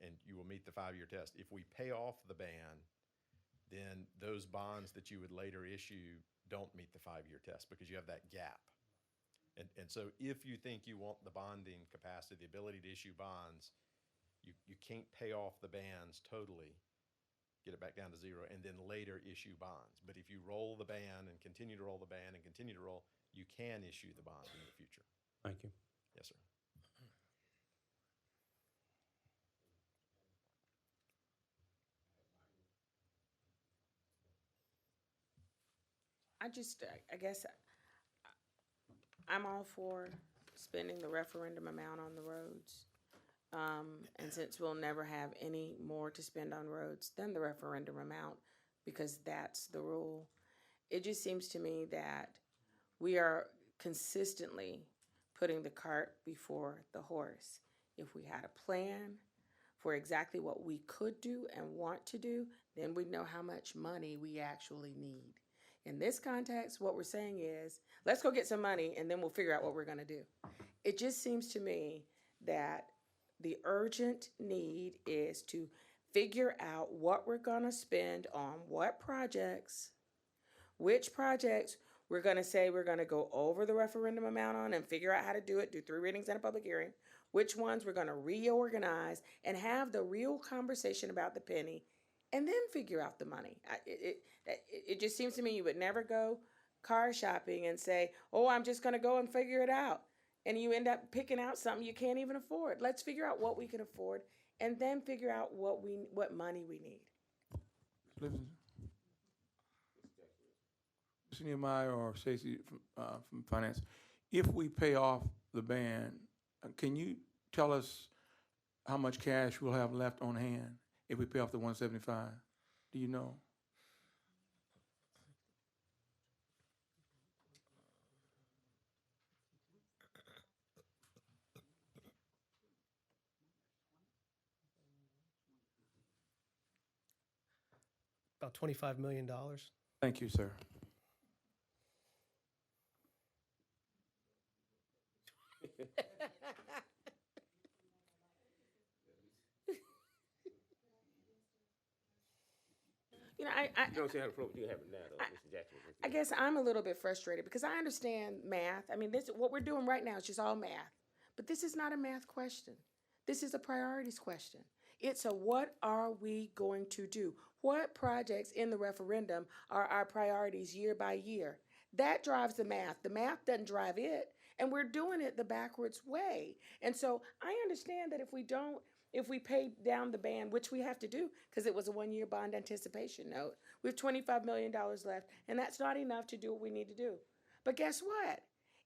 and you will meet the 5-year test. If we pay off the ban, then those bonds that you would later issue don't meet the 5-year test because you have that gap. And so if you think you want the bonding capacity, the ability to issue bonds, you can't pay off the bans totally, get it back down to 0, and then later issue bonds. But if you roll the ban and continue to roll the ban and continue to roll, you can issue the bond in the future. Thank you. Yes, sir. I guess I'm all for spending the referendum amount on the roads. And since we'll never have any more to spend on roads than the referendum amount, because that's the rule, it just seems to me that we are consistently putting the cart before the horse. If we had a plan for exactly what we could do and want to do, then we'd know how much money we actually need. In this context, what we're saying is, let's go get some money and then we'll figure out what we're gonna do. It just seems to me that the urgent need is to figure out what we're gonna spend on what projects, which projects we're gonna say we're gonna go over the referendum amount on and figure out how to do it, do 3 readings and a public hearing, which ones we're gonna reorganize and have the real conversation about the penny, and then figure out the money. It just seems to me you would never go car shopping and say, oh, I'm just gonna go and figure it out. And you end up picking out something you can't even afford. Let's figure out what we can afford and then figure out what money we need. Mr. Nehemiah or Stacy from Finance, if we pay off the band, can you tell us how much cash we'll have left on hand if we pay off the 175? Do you know? About $25 million. Thank you, sir. You know, You don't say how to float, you have it now, though, Mr. Jackson. I guess I'm a little bit frustrated because I understand math. I mean, this what we're doing right now is just all math. But this is not a math question. This is a priorities question. It's a what are we going to do? What projects in the referendum are our priorities year by year? That drives the math. The math doesn't drive it, and we're doing it the backwards way. And so I understand that if we pay down the band, which we have to do because it was a 1-year bond anticipation note, we have $25 million left, and that's not enough to do what we need to do. But guess what?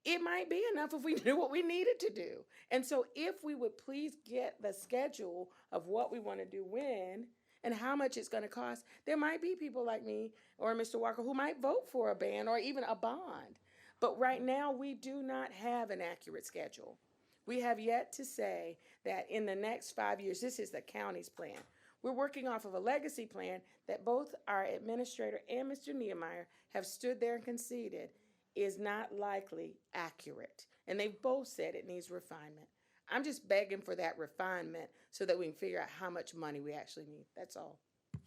It might be enough if we do what we needed to do. And so if we would please get the schedule of what we want to do when and how much it's going to cost, there might be people like me or Mr. Walker who might vote for a ban or even a bond. But right now, we do not have an accurate schedule. We have yet to say that in the next 5 years, this is the county's plan. We're working off of a legacy plan that both our administrator and Mr. Nehemiah have stood there and conceded is not likely accurate. And they've both said it needs refinement. I'm just begging for that refinement so that we can figure out how much money we actually need. That's all. All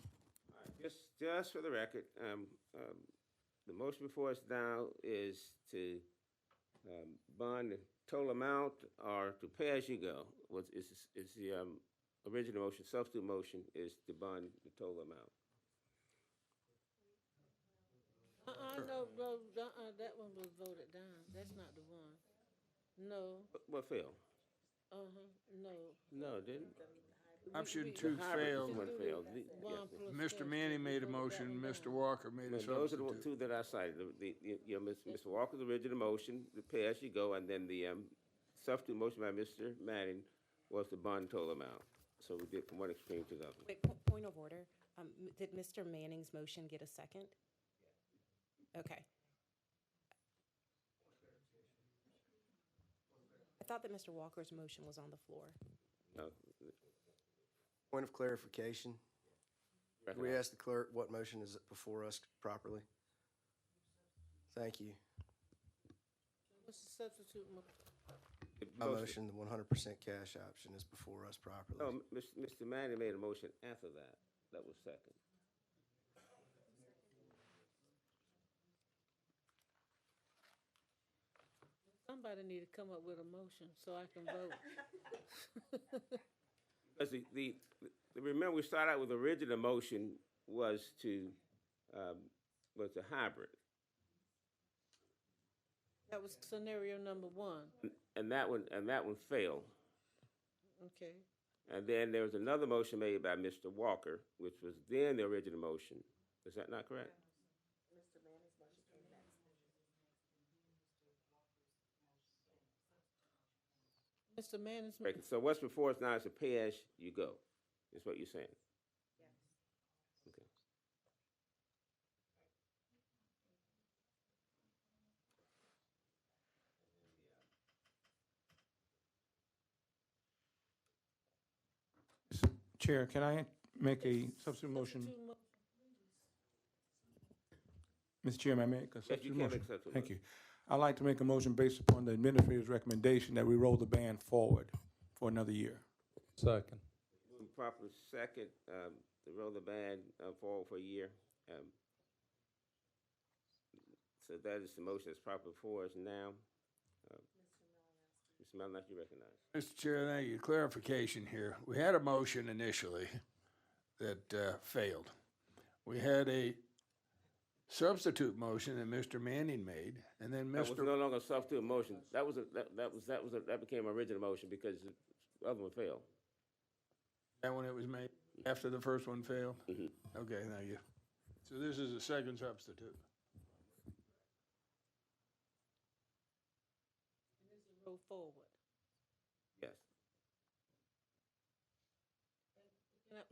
right, just for the record, the motion before us now is to bond the total amount or to pay as you go. Is the original motion, substitute motion is to bond the total amount. No, that one was voted down. That's not the one. No. What failed? No. No, it didn't. Option The 2 hybrid failed. one failed. Mr. Manning made a motion, Mr. Walker made a Those are the substitute. two that I cited. Mr. Walker's original motion, the pay as you go, and then the substitute motion by Mr. Manning was the bond total amount. So we did from one extreme to the other. Wait, point of order. Did Mr. Manning's motion get a second? Okay. I thought that Mr. Walker's motion was on the floor. No. Point of clarification. Can we ask the clerk what motion is before us properly? Thank you. What's the substitute motion? My motion, the 100% cash option is before us properly. Oh, Mr. Manning made a motion after that. That was second. Somebody need to come up with a motion so I can vote. Because remember, we started out with the original motion was a hybrid. That was scenario number 1. And that one failed. Okay. And then there was another motion made by Mr. Walker, which was then the original motion. Is that not correct? Mr. Manning's motion came next. Mr. Manning's. Right, so what's before us now is a pay as you go, is what you're saying? Okay. Chair, can I make a substitute motion? Mr. Chairman, I make a Yes, you substitute can motion? make a substitute Thank you. I'd like to make a motion based upon the administrator's recommendation that we roll the ban forward for another year. Second. Moving properly second, to roll the ban forward for a year. So that is the motion that's proper for us now. Mr. Mellon, you recognize. Mr. Chair, thank you. Clarification here. We had a motion initially that failed. We had a substitute motion that Mr. Manning made, and then That was Mr. no longer a substitute motion. That became original motion because the other one failed. That one it was made after the first one failed? Mhm. Okay, thank you. So this is a second substitute. Roll forward. Yes.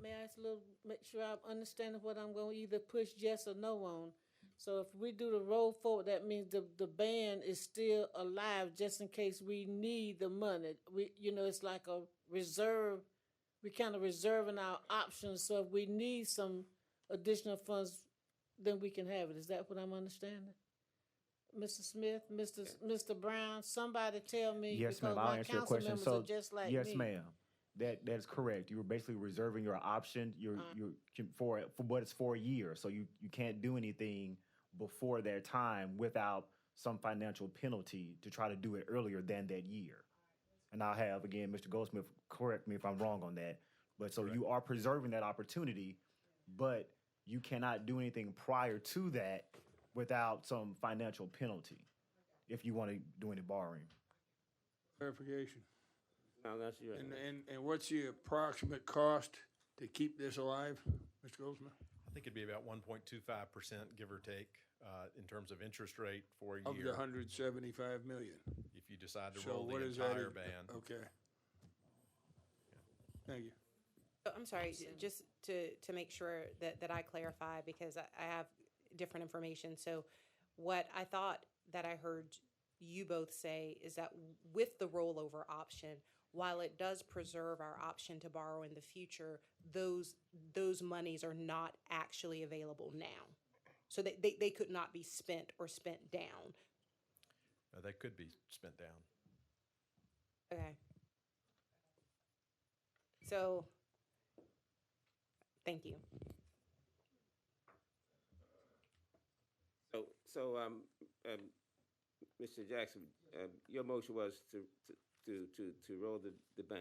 May I ask a little, make sure I'm understanding what I'm going to either push yes or no on? So if we do the roll forward, that means the ban is still alive just in case we need the money. It's like a reserve. We kind of reserving our options. So if we need some additional funds, then we can have it. Is that what I'm understanding? Mr. Smith, Mr. Brown, somebody tell me. Yes, ma'am. because I'll my answer your council question. members So, are just like yes, me. ma'am. That is correct. You were basically reserving your option. For what it's for a year. So you can't do anything before that time without some financial penalty to try to do it earlier than that year. And I'll have again, Mr. Goldsmith, correct me if I'm wrong on that. But so you are preserving that opportunity, but you cannot do anything prior to that without some financial penalty if you want to do any borrowing. Clarification. No, that's your. And what's the approximate cost to keep this alive, Mr. Goldsmith? I think it'd be about 1.25%, give or take, in terms of interest rate for a Of year. the 175 million. If you decide to So roll what the is that entire in- ban. Okay. Thank you. I'm sorry, just to make sure that I clarify, because I have different information. So what I thought that I heard you both say is that with the rollover option, while it does preserve our option to borrow in the future, those monies are not actually available now. So they could not be spent or spent down. No, they could be spent down. Okay. So, thank you. So, Mr. Jackson, your motion was to roll the ban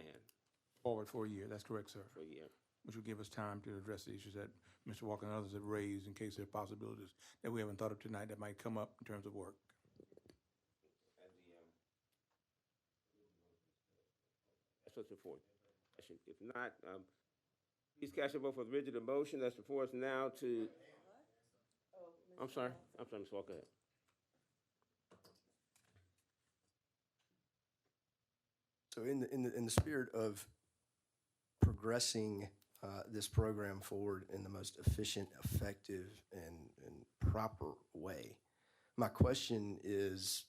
Forward for a year, that's correct, sir. for a year. Which will give us time to address the issues that Mr. Walker and others have raised in case there are possibilities that we haven't thought of tonight that might come up in terms of work. That's what's before. If not, please cast your vote for the original motion that's before us now to. I'm sorry, Ms. Walker. Ahead. So in the spirit of progressing this program forward in the most efficient, effective, and proper way, my question is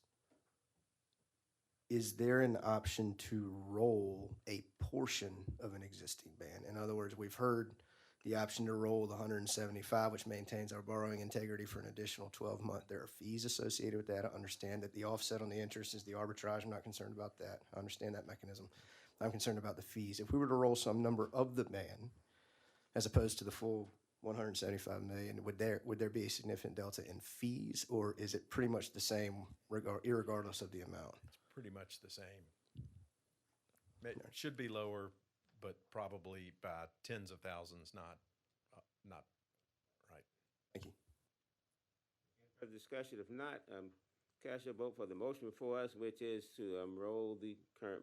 there an option to roll a portion of an existing ban? In other words, we've heard the option to roll the 175, which maintains our borrowing integrity for an additional 12 months. There are fees associated with that. I understand that the offset on the interest is the arbitrage. I'm not concerned about that. I understand that mechanism. I'm concerned about the fees. If we were to roll some number of the ban, as opposed to the full 175 million, would there be a significant delta in fees, or is it pretty much the same irregardless of the amount? It's pretty much the same. It should be lower, but probably by tens of thousands, not right. Thank you. For discussion, if not, cast your vote for the motion before us, which is to roll the current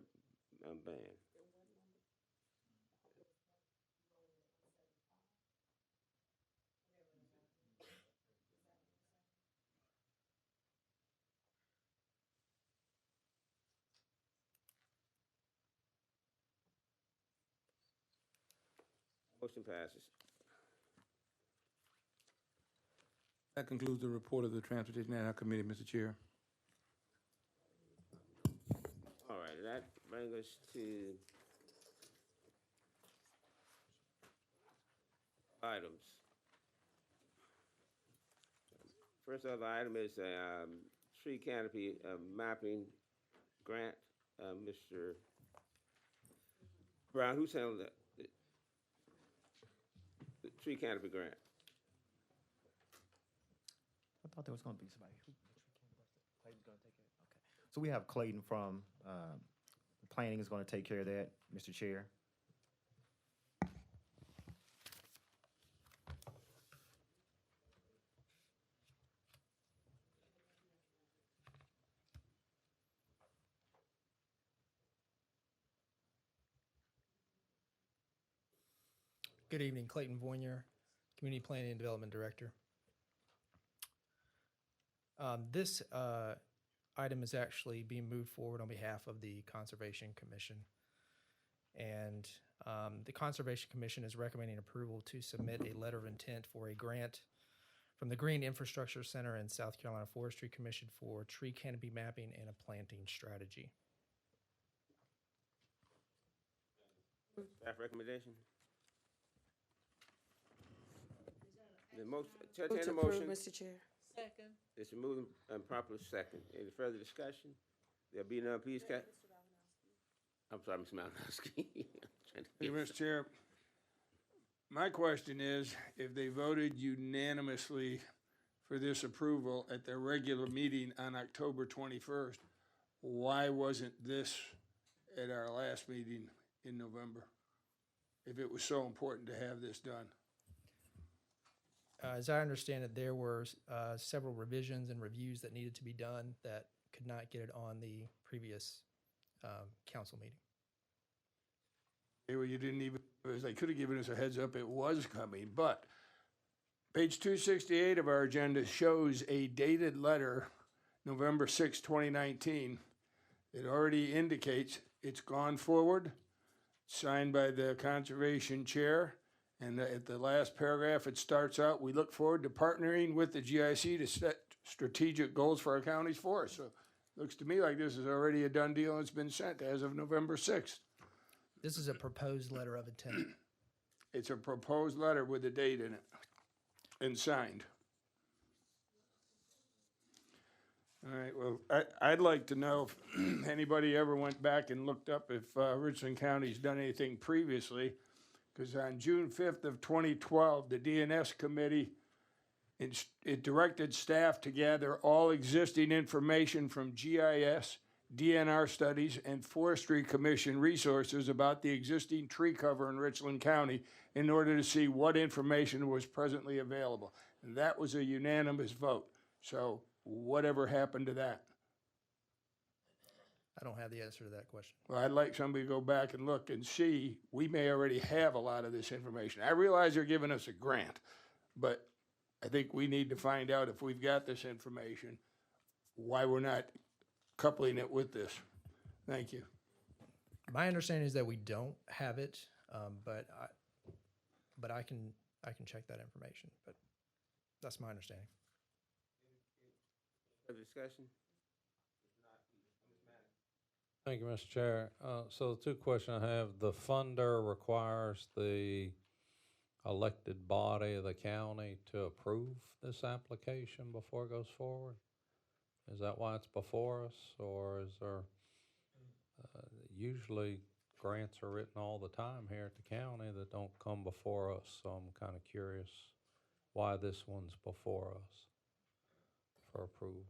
ban. Motion passes. That concludes the report of the Transportation Ad hoc Committee, Mr. Chair. All right, that brings us to items. First other item is a tree canopy mapping grant. Mr. Brown, who's handling that? The tree canopy grant. I thought there was going to be somebody. Clayton's going to take it. Okay. So we have Clayton from planning is going to take care of that, Mr. Chair. Good evening, Clayton Voynier, Community Planning and Development Director. This item is actually being moved forward on behalf of the Conservation Commission. And the Conservation Commission is recommending approval to submit a letter of intent for a grant from the Green Infrastructure Center and South Carolina Forestry Commission for tree canopy mapping and a planting strategy. Staff recommendation? The motion, Move entertain to a approve, motion. Mr. Chair. Second. It's moved and properly second. Any further discussion? There'll be none, please, I'm sorry, Mr. Malinowski. Thank you, Mr. Chair. My question is, if they voted unanimously for this approval at their regular meeting on October 21st, why wasn't this at our last meeting in November? If it was so important to have this done. As I understand it, there were several revisions and reviews that needed to be done that could not get it on the previous council meeting. Well, you didn't even, they could have given us a heads up it was coming, but page 268 of our agenda shows a dated letter, November 6, 2019. It already indicates it's gone forward, signed by the conservation chair. And at the last paragraph, it starts out, we look forward to partnering with the GIC to set strategic goals for our county's forest. So it looks to me like this is already a done deal and it's been sent as of November 6th. This is a proposed letter of intent. It's a proposed letter with a date in it and signed. All right, well, I'd like to know if anybody ever went back and looked up if Richland County's done anything previously. Because on June 5th of 2012, the DNS committee, it directed staff to gather all existing information from GIS, DNR studies, and Forestry Commission resources about the existing tree cover in Richland County in order to see what information was presently available. And that was a unanimous vote. So whatever happened to that? I don't have the answer to that question. Well, I'd like somebody to go back and look and see. We may already have a lot of this information. I realize they're giving us a grant, but I think we need to find out if we've got this information, why we're not coupling it with this. Thank you. My understanding is that we don't have it, but I can check that information. But that's my understanding. Further discussion? Thank you, Mr. Chair. So the two questions I have, the funder requires the elected body of the county to approve this application before it goes forward? Is that why it's before us, or is there, usually grants are written all the time here at the county that don't come before us, so I'm kind of curious why this one's before us for approval.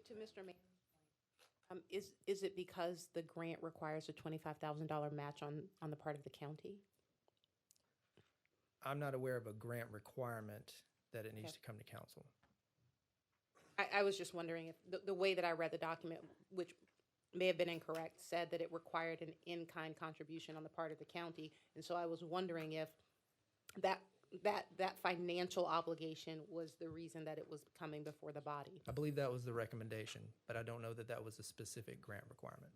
To Mr. Mann, is it because the grant requires a $25,000 match on the part of the county? I'm not aware of a grant requirement that it needs to come to council. I was just wondering if the way that I read the document, which may have been incorrect, said that it required an in-kind contribution on the part of the county. And so I was wondering if that financial obligation was the reason that it was coming before the body. I believe that was the recommendation, but I don't know that that was a specific grant requirement.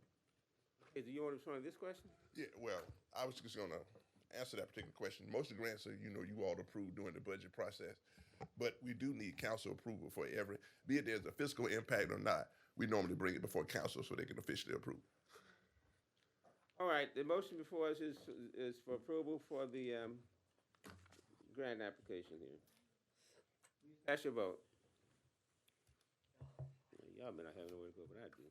Hey, do you want to respond to this question? Yeah, well, I was just gonna answer that particular question. Most of the grants are, you all approve during the budget process, but we do need council approval for every, be it there's a fiscal impact or not, we normally bring it before council so they can officially approve. All right, the motion before us is for approval for the grant application here. Cast your vote. Y'all may not have nowhere to go, but I do.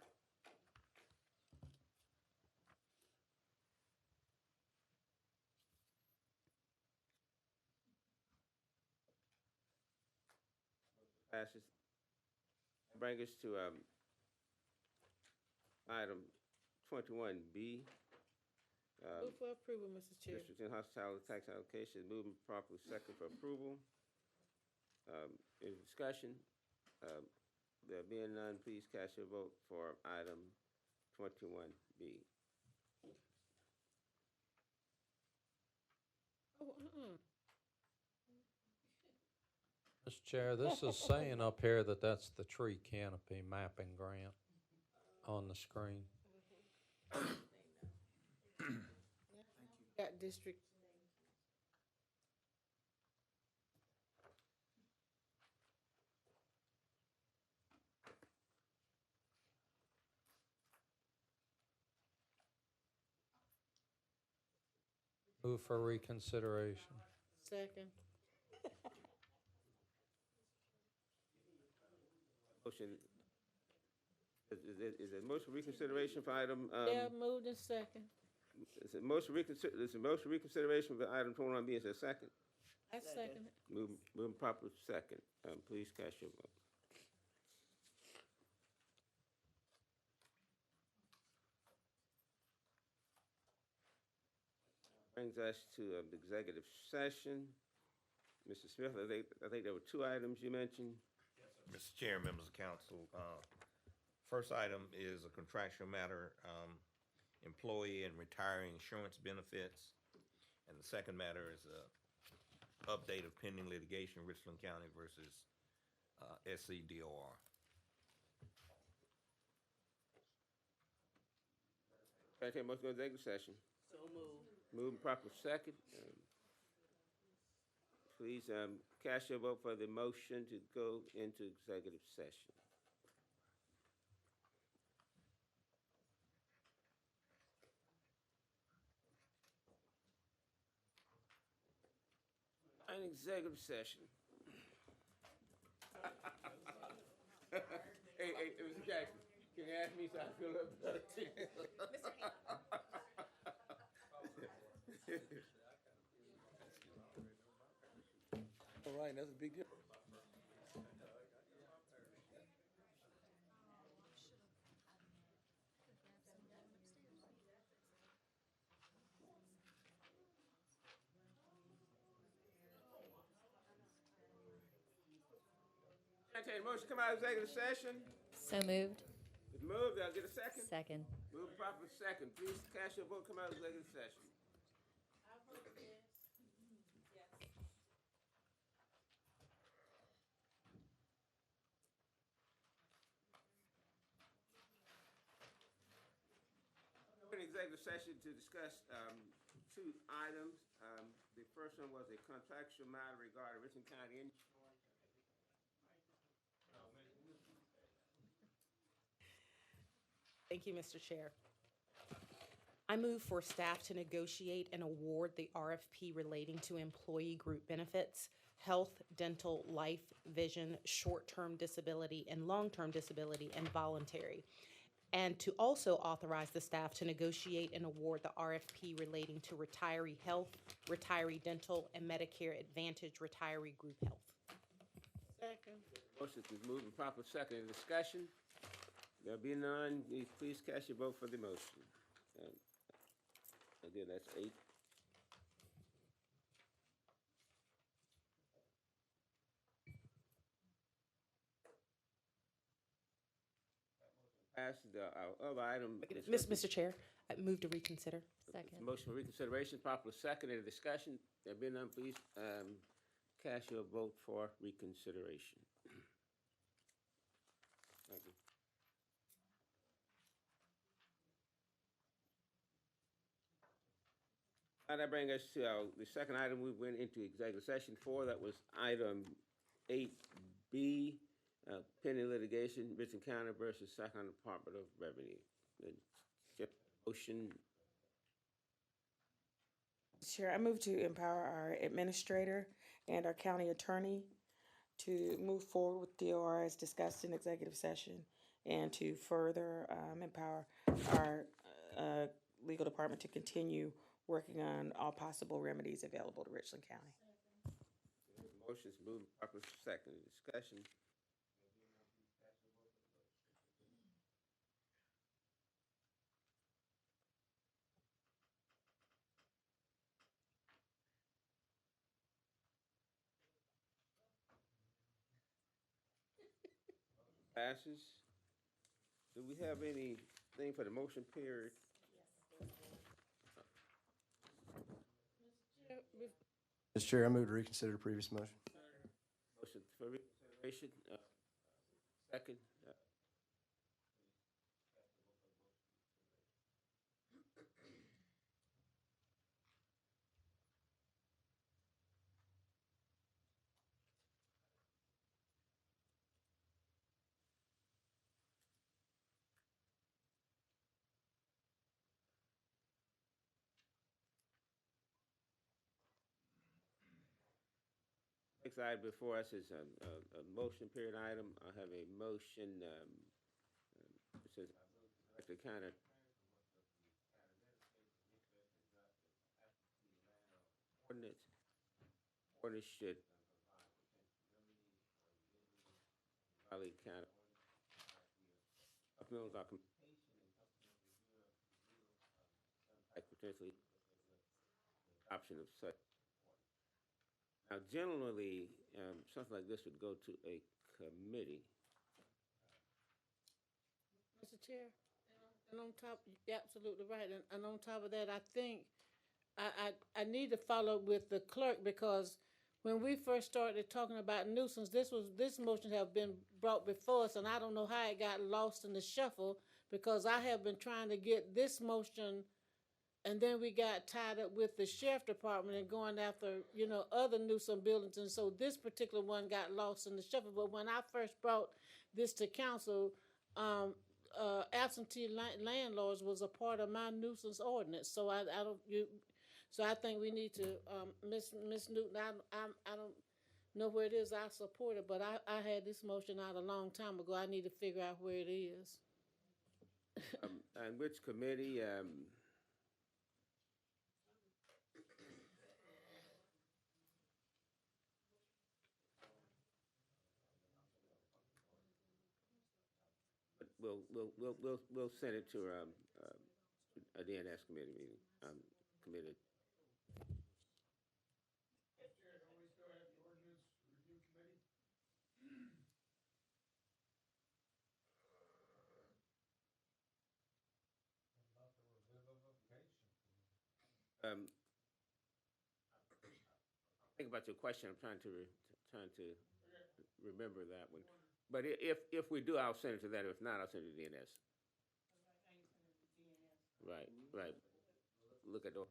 Passes. Bring us to item 21B. Move for approval, Mr. Chair. District and hospitality tax allocation, moving properly second for approval. Any discussion? There being none, please cast your vote for item 21B. Mr. Chair, this is saying up here that that's the tree canopy mapping grant on the screen. Got district. Move for reconsideration. Second. Motion, is it motion reconsideration for item? Yeah, moved in second. Is it motion reconsideration for item 21B? Is there a second? I second it. Moving proper second. Please cast your vote. Brings us to the executive session. Mr. Smith, I think there were two items you mentioned. Mr. Chair, members of council, first item is a contractual matter, employee and retiree insurance benefits. And the second matter is a update of pending litigation, Richland County versus SCDOR. Okay, most go to executive session. So moved. Moving proper second. Please cast your vote for the motion to go into executive session. An executive session. Hey, Mr. Jackson, can you ask me so I feel a little better? All right, that's a big deal. Entertain motion to come out of executive session. So moved. It's moved. I'll get a second. Second. Move proper second. Please cast your vote. Come out of executive session. We're in executive session to discuss two items. The first one was a contractual matter regarding Richland County insurance. Thank you, Mr. Chair. I move for staff to negotiate and award the RFP relating to employee group benefits, health, dental, life, vision, short-term disability, and long-term disability, and voluntary. And to also authorize the staff to negotiate and award the RFP relating to retiree health, retiree dental, and Medicare Advantage retiree group health. Second. Motion is moved and proper second. Any discussion? There'll be none. Please cast your vote for the motion. Again, that's 8. Passes. Our other item. Mr. Chair, I move to reconsider. Second. Motion for reconsideration, properly second. Any discussion? There be none. Please cast your vote for reconsideration. Thank you. Now that brings us to the second item we went into executive session for. That was item 8B, pending litigation, Richland County versus Sacramento Department of Revenue. Motion. Chair, I move to empower our administrator and our county attorney to move forward with DOR as discussed in executive session and to further empower our legal department to continue working on all possible remedies available to Richland County. Motion's moved, proper second. Discussion. Passes. Do we have anything for the motion period? Mr. Chair, I move to reconsider the previous motion. Motion for reconsideration. Second. Next item before us is a motion period item. I have a motion, it says, the county ordinance should Raleigh County supplemental documentation and potentially option of such. Now, generally, something like this would go to a committee. Mr. Chair, and on top, you're absolutely right, and on top of that, I think I need to follow up with the clerk, because when we first started talking about nuisance, this motion have been brought before us, and I don't know how it got lost in the shuffle, because I have been trying to get this motion, and then we got tied up with the sheriff department and going after, other nuisance buildings, and so this particular one got lost in the shuffle. But when I first brought this to council, absentee landlords was a part of my nuisance ordinance. So So I think we need to, Ms. Newton, I don't know where it is. I support it, but I had this motion out a long time ago. I need to figure out where it is. And which committee? We'll send it to a DNS committee meeting. Committed. Think about your question. I'm trying to remember that one. But if we do, I'll send it to that. If not, I'll send it to DNS. Right. Look at the.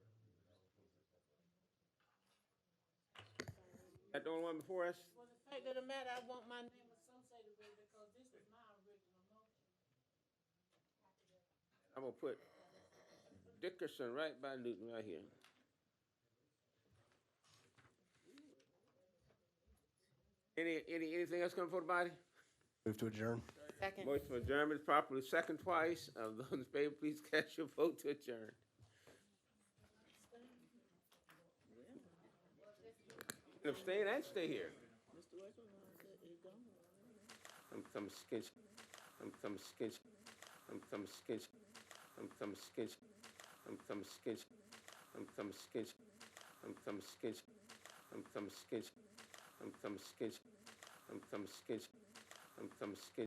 That the only one before us? Well, the fact of the matter, I want my name associated with it because this was my original motion. I'm gonna put Dickerson right by Newton right here. Anything else coming for the body? Move to adjourn. Second. Motion for adjournment is properly second twice. Those in favor, please cast your vote to adjourn. You can abstain and stay here. I'm skinch. I'm skinch. I'm skinch. I'm skinch. I'm skinch. I'm skinch. I'm skinch. I'm skinch. I'm skinch. I'm skinch. I'm skinch.